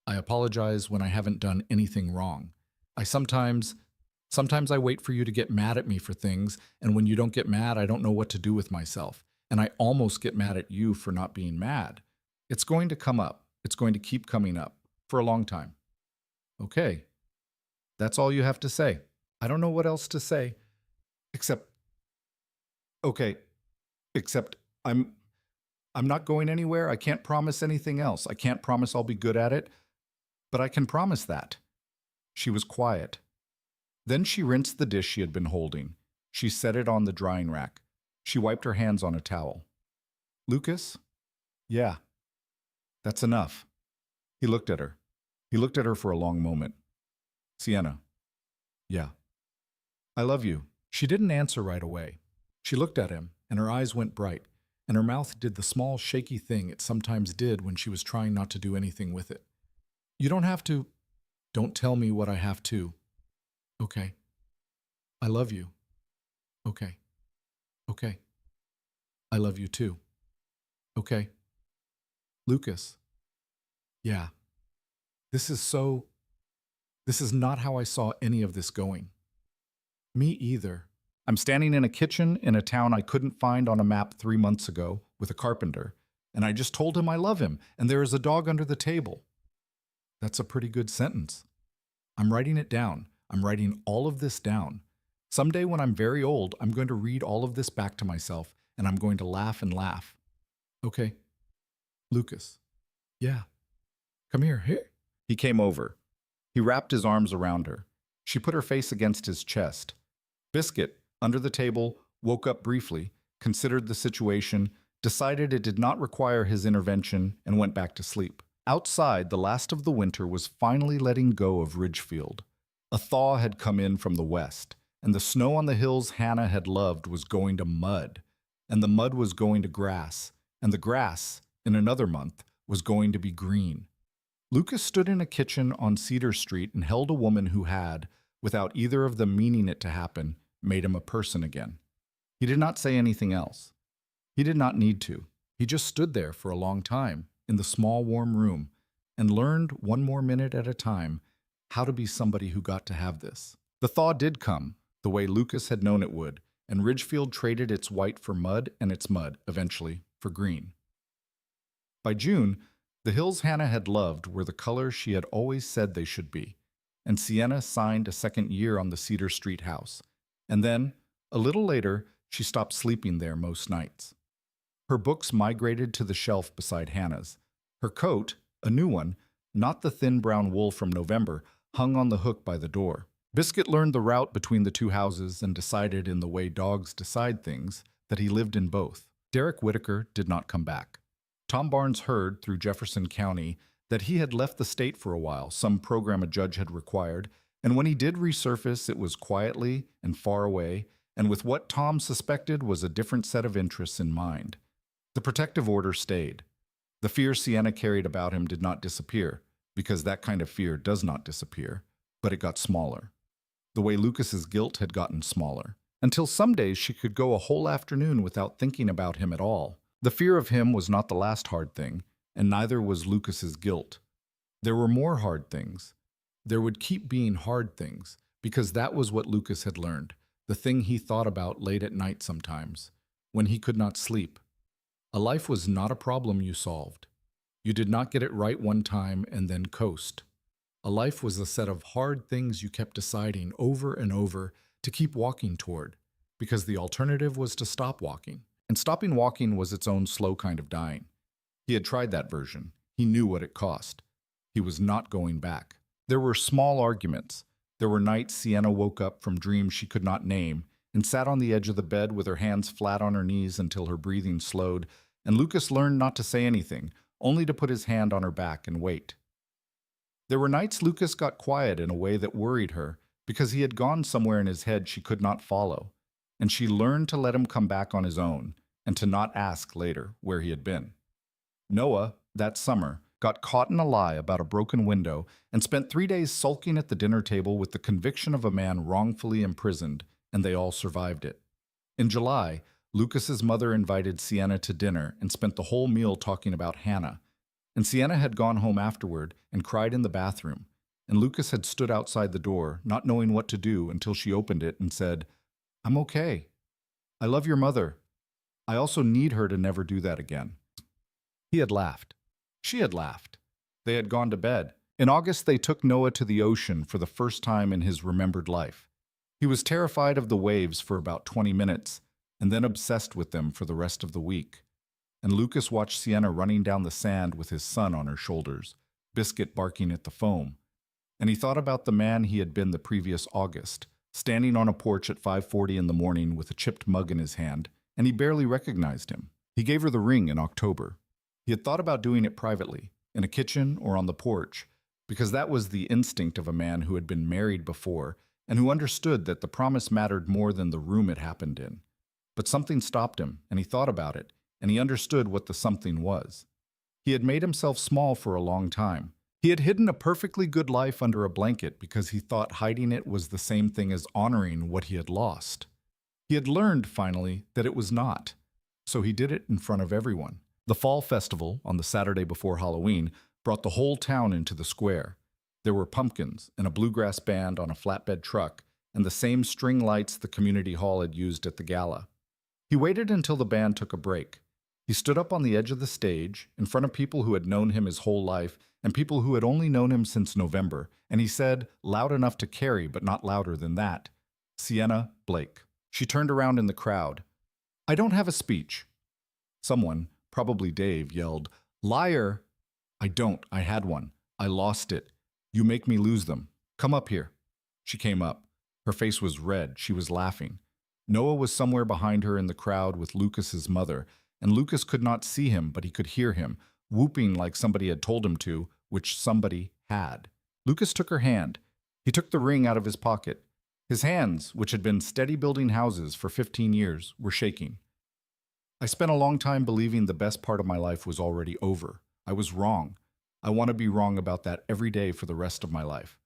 A: I apologize when I haven't done anything wrong. Sometimes I wait for you to get mad at me for things, and when you don't get mad, I don't know what to do with myself. And I almost get mad at you for not being mad. It's going to come up. It's going to keep coming up for a long time. Okay. That's all you have to say. I don't know what else to say. Except I'm not going anywhere. I can't promise anything else. I can't promise I'll be good at it, but I can promise that. She was quiet. Then she rinsed the dish she had been holding. She set it on the drying rack. She wiped her hands on a towel. "Lucas?" "Yeah." "That's enough." He looked at her. He looked at her for a long moment. "Sienna?" "Yeah." "I love you." She didn't answer right away. She looked at him, and her eyes went bright, and her mouth did the small, shaky thing it sometimes did when she was trying not to do anything with it. "You don't have to. Don't tell me what I have to." "Okay." "I love you." "Okay." "Okay." "I love you too." "Okay." "Lucas." "Yeah. This is not how I saw any of this going." "Me either. I'm standing in a kitchen in a town I couldn't find on a map 3 months ago with a carpenter, and I just told him I love him, and there is a dog under the table." That's a pretty good sentence. I'm writing it down. I'm writing all of this down. Someday when I'm very old, I'm going to read all of this back to myself, and I'm going to laugh and laugh. "Okay." "Lucas." "Yeah." "Come here. He came over. He wrapped his arms around her. She put her face against his chest. Biscuit, under the table, woke up briefly, considered the situation, decided it did not require his intervention, and went back to sleep. Outside, the last of the winter was finally letting go of Ridgefield. A thaw had come in from the west, and the snow on the hills Hannah had loved was going to mud, and the mud was going to grass, and the grass, in another month, was going to be green. Lucas stood in a kitchen on Cedar Street and held a woman who had, without either of them meaning it to happen, made him a person again. He did not say anything else. He did not need to. He just stood there for a long time in the small warm room and learned one more minute at a time how to be somebody who got to have this. The thaw did come, the way Lucas had known it would, and Ridgefield traded its white for mud and its mud, eventually, for green. By June, the hills Hannah had loved were the colors she had always said they should be, and Sienna signed a second year on the Cedar Street house. And then, a little later, she stopped sleeping there most nights. Her books migrated to the shelf beside Hannah's. Her coat, a new one, not the thin brown wool from November, hung on the hook by the door. Biscuit learned the route between the two houses and decided, in the way dogs decide things, that he lived in both. Derek Whitaker did not come back. Tom Barnes heard through Jefferson County that he had left the state for a while, some program a judge had required, and when he did resurface, it was quietly and far away, and with what Tom suspected was a different set of interests in mind. The protective order stayed. The fear Sienna carried about him did not disappear, because that kind of fear does not disappear, but it got smaller. The way Lucas's guilt had gotten smaller, until some days she could go a whole afternoon without thinking about him at all. The fear of him was not the last hard thing, and neither was Lucas's guilt. There were more hard things. There would keep being hard things, because that was what Lucas had learned, the thing he thought about late at night sometimes, when he could not sleep. A life was not a problem you solved. You did not get it right one time and then coast. A life was a set of hard things you kept deciding over and over to keep walking toward, because the alternative was to stop walking. And stopping walking was its own slow kind of dying. He had tried that version. He knew what it cost. He was not going back. There were small arguments. There were nights Sienna woke up from dreams she could not name and sat on the edge of the bed with her hands flat on her knees until her breathing slowed, and Lucas learned not to say anything, only to put his hand on her back and wait. There were nights Lucas got quiet in a way that worried her, because he had gone somewhere in his head she could not follow, and she learned to let him come back on his own, and to not ask later where he had been. Noah, that summer, got caught in a lie about a broken window and spent 3 days sulking at the dinner table with the conviction of a man wrongfully imprisoned, and they all survived it. In July, Lucas's mother invited Sienna to dinner and spent the whole meal talking about Hannah, and Sienna had gone home afterward and cried in the bathroom, and Lucas had stood outside the door, not knowing what to do until she opened it and said, "I'm okay. I love your mother. I also need her to never do that again." He had laughed. She had laughed. They had gone to bed. In August, they took Noah to the ocean for the first time in his remembered life. He was terrified of the waves for about 20 minutes, and then obsessed with them for the rest of the week. And Lucas watched Sienna running down the sand with his son on her shoulders, Biscuit barking at the foam. And he thought about the man he had been the previous August, standing on a porch at 5:40 in the morning with a chipped mug in his hand, and he barely recognized him. He gave her the ring in October. He had thought about doing it privately, in a kitchen or on the porch, because that was the instinct of a man who had been married before and who understood that the promise mattered more than the room it happened in. But something stopped him, and he thought about it, and he understood what the something was. He had made himself small for a long time. He had hidden a perfectly good life under a blanket because he thought hiding it was the same thing as honoring what he had lost. He had learned, finally, that it was not, so he did it in front of everyone. The fall festival, on the Saturday before Halloween, brought the whole town into the square. There were pumpkins and a bluegrass band on a flatbed truck, and the same string lights the community hall had used at the gala. He waited until the band took a break. He stood up on the edge of the stage, in front of people who had known him his whole life and people who had only known him since November, and he said, loud enough to carry but not louder than that, "Sienna Blake." She turned around in the crowd. "I don't have a speech." Someone, probably Dave, yelled, "Liar!" "I don't. I had one. I lost it. You make me lose them. Come up here." She came up. Her face was red. She was laughing. Noah was somewhere behind her in the crowd with Lucas's mother, and Lucas could not see him, but he could hear him, whooping like somebody had told him to, which somebody had. Lucas took her hand. He took the ring out of his pocket. His hands, which had been steady building houses for 15 years, were shaking. "I spent a long time believing the best part of my life was already over. I was wrong. I want to be wrong about that every day for the rest of my life.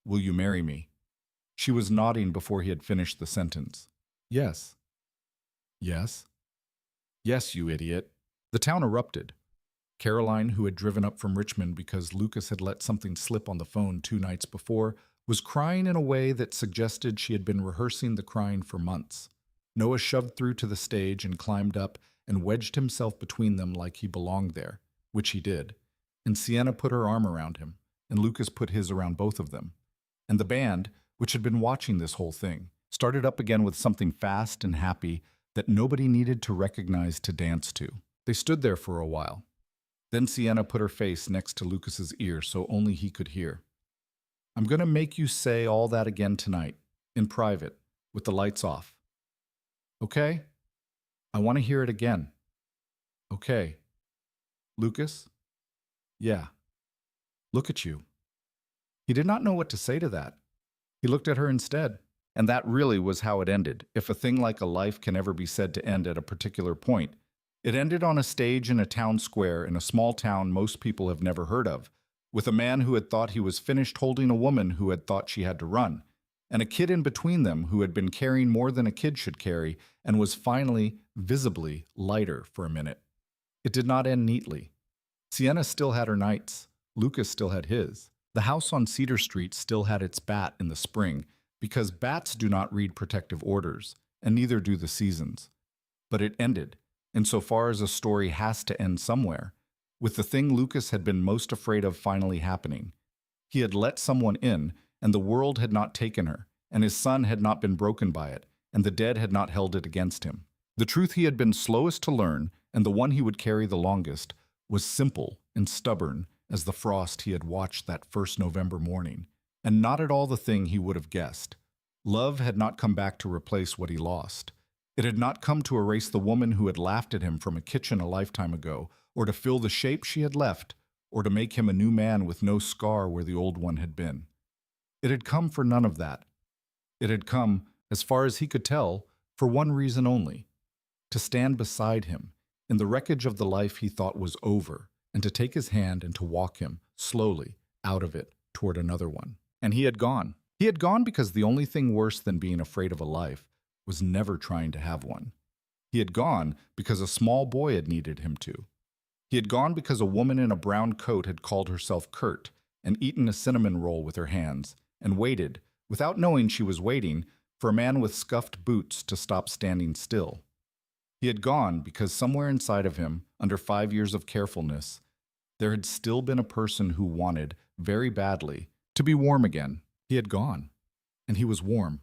A: Will you marry me?" She was nodding before he had finished the sentence. "Yes." "Yes?" "Yes, you idiot." The town erupted. Caroline, who had driven up from Richmond because Lucas had let something slip on the phone 2 nights before, was crying in a way that suggested she had been rehearsing the crying for months. Noah shoved through to the stage and climbed up and wedged himself between them like he belonged there, which he did. And Sienna put her arm around him, and Lucas put his around both of them. And the band, which had been watching this whole thing, started up again with something fast and happy that nobody needed to recognize to dance to. They stood there for a while. Then Sienna put her face next to Lucas's ear so only he could hear. I'm going to make you say all that again tonight, in private, with the lights off. Okay? I want to hear it again. Okay. Lucas? Yeah. Look at you. He did not know what to say to that. He looked at her instead. And that really was how it ended, if a thing like a life can ever be said to end at a particular point. It ended on a stage in a town square in a small town most people have never heard of, with a man who had thought he was finished holding a woman who had thought she had to run, and a kid in between them who had been carrying more than a kid should carry and was finally, visibly, lighter for a minute. It did not end neatly. Sienna still had her nights. Lucas still had his. The house on Cedar Street still had its bat in the spring, because bats do not read protective orders, and neither do the seasons. But it ended, insofar as a story has to end somewhere, with the thing Lucas had been most afraid of finally happening. He had let someone in, and the world had not taken her, and his son had not been broken by it, and the dead had not held it against him. The truth he had been slowest to learn, and the one he would carry the longest, was simple and stubborn as the frost he had watched that first November morning, and not at all the thing he would have guessed. Love had not come back to replace what he lost. It had not come to erase the woman who had laughed at him from a kitchen a lifetime ago, or to fill the shape she had left, or to make him a new man with no scar where the old one had been. It had come for none of that. It had come, as far as he could tell, for one reason only: to stand beside him in the wreckage of the life he thought was over, and to take his hand and to walk him, slowly, out of it toward another one. And he had gone. He had gone because the only thing worse than being afraid of a life was never trying to have one. He had gone because a small boy had needed him to. He had gone because a woman in a brown coat had called herself Kurt and eaten a cinnamon roll with her hands, and waited, without knowing she was waiting, for a man with scuffed boots to stop standing still. He had gone because somewhere inside of him, under 5 years of carefulness, there had still been a person who wanted, very badly, to be warm again. He had gone, and he was warm.